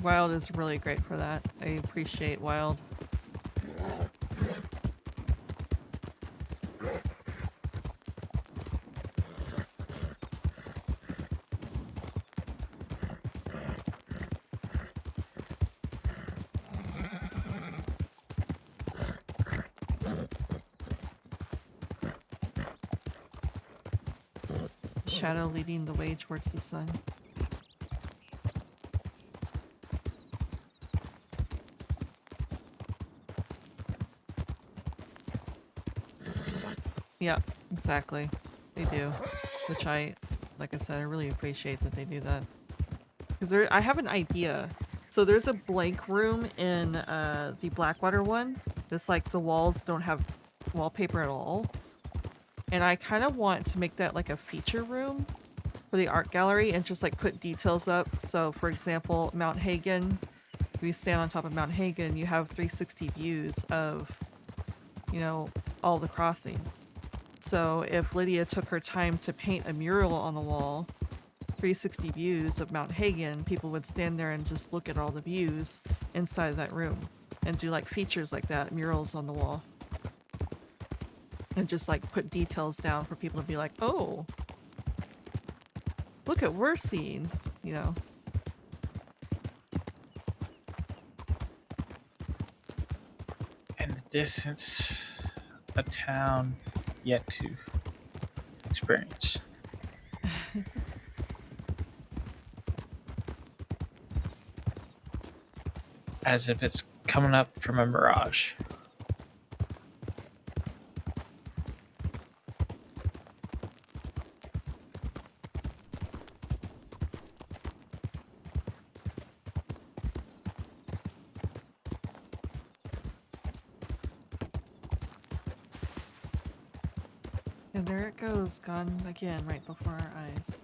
Wild is really great for that. I appreciate Wild. shadow leading the way towards the sun. Yeah, exactly. They do. Which like I said, I really appreciate that they do that. Because I have an idea. So there's a blank room in the Blackwater one. That's like the walls don't have wallpaper at all. And I kind of want to make that like a feature room for the art gallery and just like put details up. So for example, Mount Hagen, if you stand on top of Mount Hagen, you have 360 views of, you know, all the crossing. So if Lydia took her time to paint a mural on the wall, 360 views of Mount Hagen, people would stand there and just look at all the views inside of that room and do like features like that, murals on the wall. And just like put details down for people to be like, oh, look at what we're seeing, you know. In the distance, a town yet to experience. As if it's coming up from a mirage. And there it goes, gone again right before our eyes.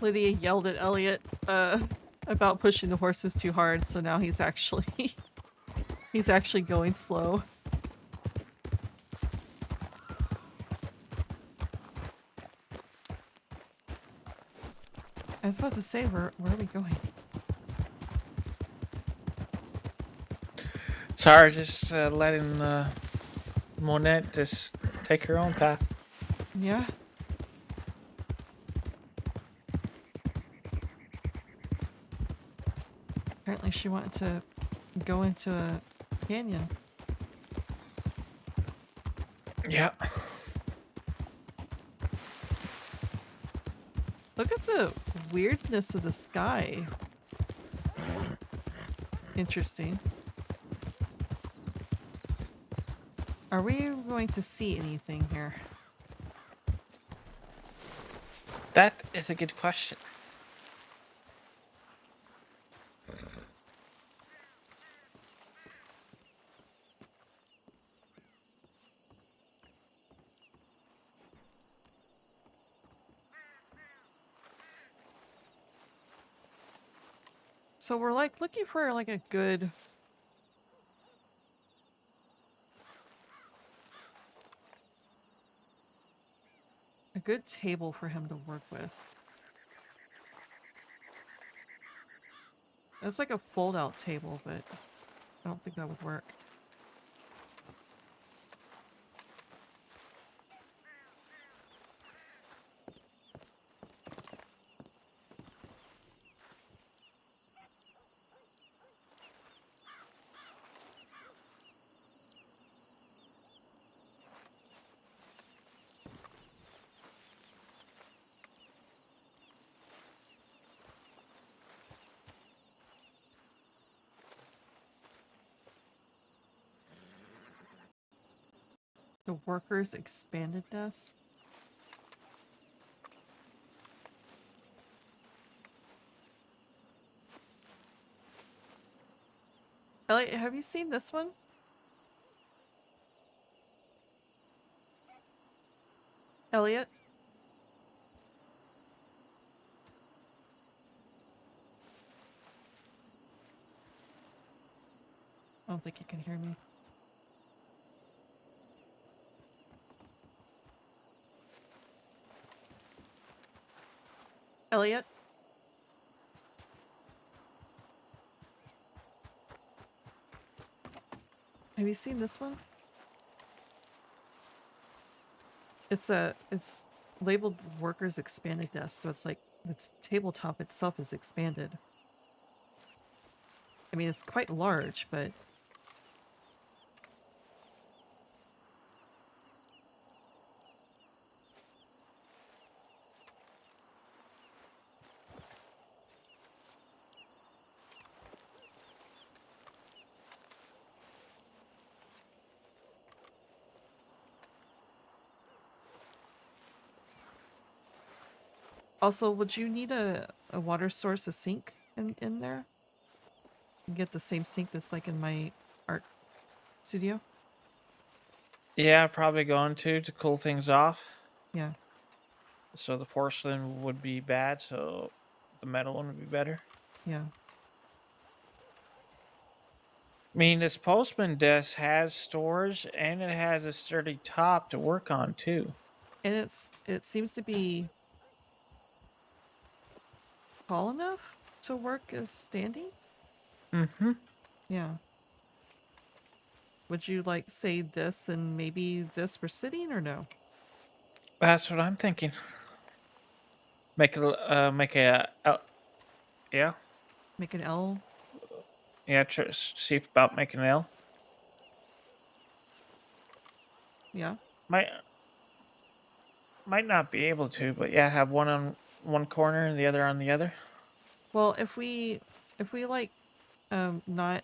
Lydia yelled at Elliot about pushing the horses too hard, so now he's actually he's actually going slow. I was about to say, where are we going? Sorry, just letting Monette just take her own path. Yeah. Apparently she wanted to go into a canyon. Yeah. Look at the weirdness of the sky. Interesting. Are we going to see anything here? That is a good question. So we're like looking for like a good table for him to work with. It's like a fold-out table, but I don't think that would work. The workers' expanded nest? Elliot, have you seen this one? Elliot? I don't think you can hear me. Elliot? Have you seen this one? It's labeled workers expanded desk, but it's like its tabletop itself is expanded. I mean, it's quite large, but also, would you need a water source, a sink in there? You get the same sink that's like in my art studio? Yeah, probably going to cool things off. Yeah. So the porcelain would be bad, so the metal one would be better. Yeah. I mean, this postman desk has storage and it has a sturdy top to work on too. And it seems to be tall enough to work as standing? Mm-hmm. Yeah. Would you like say this and maybe this for sitting or no? That's what I'm thinking. Make a, yeah, Make an L? yeah. See about making an L. Yeah. Might might not be able to, but yeah, have one on one corner and the other on the other. Well, if we like not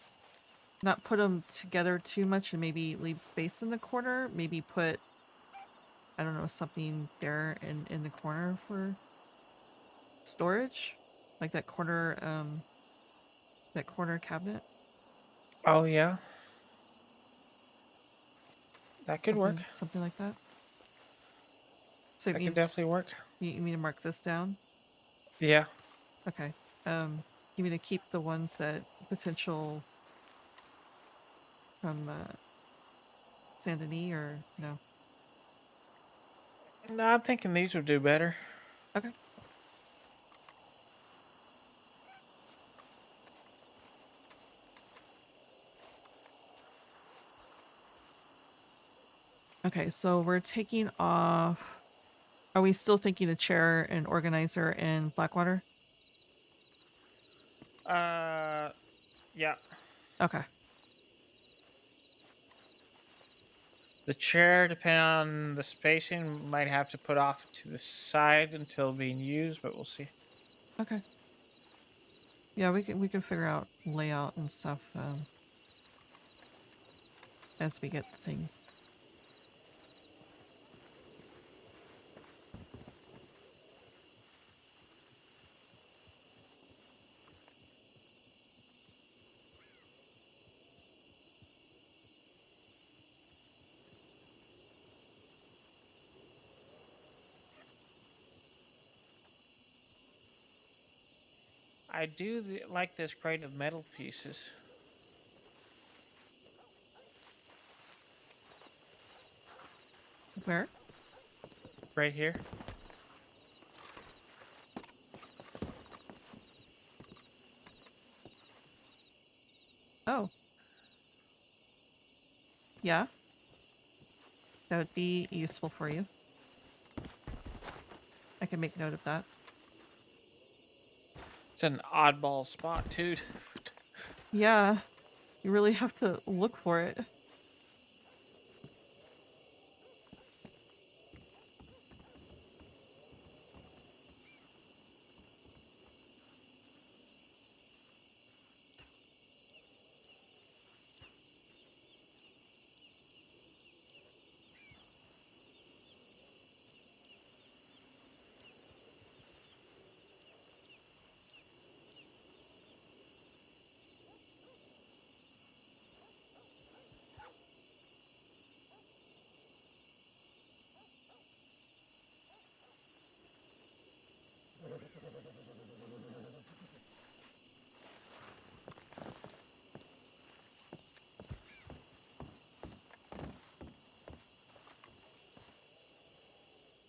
put them together too much and maybe leave space in the corner, maybe put I don't know, something there in the corner for storage, like that corner cabinet, Oh yeah, that could work. something like that. So That could definitely work. you mean to mark this down? Yeah. Okay. You mean to keep the ones that potential from Saint Denis or no? No, I'm thinking these would do better. Okay. Okay, so we're taking off. Are we still thinking the chair and organizer and Blackwater? Yeah. Okay. The chair, depending on the spacing, might have to put off to the side until being used, but we'll see. Okay. Yeah, we can figure out layout and stuff as we get the things. I do like this crate of metal pieces Where? right here. Oh, yeah. That would be useful for you. I can make note of that. It's an oddball spot, too. Yeah, you really have to look for it.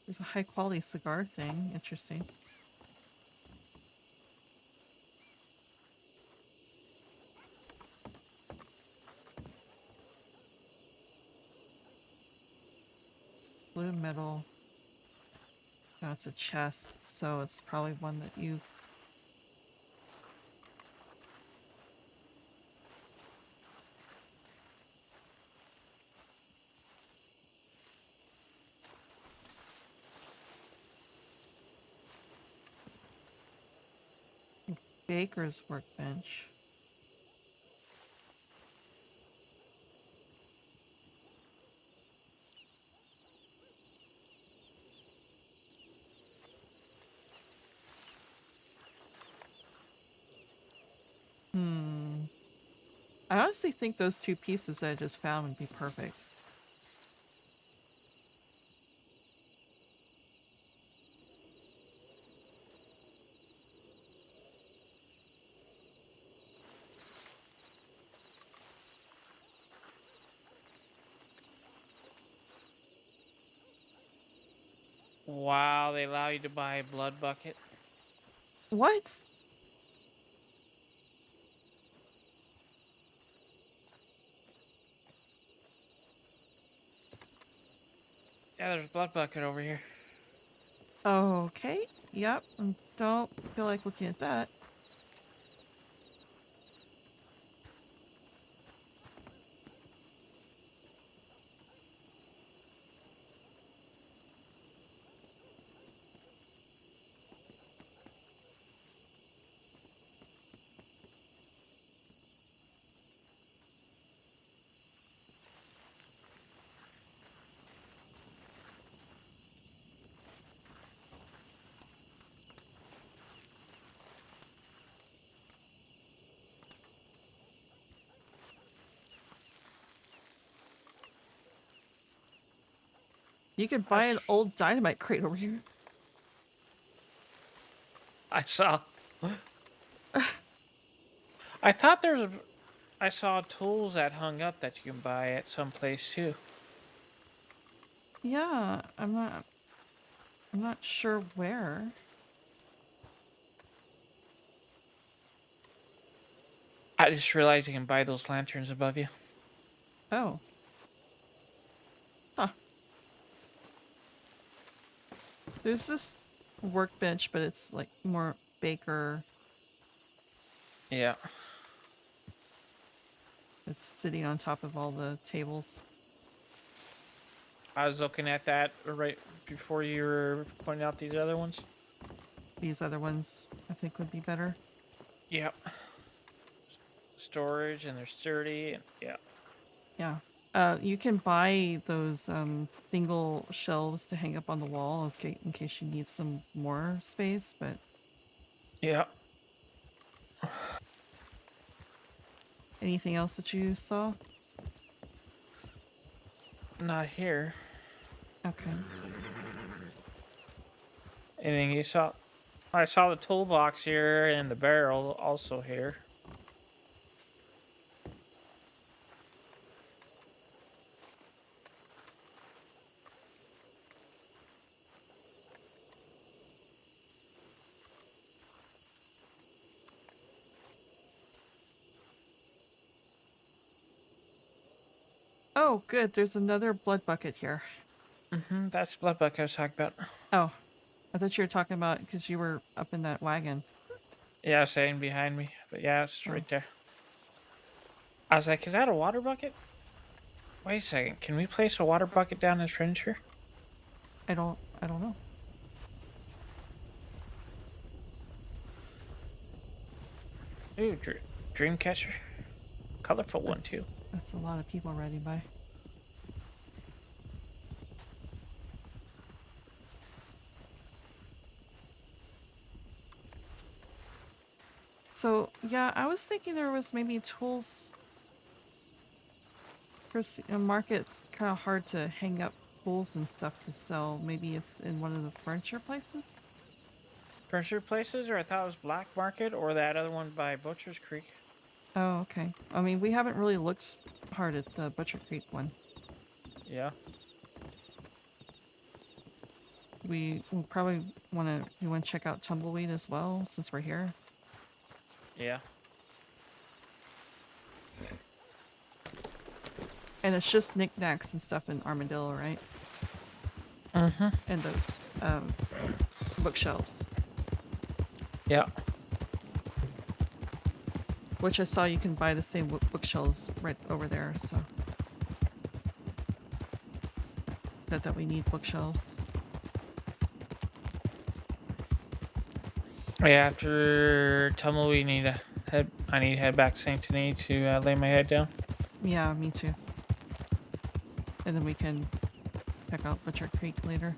There's a high quality cigar thing. Interesting. wood and metal. No, it's a chest, so it's probably one that you... Baker's workbench. I honestly think those two pieces that I just found would be perfect. Wow, they allow you to buy a blood bucket. What? Yeah, there's a blood bucket over here. Okay. Yep. Don't feel like looking at that. You could buy an old dynamite crate over here. I saw. I thought I saw tools that hung up that you can buy at some place too. Yeah, I'm not sure where. I just realized you can buy those lanterns above you. Oh. Huh. There's this workbench, but it's like more baker. Yeah. It's sitting on top of all the tables. I was looking at that right before you were pointing out these other ones. These other ones I think would be better. Yep. Storage and they're sturdy and yeah. Yeah. You can buy those single shelves to hang up on the wall in case you need some more space, but Yeah. anything else that you saw? Not here. Okay. Anything you saw? I saw the toolbox here and the barrel also here. Oh, good. There's another blood bucket here. That's the blood bucket I was talking about. Oh, I thought you were talking about because you were up in that wagon. Yeah, saying behind me. But yeah, it's Oh. right there. I was like, is that a water bucket? Wait a second. Can we place a water bucket down this furniture? I don't know. Ooh, Dreamcatcher. Colorful one too. That's a lot of people riding by. So, yeah, I was thinking there was maybe tools. Market's kind of hard to hang up tools and stuff to sell. Maybe it's in one of the furniture places? Furniture places, or I thought it was Black Market, or that other one by Butcher's Creek. Oh, okay. I mean, we haven't really looked hard at the Butcher Creek one. Yeah. We probably want to check out Tumbleweed as well, since we're here. Yeah. And it's just knickknacks and stuff in Armadillo, right? Mm-hmm. and those bookshelves, Yeah. which I saw you can buy the same bookshelves right over there. So that we need bookshelves. Yeah, after tumble, we need to head. I need to head back to Saint Denis to lay my head down. Yeah, me too. And then we can check out Butcher Creek later.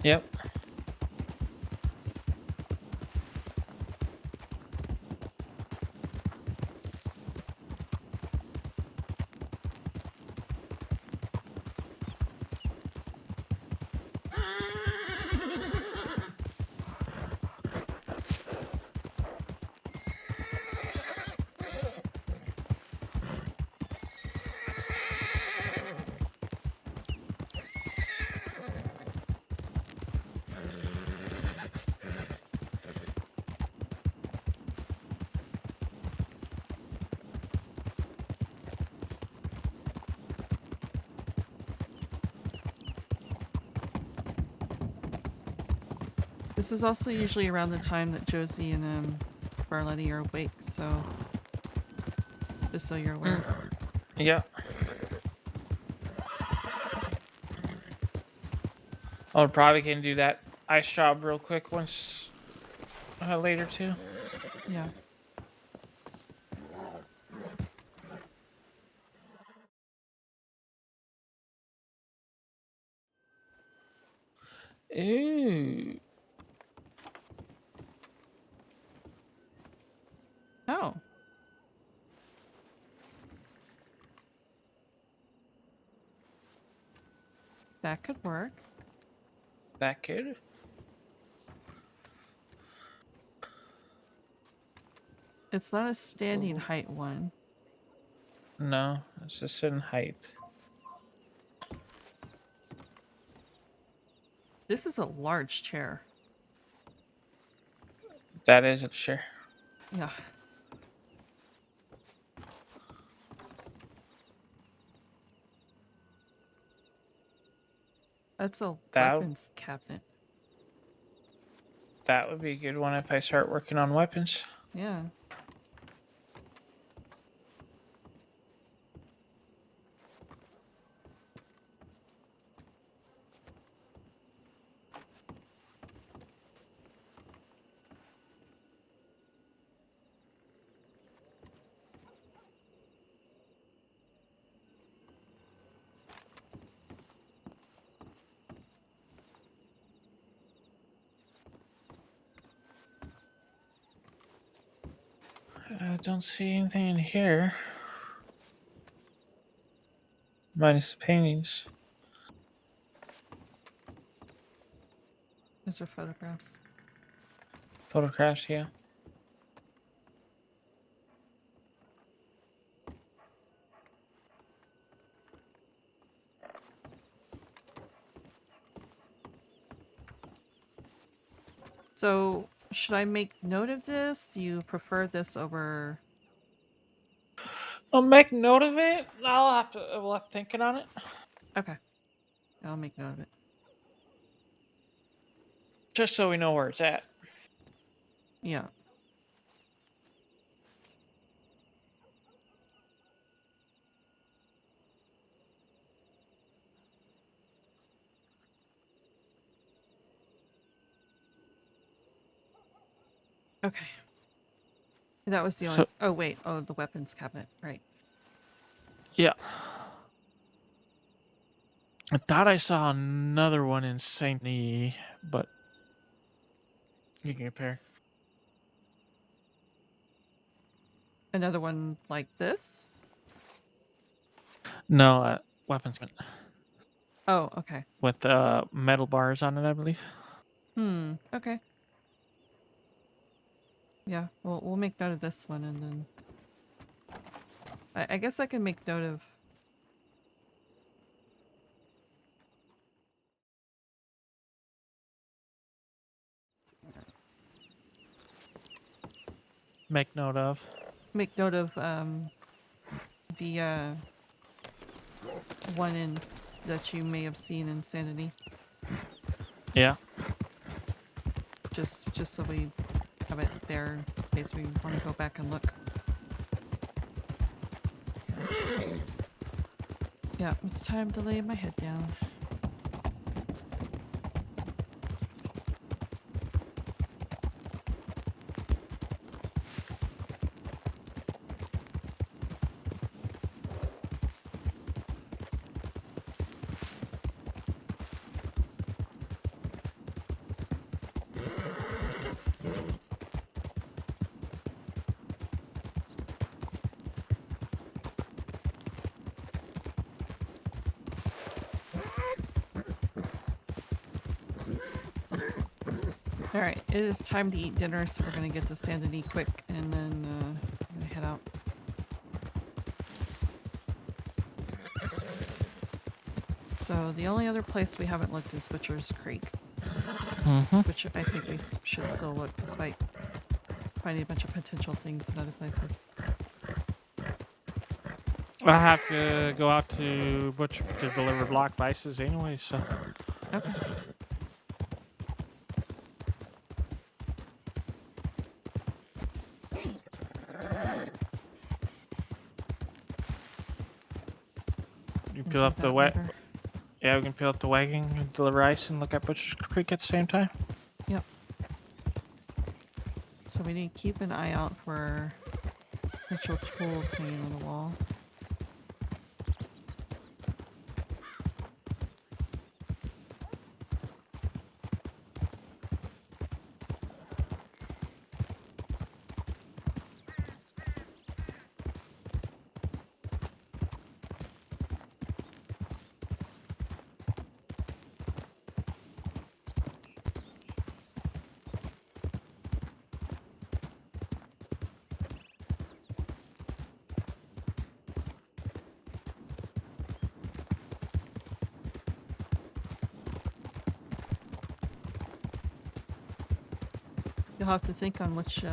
Yep. This is also usually around the time that Josie and Barletti are awake, so just so you're aware. Yeah. I'll probably can do that ice job real quick once later too. Yeah. Ooh. Oh. That could work. That could. It's not a standing height one. No, it's just in height. This is a large chair. That is a chair. Yeah. That's a That weapons cabinet. that would be a good one if I start working on weapons. Yeah. I don't see anything in here. Minus the paintings. Those are photographs. Photographs, yeah. So, should I make note of this? Do you prefer this over... I'll make note of it. We'll have to thinking on it. Okay. I'll make note of it. Just so we know where it's at. Yeah. Okay. That was the only... Oh, wait. Oh, the weapons cabinet. Right. Yeah. I thought I saw another one in Saint Denis, but you can compare. Another one like this? No, weapons Oh, okay. with metal bars on it, I believe. Okay. Yeah, we'll make note of this one, and then... I guess I can make note of... Make note of. Make note of, the, one that you may have seen in Sanity. Yeah. Just so we have it there in case we want to go back and look. Yeah, it's time to lay my head down. Alright, it is time to eat dinner, so we're gonna get to Saint Denis quick, and then I'm gonna head out. So the only other place we haven't looked is Butcher's Creek, which I think we should still look, despite finding a bunch of potential things in other places. I have to go out to Butcher to deliver block vices anyway, so. Okay. You We'll fill do up the that wet. later. Yeah, we can fill up the wagon, and deliver ice, and look at Butcher's Creek at the same time. Yep. So we need to keep an eye out for potential tools hanging on the wall. You'll have to think on which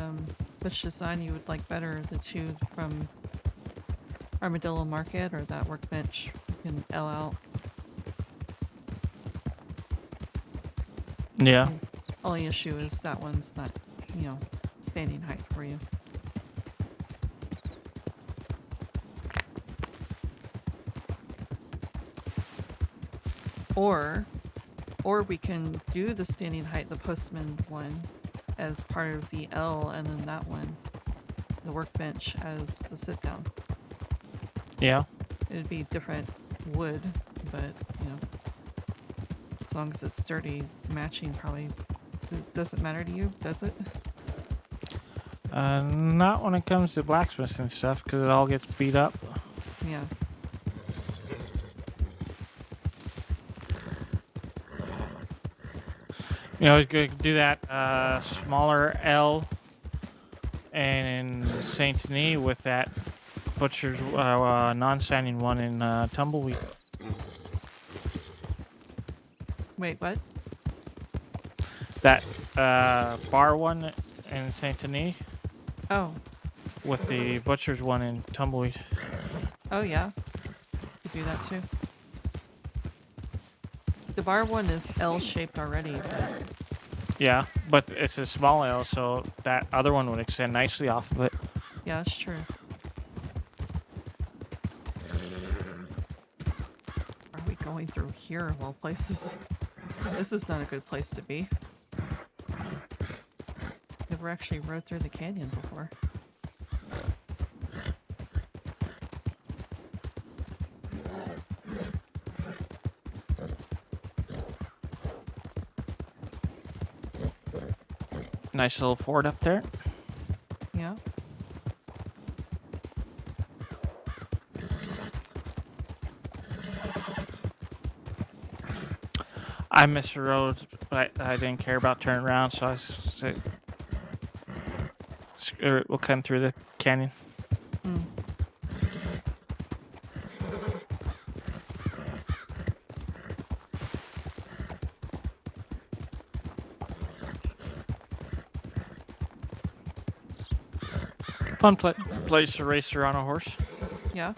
design you would like better, the two from Armadillo Market or that workbench you can L out. Yeah. Only issue is that one's not, you know, standing height for you. Or we can do the standing height, the postman one, as part of the L, and then that one, the workbench, as the sit down. Yeah. It'd be different wood, but you know, as long as it's sturdy, matching probably doesn't matter to you, does it? Not when it comes to blacksmiths and stuff, because it all gets beat up. Yeah. You know, it's good to do that smaller L and in Saint Denis with that Butcher's non-standing one in Tumbleweed. Wait, what? That bar one in Saint Denis Oh. with the Butcher's one in Tumbleweed. Oh yeah. Could do that too. The bar one is L-shaped already, but Yeah, but it's a small L, so that other one would extend nicely off of it. yeah, that's true. Are we going through here of all places? This is not a good place to be. Never actually rode through the canyon before. Nice little fort up there. Yeah. I missed the road, but I didn't care about turning around, so I said, screw it, we'll come through the canyon. Mm. Fun place to race her on a horse. Yeah.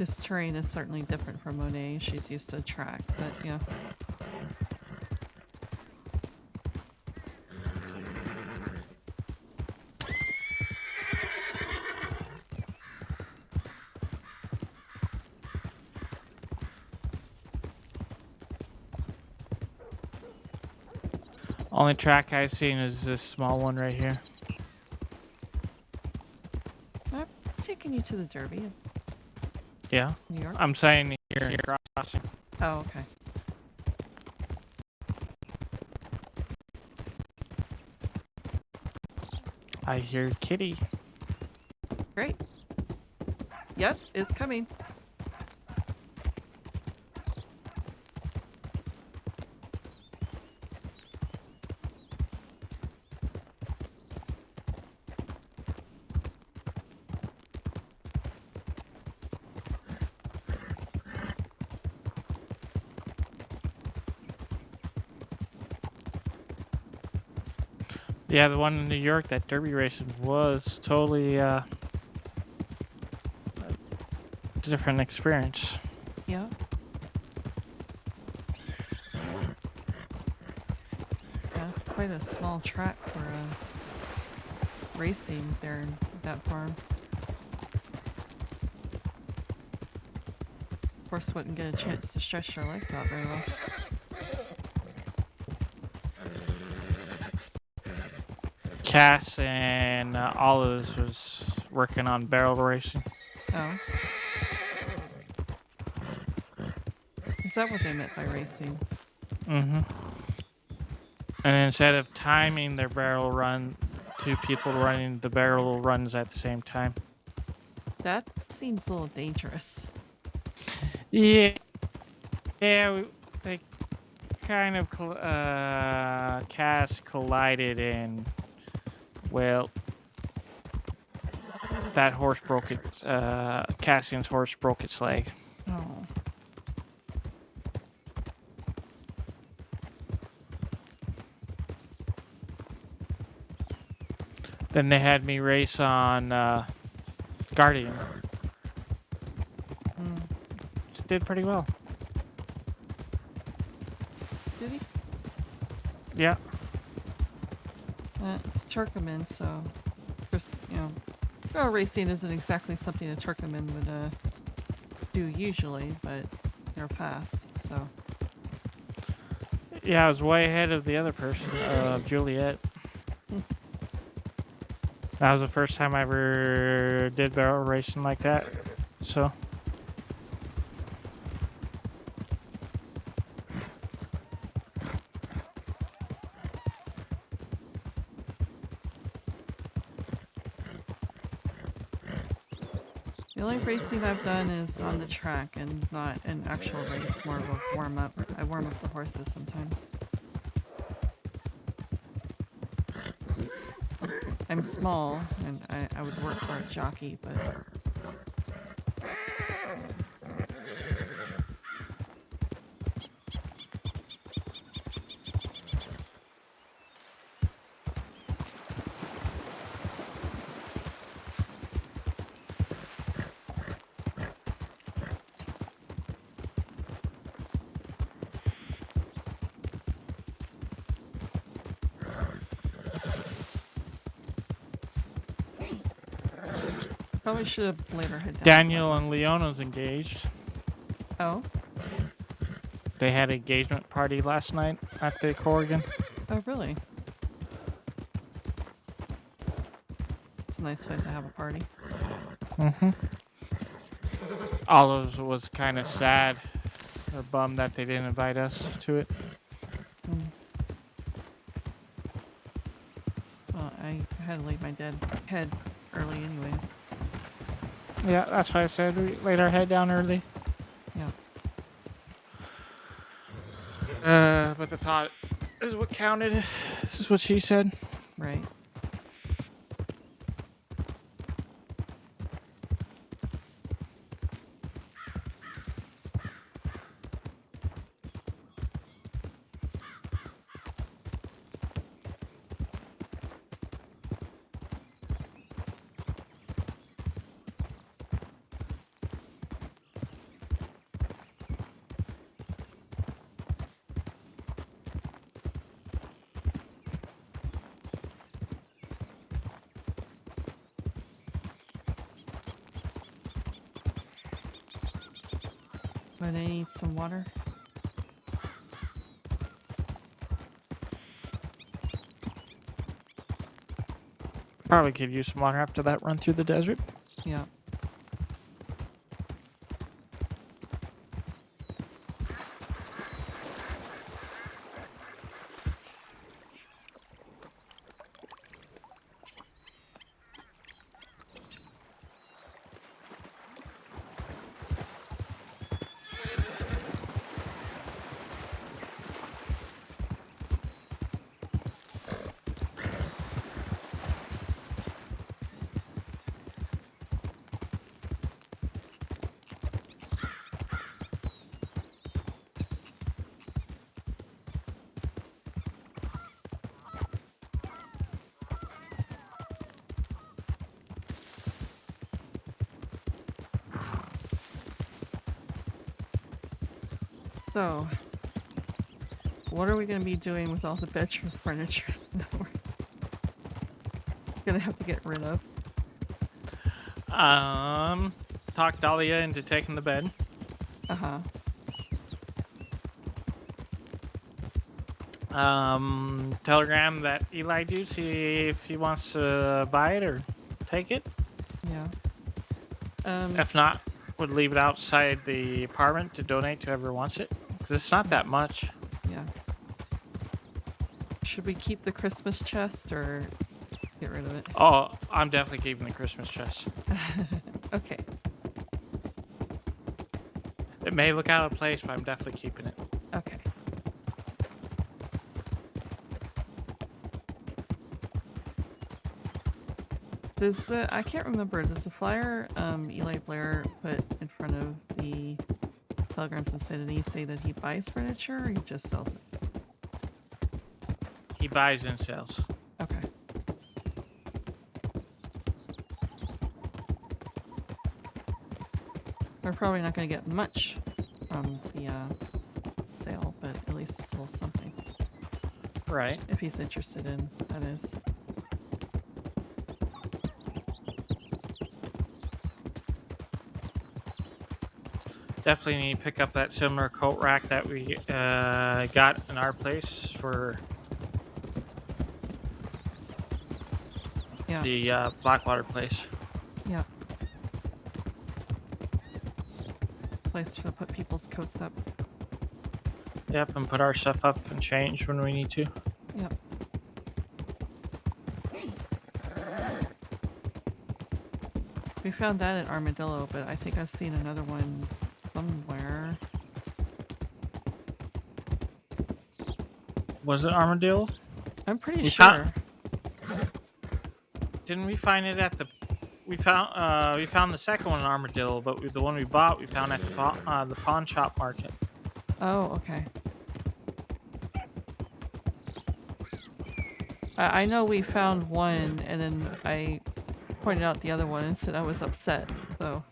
This terrain is certainly different from Monet. She's used to track, but yeah. Only track I've seen is this small one right here. I'm taking you to the Derby in Yeah. New York. I'm saying here, crossing. Oh, okay. I hear kitty. Great. Yes, it's coming. Yeah, the one in New York, that derby racing was totally a different experience. Yeah. That's quite a small track for racing there in that farm. Of course, wouldn't get a chance to stretch their legs out very well. Cass and Olives was working on barrel racing. Oh. Is that what they meant by racing? Mm-hmm. And instead of timing their barrel run, two people running the barrel runs at the same time. That seems a little dangerous. Yeah. Yeah, they kind of, Cass collided and, well, that horse broke it, Cassian's horse broke its leg. Oh. Then they had me race on, Guardian. Mm. Did pretty well. Did he? Yeah. It's Turkmen, so just, barrel racing isn't exactly something a Turkmen would do usually, but they're fast, so. Yeah, I was way ahead of the other person, Juliet. That was the first time I ever did barrel racing like that, so. The only racing I've done is on the track and not an actual race, more of a warm-up. I warm up the horses sometimes. I'm small, and I would work for a jockey, but... Probably should have laid her head down. Daniel and Leona's engaged. Oh? They had an engagement party last night at the Corrigan. Oh, really? It's a nice place to have a party. Mm-hmm. Olives was kind of sad or bummed that they didn't invite us to it. Mm. Well, I had to leave my head early anyways. Yeah, that's why I said we laid our head down early. Yeah. But the thought is what counted. This is what she said. Right. But I need some water. Probably could use some water after that run through the desert. Yeah. So, what are we going to be doing with all the bedroom furniture that we're going to have to get rid of? Talk Dahlia into taking the bed. Uh-huh. Telegram that Eli do, see if he wants to buy it or take it. Yeah. If not, would leave it outside the apartment to donate to whoever wants it. Because it's not that much. Yeah. Should we keep the Christmas chest or get rid of it? Oh, I'm definitely keeping the Christmas chest. Okay. It may look out of place, but I'm definitely keeping it. Okay. Does I can't remember. Does the flyer Eli Blair put in front of the Telegrams and Sanity say that he buys furniture or he just sells it? He buys and sells. Okay. We're probably not going to get much from the sale, but at least it's a little something. Right. If he's interested in, that is. Definitely need to pick up that similar coat rack that we got in our place for Yeah. the Blackwater place. Yeah. Place to put people's coats up. Yep, and put our stuff up and change when we need to. Yep. We found that at Armadillo, but I think I've seen another one somewhere. Was it Armadillo? I'm pretty We sure. Didn't we find it at the? We found the second one in Armadillo, but the one we bought we found at the pawn shop market. Oh, okay. I know we found one, and then I pointed out the other one and said I was upset. So.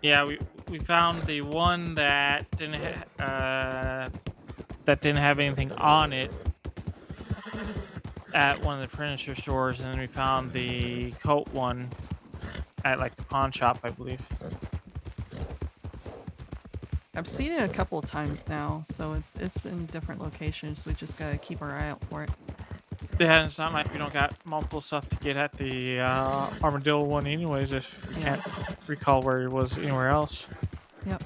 Yeah, we found the one that didn't have anything on it at one of the furniture stores, and then we found the coat one at like the pawn shop, I believe. I've seen it a couple of times now, so it's in different locations. We just gotta keep our eye out for it. Yeah, it's not like we don't got multiple stuff to get at the Armadillo one anyways, if you can't recall where it was anywhere else. Yep.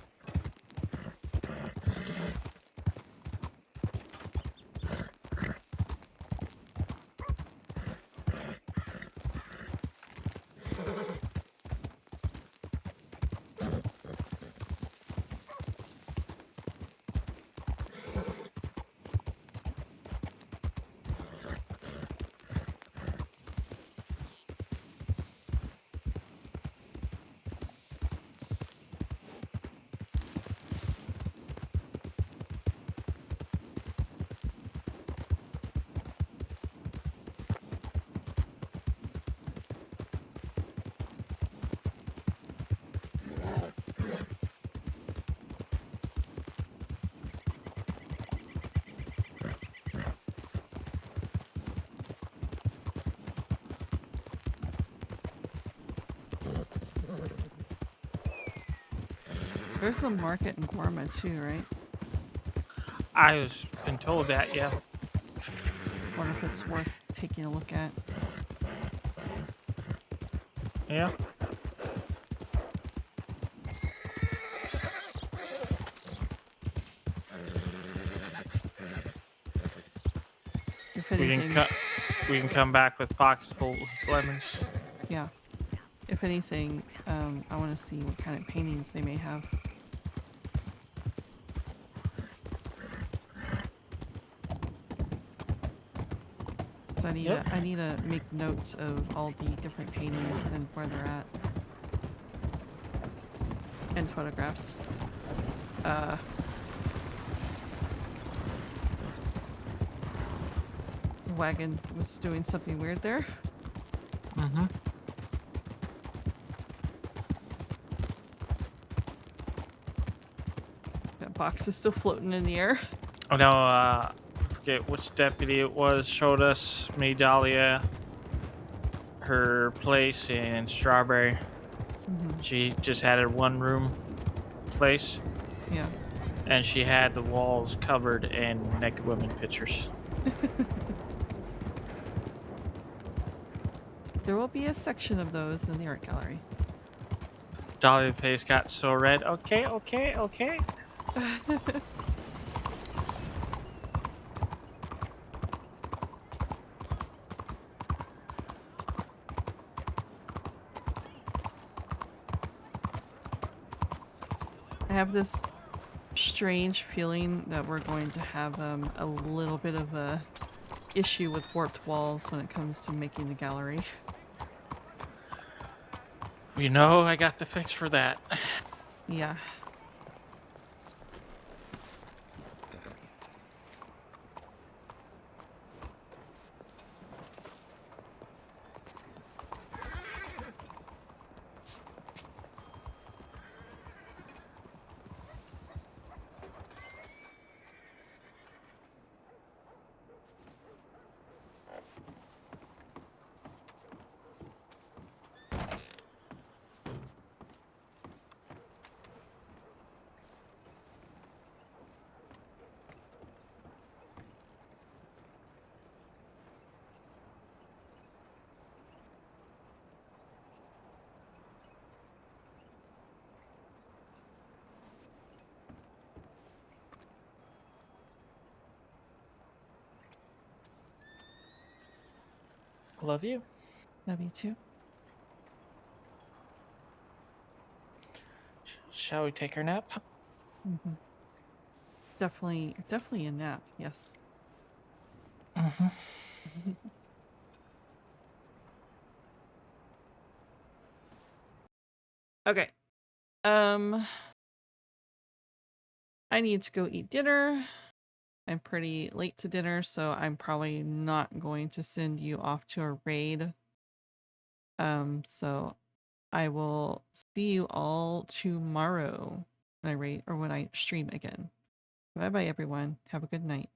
There's a market in Gorma too, right? I was been told that, yeah. Wonder if it's worth taking a look at. Yeah. If We anything, can come back with pockets full of lemons. yeah. If anything, I want to see what kind of paintings they may have. So I need to make notes of all the different paintings and where they're at. And photographs. Wagon was doing something weird there. Mm-hmm. That box is still floating in the air. I know, I forget which deputy it was, showed us, me, Dahlia, her place in Strawberry. She just had a one-room place, Yeah. and she had the walls covered in naked women pictures. There will be a section of those in the art gallery. Dahlia's face got so red. Okay. I have this strange feeling that we're going to have a little bit of a issue with warped walls when it comes to making the gallery. You know, I got the fix for that. Yeah. Love you. Love you too. Shall we take our nap? Mm-hmm. Definitely a nap, yes. Mm-hmm. Okay. I need to go eat dinner. I'm pretty late to dinner, so I'm probably not going to send you off to a raid. So I will see you all tomorrow when I raid or when I stream again. Bye bye everyone. Have a good night.